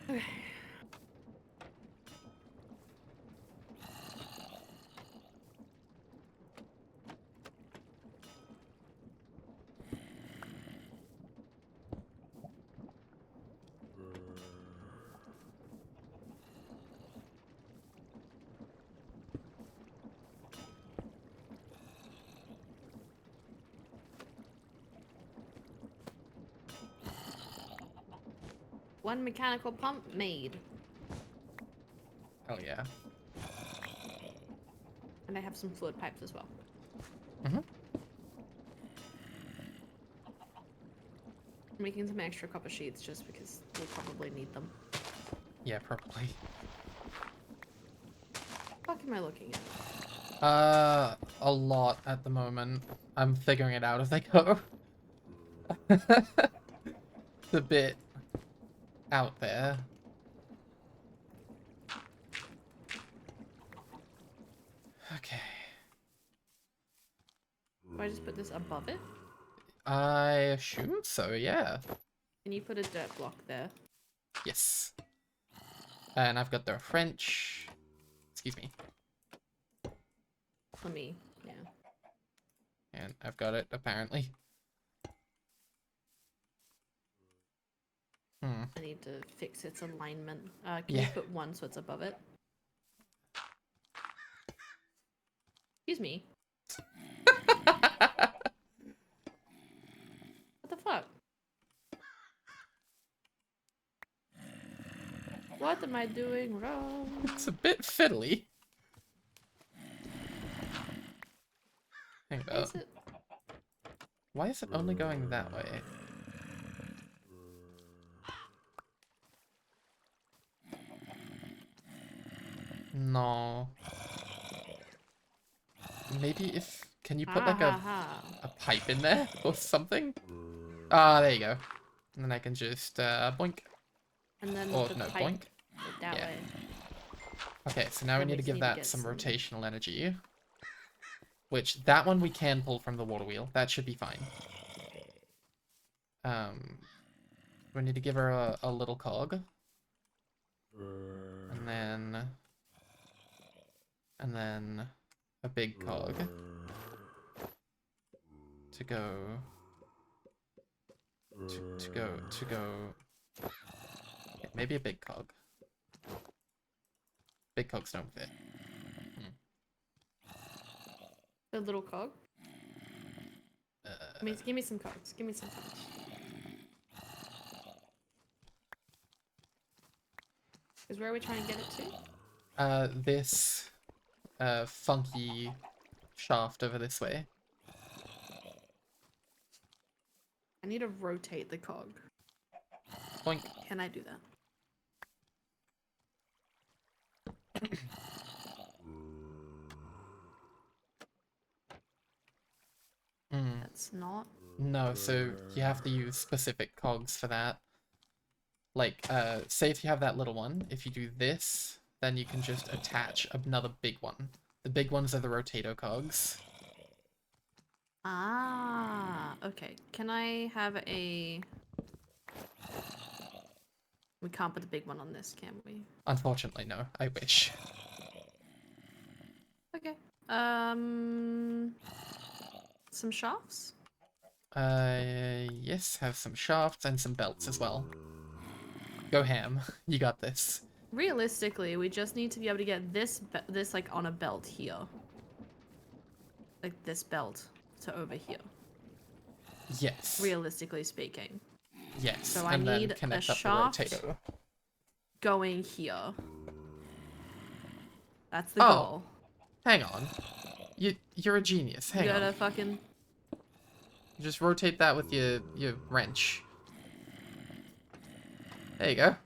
Okay. One mechanical pump made. Hell yeah. And I have some fluid pipes as well. Mm-hmm. I'm making some extra copper sheets just because we'll probably need them. Yeah, probably. What am I looking at? A lot at the moment. I'm figuring it out as I go. It's a bit out there. Okay. Do I just put this above it? I assume so, yeah. Can you put a dirt block there? Yes. And I've got the French. Excuse me. For me, yeah. And I've got it, apparently. Hmm. I need to fix its alignment. Can Yeah. you put one so it's above it? Excuse me. What the fuck? What am I doing wrong? It's a bit fiddly. Hang Why about. is it? Why is it only going that way? No. Maybe if... Can you put like a pipe in there or something? Ah, there you go. And then I can just boink. And then Or the no, pipe boink. that Yeah. way. Okay, so now we That need to makes give me that get some some- rotational energy. Which, that one we can pull from the water wheel. That should be fine. We need to give her a little cog. And then a big cog. To go... To go... Yeah, maybe a big cog. Big cogs don't fit. The little cog. Uh, Give me some cogs. Give me some cogs. Because where are we trying to get it to? This funky shaft over this way. I need to rotate the cog. Boink. Can I do that? Mm. That's not. No, so you have to use specific cogs for that. Like, say if you have that little one, if you do this, then you can just attach another big one. The big ones are the rotato cogs. Ah, okay. Can I have a... We can't put the big one on this, can we? Unfortunately, no. I wish. Okay. Some shafts? Yes, have some shafts and some belts as well. Go ham. You got this. Realistically, we just need to be able to get this like on a belt here. Like this belt to over here. Yes. Realistically speaking. Yes. So I and then need a connect up shaft. the rotator. Going here. That's the Oh. goal. Hang on. You're a genius. Hang You on. gotta fucking... Just rotate that with your wrench. There you go.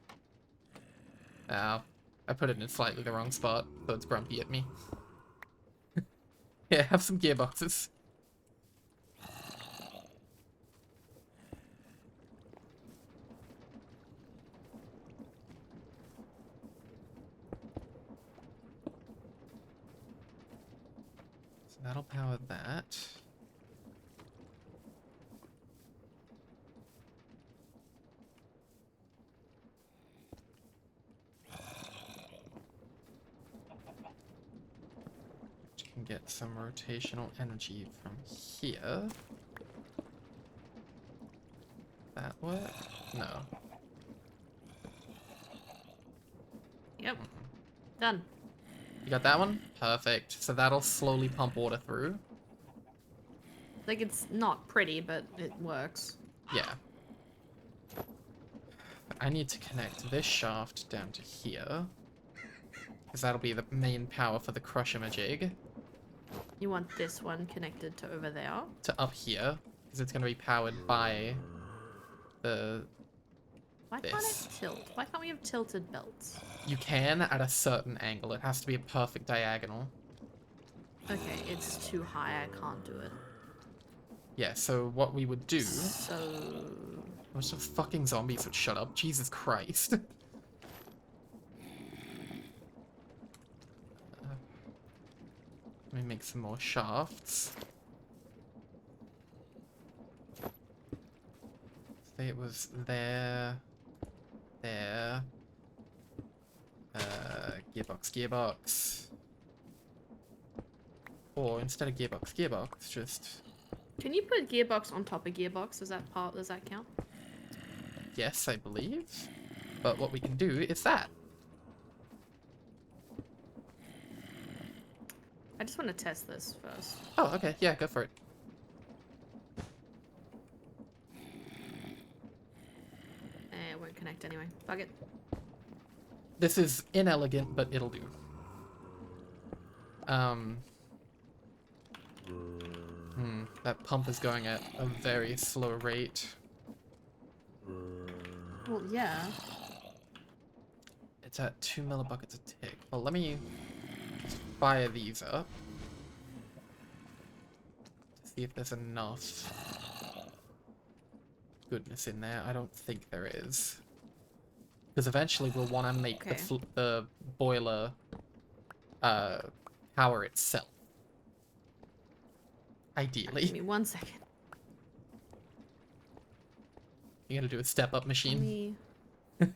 Oh, I put it in slightly the wrong spot, so it's grumpy at me. Yeah, have some gearboxes. So that'll power that. Can get some rotational energy from here. That work? No. Yep. Done. You got that one? Perfect. So that'll slowly pump water through. Like, it's not pretty, but it works. Yeah. I need to connect this shaft down to here. Because that'll be the main power for the crush-a-majig. You want this one connected to over there? To up here. Because it's going to be powered by the... Why can't it tilt? Why can't we have tilted belts? You can at a certain angle. It has to be a perfect diagonal. Okay, it's too high. I can't do it. Yeah, so what we would do... So... Most of the fucking zombies would shut up. Jesus Christ. Let me make some more shafts. Say it was there. There. Gearbox. Or instead of gearbox, just... Can you put gearbox on top of gearbox? Does that count? Yes, I believe. But what we can do is that. I just want to test this first. Oh, okay. Yeah, go for it. It won't connect anyway. Fuck it. This is inelegant, but it'll do. That pump is going at a very slow rate. Well, yeah. It's at 2 millibuckets a tick. Well, let me fire these up. To see if there's enough goodness in there. I don't think there is. Because eventually we'll want to make the boiler power itself. Ideally. Give me 1 second. You're gonna do a step-up machine? Okay,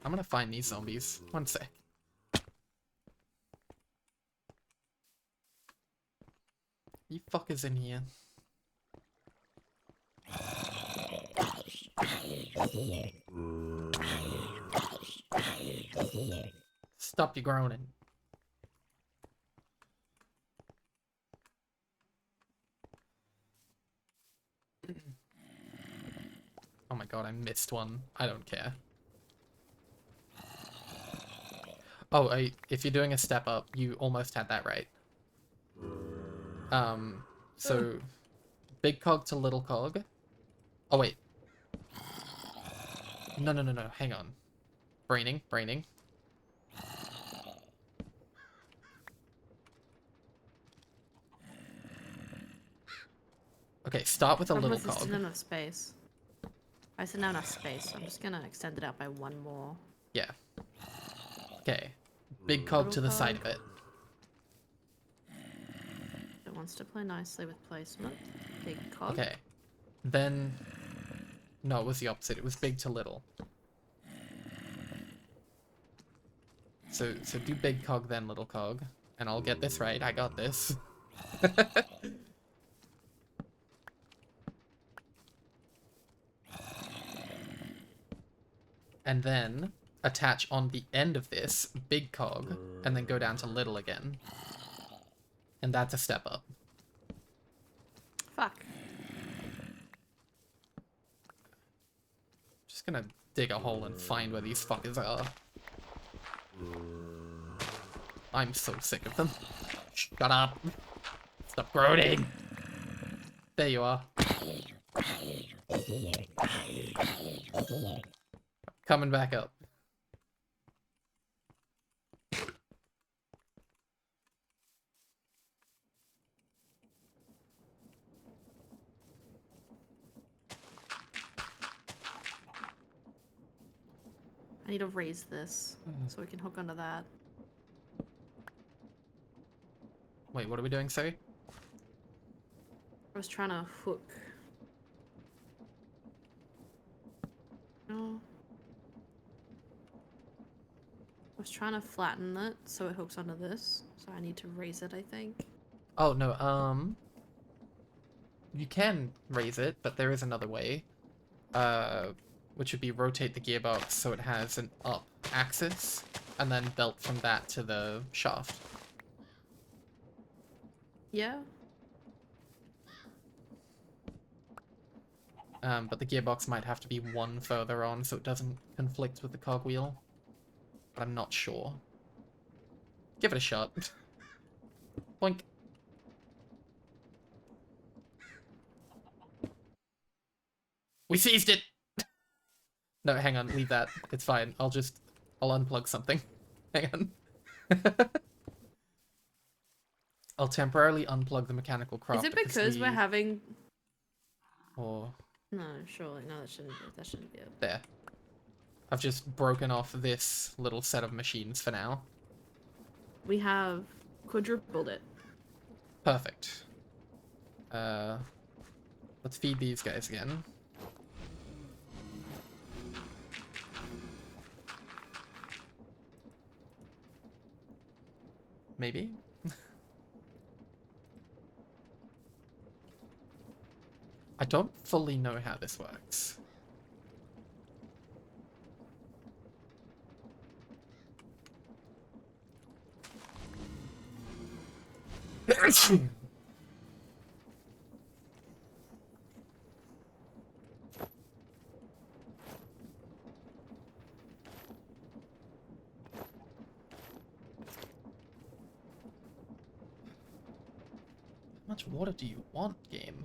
I'm gonna find these zombies. 1 sec. You fuckers in here. Stop your groaning. Oh my god, I missed one. I don't care. Oh, if you're doing a step up, you almost had that right. So big cog to little cog. Oh wait. No, hang on. Braining. Okay, start with a little There's cog. still enough space. I still have enough space, so I'm just gonna extend it out by 1 more. Yeah. Okay. Big cog Little to the cog. side of it. It wants to play nicely with placement. Big cog. Okay. Then... No, it was the opposite. It was big to little. So do big cog, then little cog. And I'll get this right. I got this. And then attach on the end of this big cog, and then go down to little again. And that's a step up. Fuck. Just gonna dig a hole and find where these fuckers are. I'm so sick of them. Shut up. Stop groaning. There you are. Coming back up. I need to raise this so we can hook onto that. Wait, what are we doing, sorry? I was trying to hook. No. I was trying to flatten it so it hooks onto this. So I need to raise it, I think. Oh, no, you can raise it, but there is another way. Which would be rotate the gearbox so it has an up axis, and then belt from that to the shaft. Yeah. But the gearbox might have to be one further on so it doesn't conflict with the cogwheel. But I'm not sure. Give it a shot. Boink. We seized it! No, hang on, leave that. It's fine. I'll unplug something. Hang on. I'll temporarily unplug the mechanical craft. Is it because we're having... Or... No, surely. No, that shouldn't be it. There. I've just broken off this little set of machines for now. We have quadrupled it. Perfect. Let's feed these guys again. Maybe? I don't fully know how this works. How much water do you want, game?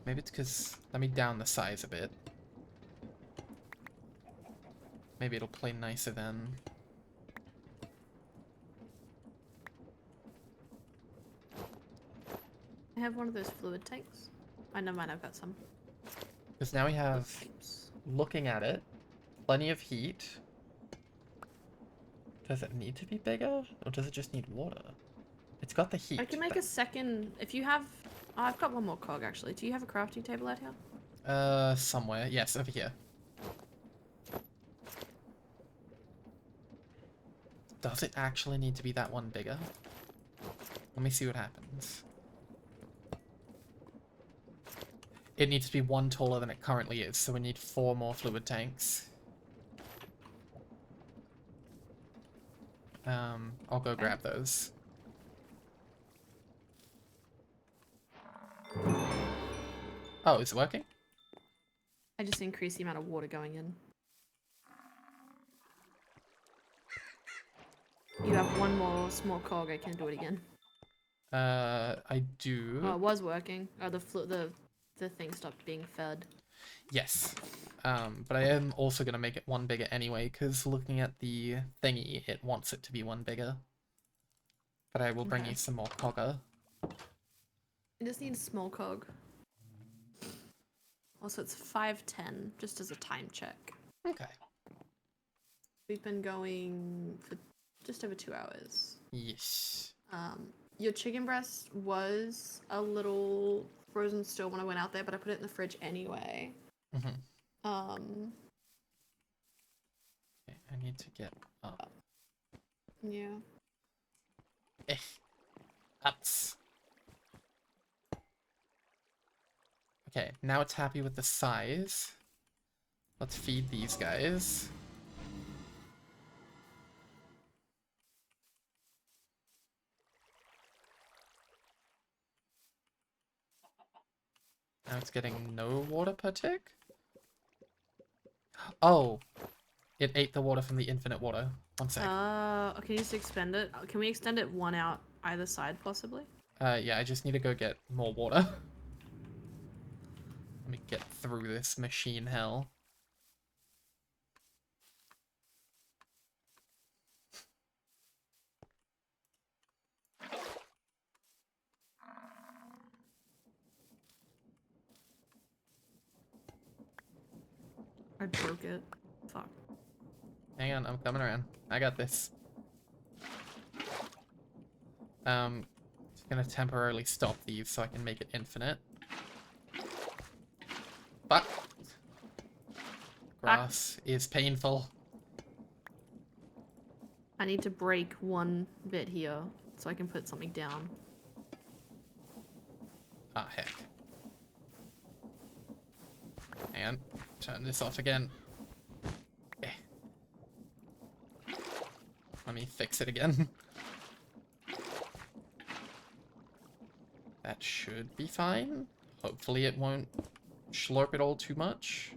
Maybe it's because... Let me down the size a bit. Maybe it'll play nicer then. I have one of those fluid tanks. I never mind, I've got some. Because now we have, Tanks. looking at it, plenty of heat. Does it need to be bigger? Or does it just need water? It's got the heat. I can make a second... If you have... Oh, I've got one more cog, actually. Do you have a crafting table out here? Somewhere. Yes, over here. Does it actually need to be that one bigger? Let me see what happens. It needs to be one taller than it currently is, so we need 4 more fluid tanks. I'll go grab those. Oh, is it working? I just increased the amount of water going in. You have one more small cog, I can do it again. I do. Oh, it was working. Oh, the thing stopped being fed. Yes. But I am also going to make it one bigger anyway, because looking at the thingy, it wants it to be one bigger. But I will bring Okay. you some more cogger. I just need a small cog. Also, it's 5:10, just as a time check. Okay. We've been going for just over 2 hours. Yes. Your chicken breast was a little frozen still when I went out there, but I put it in the fridge anyway. Mm-hmm. Okay, I need to get up. Yeah. Ups. Okay, now it's happy with the size. Let's feed these guys. Now it's getting no water per tick? Oh! It ate the water from the infinite water. One sec. Can you just extend it? Can we extend it one out either side, possibly? Yeah, I just need to go get more water. Let me get through this machine hell. I broke it. Fuck. Hang on, I'm coming around. I got this. Just gonna temporarily stop these so I can make it infinite. But grass is painful. I need to break one bit here so I can put something down. Ah, heck. And turn this off again. Eh. Let me fix it again. That should be fine. Hopefully it won't slurp it all too much.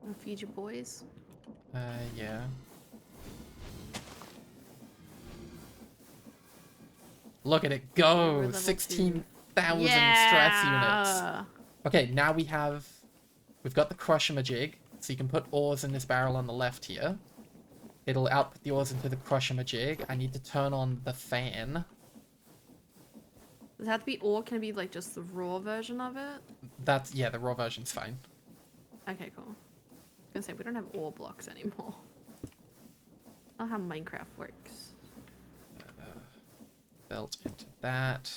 I'll feed your boys. Yeah. Look at it go! We're level 16,000 stress Yeah! units. Okay, now we've got the crush-a-majig, so you can put ores in this barrel on the left here. It'll output the ores into the crush-a-majig. I need to turn on the fan. Does it have to be ore? Can it be like just the raw version of it? Yeah, the raw version's fine. Okay, cool. I was gonna say, we don't have ore blocks anymore. Not how Minecraft works. Belt into that.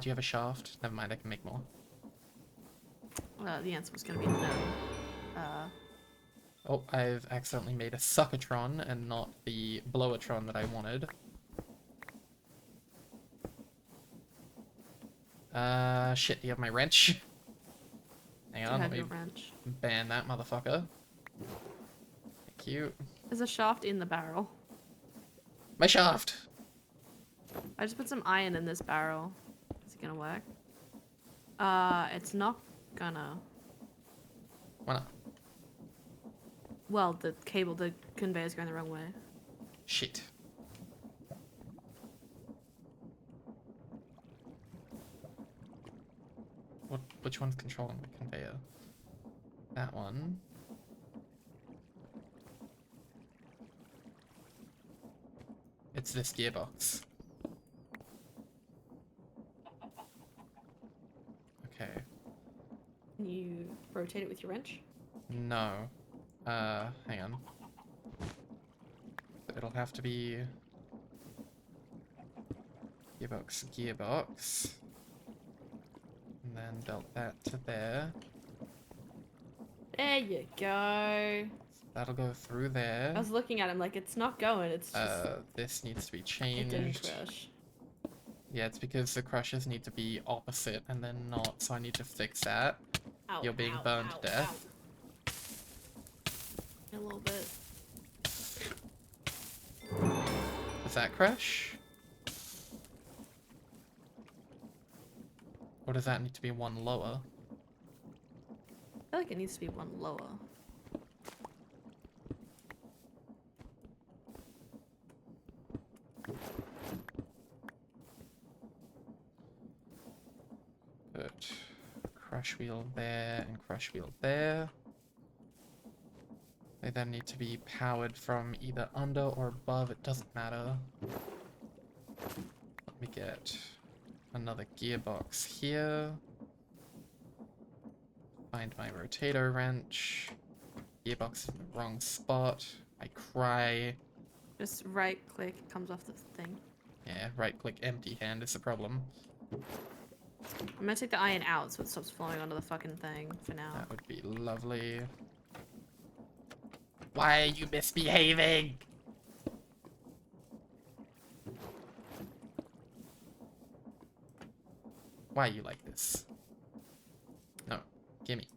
Do you have a shaft? Never mind, I can make more. The answer was gonna be no. Oh, I've accidentally made a suckatron and not the blowatron that I wanted. Shit, do you have my wrench? Hang on, I let have me your wrench. ban that motherfucker. Thank you. There's a shaft in the barrel. My shaft! I just put some iron in this barrel. Is it gonna work? It's not gonna. Why not? Well, the conveyor's going the wrong way. Shit. Which one's controlling the conveyor? That one. It's this gearbox. Okay. Can you rotate it with your wrench? No. Hang on. It'll have to be gearbox. And then belt that to there. There you go. That'll go through there. I was looking at him like it's not going. It's just This needs to be it didn't changed. crush. Yeah, it's because the crushes need to be opposite and then not, so I need to fix that. Ow, You're being ow, burned ow, to death. ow. A little bit. Does that crash? Or does that need to be one lower? I feel like it needs to be one lower. Good. Crush wheel there and crush wheel there. They then need to be powered from either under or above, it doesn't matter. Let me get another gearbox here. Find my rotator wrench. Gearbox is in the wrong spot. I cry. Just right click, it comes off the thing. Yeah, right click empty hand is the problem. I'm gonna take the iron out so it stops falling onto the fucking thing for now. That would be lovely. Why are you misbehaving? Why are you like this? No, gimme.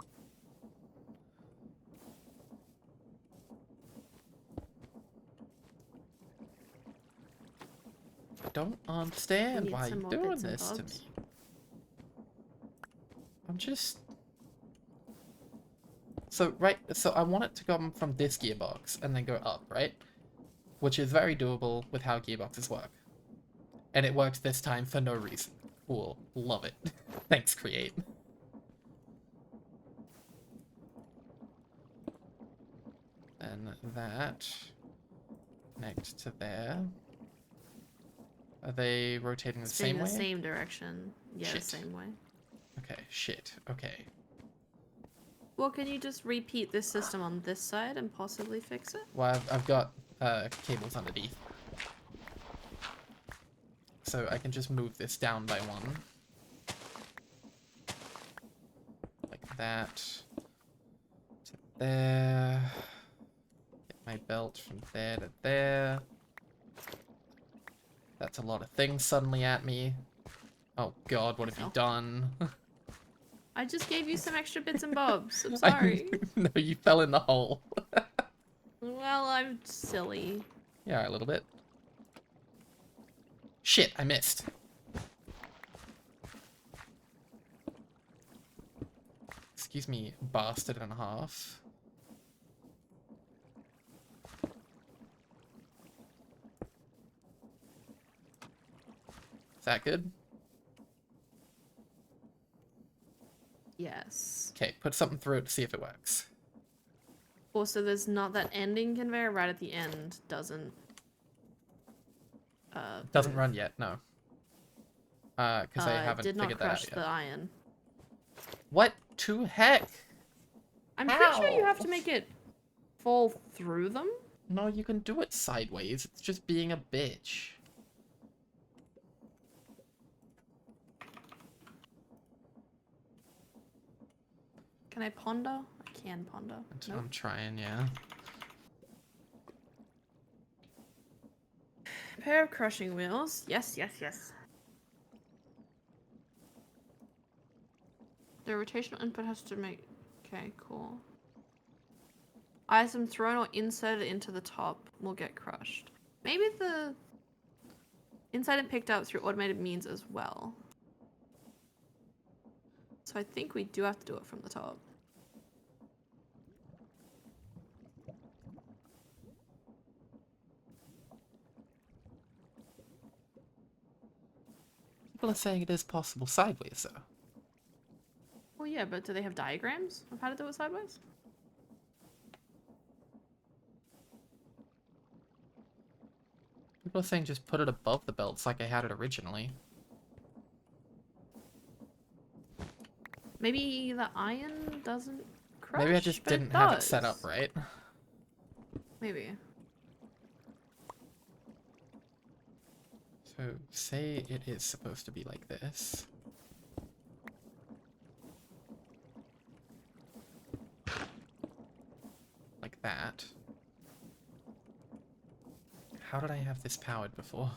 I don't understand need why some you're more doing bits and this to bobs. me. I'm just... So I want it to come from this gearbox and then go up, right? Which is very doable with how gearboxes work. And it worked this time for no reason. Cool. Love it. Thanks, Create. And that connect to there. Are they rotating the same way? The same direction. Yeah, Shit. the same way. Okay, shit. Okay. Well, can you just repeat this system on this side and possibly fix it? Well, I've got cables underneath. So I can just move this down by one. Like that. To there. Get my belt from there to there. That's a lot of things suddenly at me. Oh god, what have you No. done? I just gave you some extra bits and bobs. I'm sorry. No, you fell in the hole. Well, I'm silly. Yeah, a little bit. Shit, I missed. Excuse me, bastard and a half. Is that good? Yes. Okay, put something through it to see if it works. Also, there's not that ending conveyor right at the end. Doesn't. Doesn't move. run yet, no. Because I haven't did not figured that crush out the yet. iron. What to heck? I'm pretty sure you How? have to make it fall through them. No, you can do it sideways. It's just being a bitch. Can I ponder? I can ponder. Nope. I'm trying, yeah. Pair of crushing wheels. Yes, yes, yes. The rotational input has to make... Okay, cool. Item thrown or inserted into the top will get crushed. Maybe the inside and picked up through automated means as well. So I think we do have to do it from the top. People are saying it is possible sideways, though. Well, yeah, but do they have diagrams of how to do it sideways? People are saying just put it above the belts like I had it originally. Maybe the iron doesn't crush. Maybe I just but didn't have it set does. up right. Maybe. So, say it is supposed to be like this. Like that. How did I have this powered before?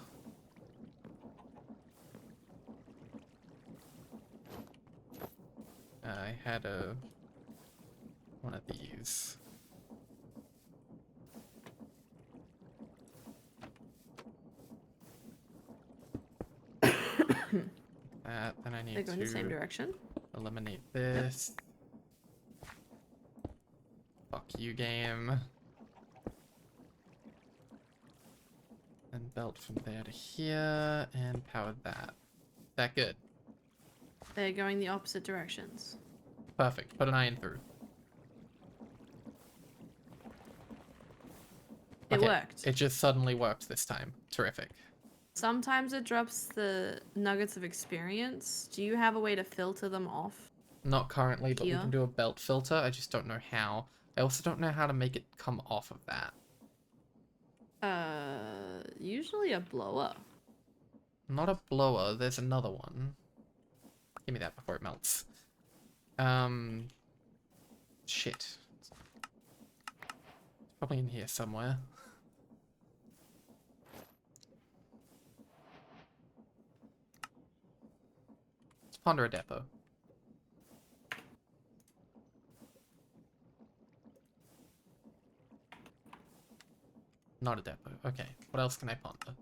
I had one of these. That, then I They're need going the same to direction. eliminate this. Fuck you, game. And belt from there to here, and powered that. That good. They're going the opposite directions. Perfect. Put an iron through. It Okay, worked. It just suddenly worked this time. Terrific. Sometimes it drops the nuggets of experience. Do you have a way to filter them off? Not currently, but we Here. can do a belt filter. I just don't know how. I also don't know how to make it come off of that. Usually a blower. Not a blower. There's another one. Give me that before it melts. Shit. It's probably in here somewhere. Let's ponder a depot. Not a depot. Okay. What else can I ponder?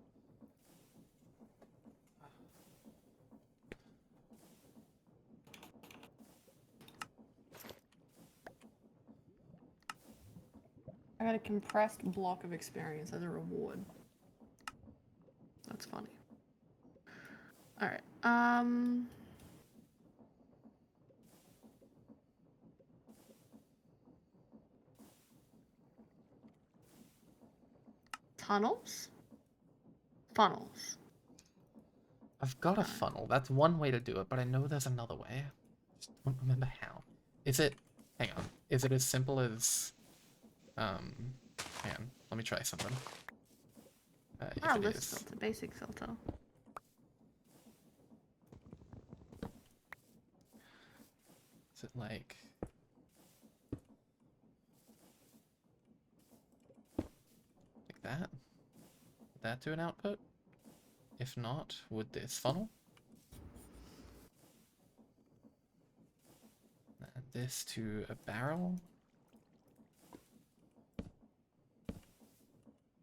I got a compressed block of experience as a reward. That's funny. Alright, tunnels? Funnels. I've got a funnel. That's one way to do it, but I know there's another way. Just don't remember how. Is it... Hang on. Is it as simple as... Hang on. Let me try something. If it List is. filter, basic filter. Is it like... Like that? Would that do an output? If not, would this funnel? this to a barrel.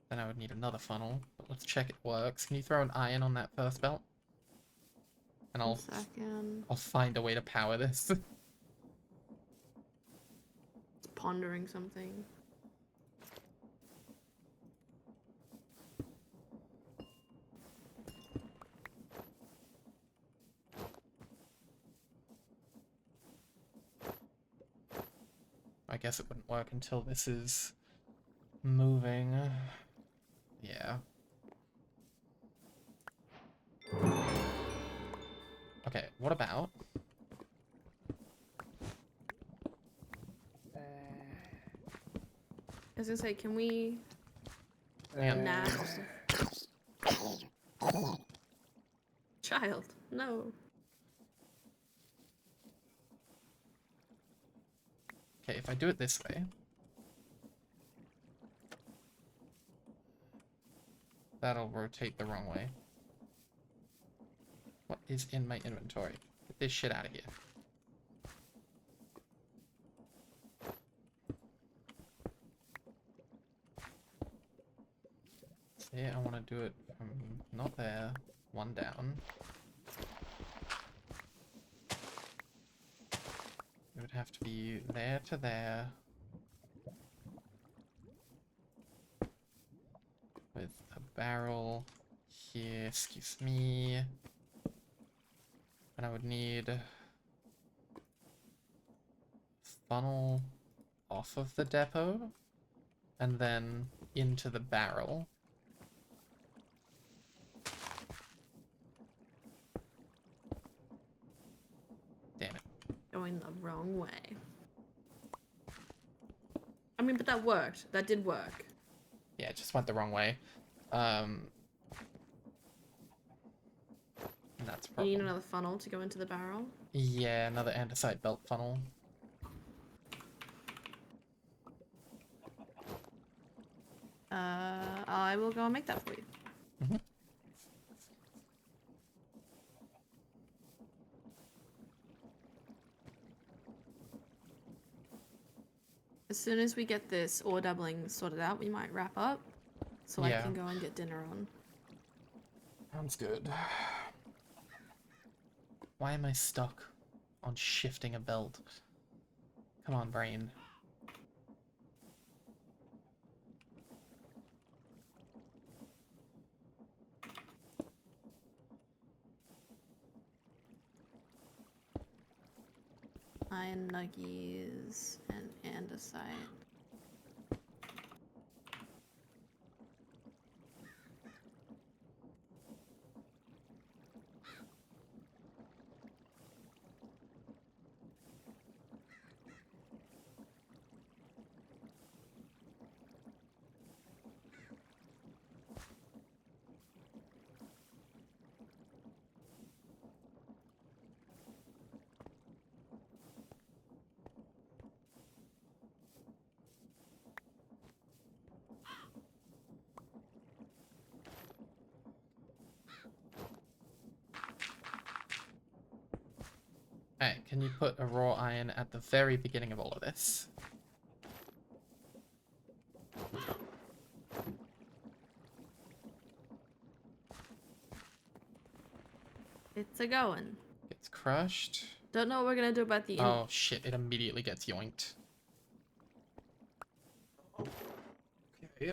Then I would need another funnel, but let's check it works. Can you throw an iron on that first belt? And 1 second. I'll find a way to power this. It's pondering something. I guess it wouldn't work until this is moving. Yeah. Okay, what about... I was gonna say, can we And now? Child, no. okay, if I do it this way... That'll rotate the wrong way. What is in my inventory? Get this shit out of here. See, I want to do it from not there, one down. It would have to be there to there. With a barrel here, excuse me. And I would need funnel off of the depot and then into the barrel. Damn it. Going the wrong way. I mean, but that worked. That did work. Yeah, it just went the wrong way. And that's You probably... need another funnel to go into the barrel. Yeah, another andesite belt funnel. I will go and make that for you. Mm-hmm. As soon as we get this ore doubling sorted out, we might wrap up. So Yeah. I can go and get dinner on. Sounds good. Why am I stuck on shifting a belt? Come on, brain. Iron nuggies and andesite. Alright, can you put a raw iron at the very beginning of all of this? It's a going. Gets crushed. Don't know what we're gonna do about the. Oh shit, it immediately gets yoinked. Okay.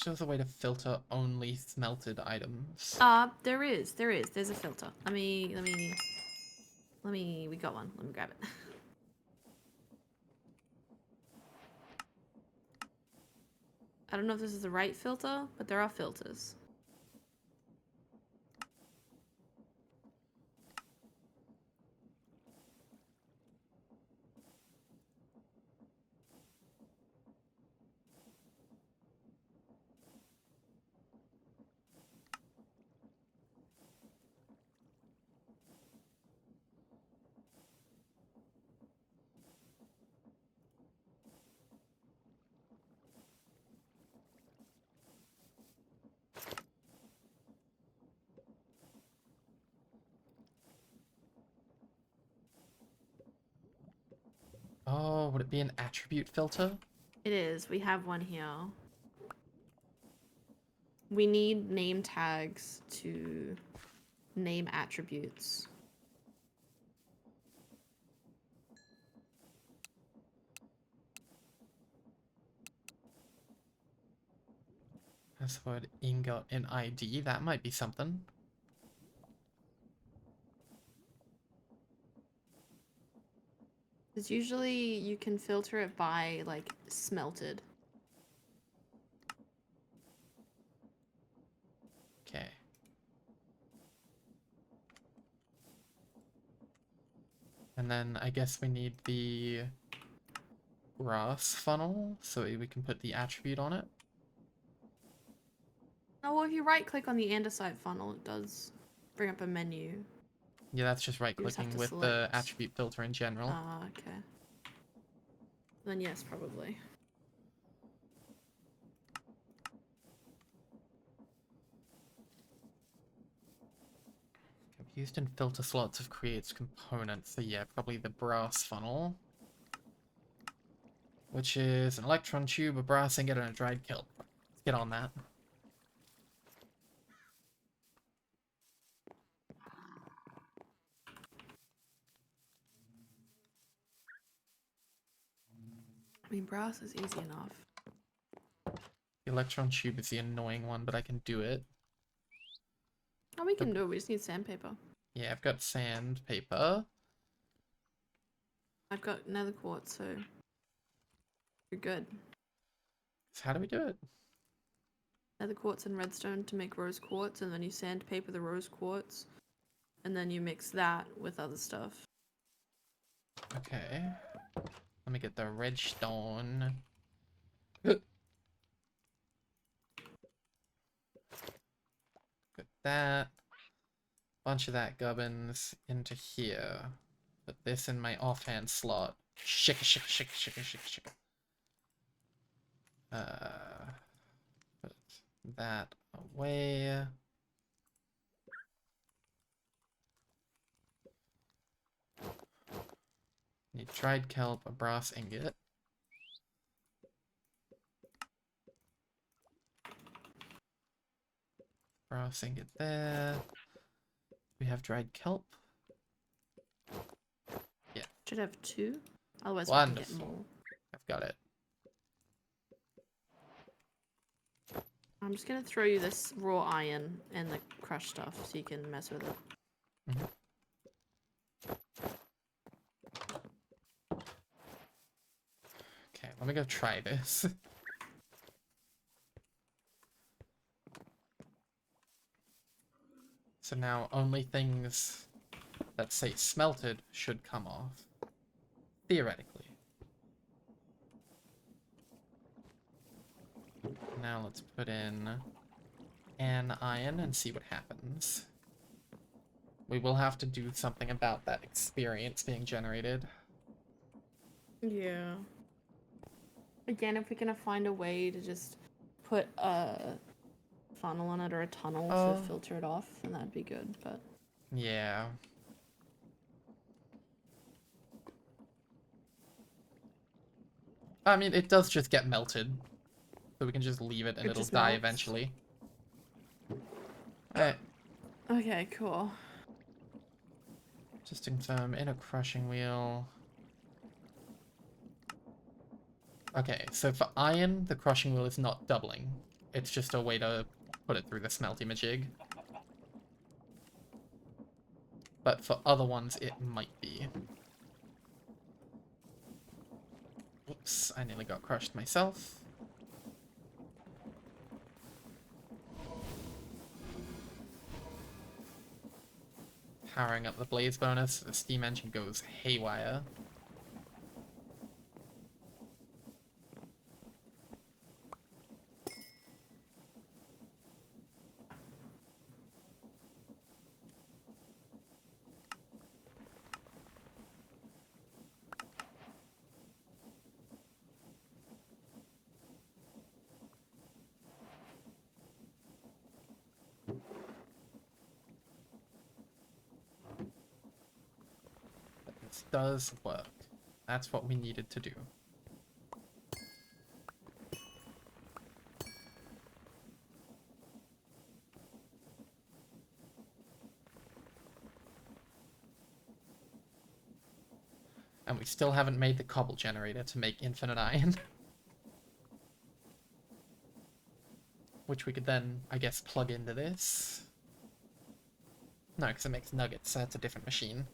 There's a way to filter only smelted items. There is. There's a filter. We got one. Let me grab it. I don't know if this is the right filter, but there are filters. it be an attribute filter? It is. We have one here. We need name tags to name attributes. Password, ingot, and ID. That might be something. Because usually you can filter it by, like, smelted. Okay. And then I guess we need the brass funnel so we can put the attribute on it. Oh, well, if you right-click on the andesite funnel, it does bring up a menu. Yeah, that's just You just have right-clicking to with the select. attribute filter in general. Ah, okay. Then yes, probably. Used in filter slots of creates components. So yeah, probably the brass funnel. Which is an electron tube, a brass ingot, and a dried kelp. Let's get on that. I mean, brass is easy enough. The electron tube is the annoying one, but I can do it. Oh, we can do it. We just need sandpaper. Yeah, I've got sandpaper. I've got nether quartz, so you're good. So how do we do it? Nether quartz and redstone to make rose quartz, and then you sandpaper the rose quartz, and then you mix that with other stuff. Okay. Let me get the redstone. Put that. Bunch of that gubbins into here. Put this in my offhand slot. Shika shika shika shika shika shika. Put that away. Need dried kelp, a brass ingot. Brass ingot there. We have dried kelp. Yeah. Should have 2. Otherwise, we can get Wonderful. more. I've got it. I'm just gonna throw you this raw iron and the crushed stuff so you can mess with it. Mhm. Okay, let me go try this. So now only things that say smelted should come off. Theoretically. Now let's put in an iron and see what happens. We will have to do something about that experience being generated. Yeah. Again, if we're gonna find a way to just put a funnel on it or a tunnel to filter it off, then that'd be good, but... Yeah. I mean, it does just get melted. So we can just leave it and It it'll just die melts? eventually. Alright, Okay, cool. just to confirm, in a crushing wheel. Okay, so for iron, the crushing wheel is not doubling. It's just a way to put it through the smelty majig. But for other ones, it might be. Whoops, I nearly got crushed myself. Powering up the blaze bonus, the steam engine goes haywire. But this does work. That's what we needed to do. And we still haven't made the cobble generator to make infinite iron. Which we could then, I guess, plug into this. No, because it makes nuggets, so that's a different machine.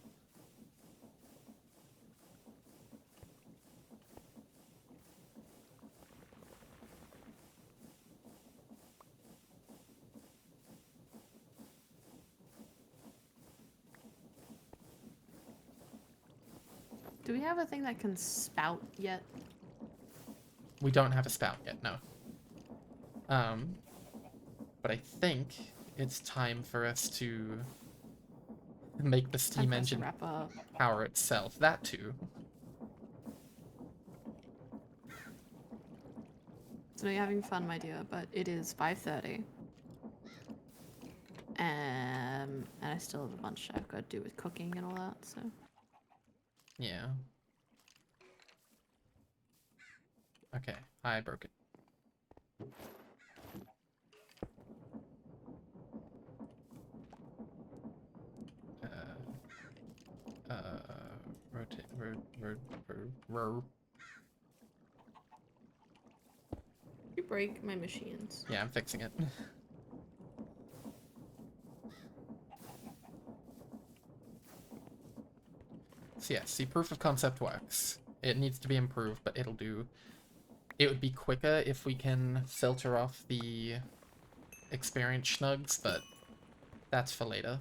Do we have a thing that can spout yet? We don't have a spout yet, no. But I think it's time for us to make the Time steam for us to engine wrap up. power itself. That too. So you're having fun, my dear, but it is 5:30. And I still have a bunch I've got to do with cooking and all that, so. Yeah. Okay, I broke it. Rotate, You break my machines. Yeah, I'm fixing it. So yeah, see, proof of concept works. It needs to be improved, but it'll do. It would be quicker if we can filter off the experience schnugs, but that's for later.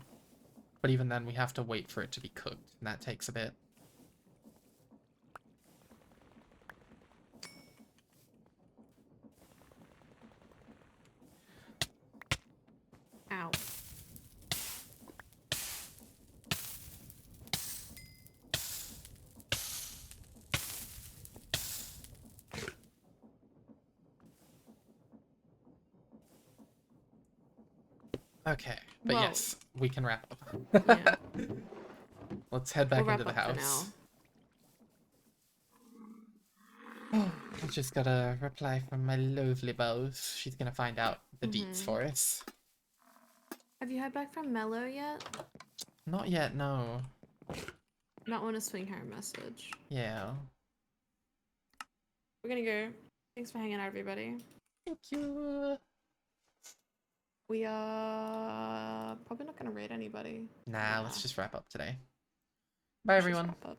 But even then, we have to wait for it to be cooked, and that takes a bit. Ow. Okay, but Well, yes, we can wrap up. yeah. Let's head back We'll into wrap the up for house. I just got a reply from my lovely boss. She's gonna find out the deets for us. Have you heard back from Mello yet? Not yet, no. Not want to swing her a message. Yeah. We're gonna go. Thanks for hanging out, everybody. Thank you. We are probably not gonna raid anybody. Nah, let's just wrap up today. Bye, Let's just everyone. wrap up.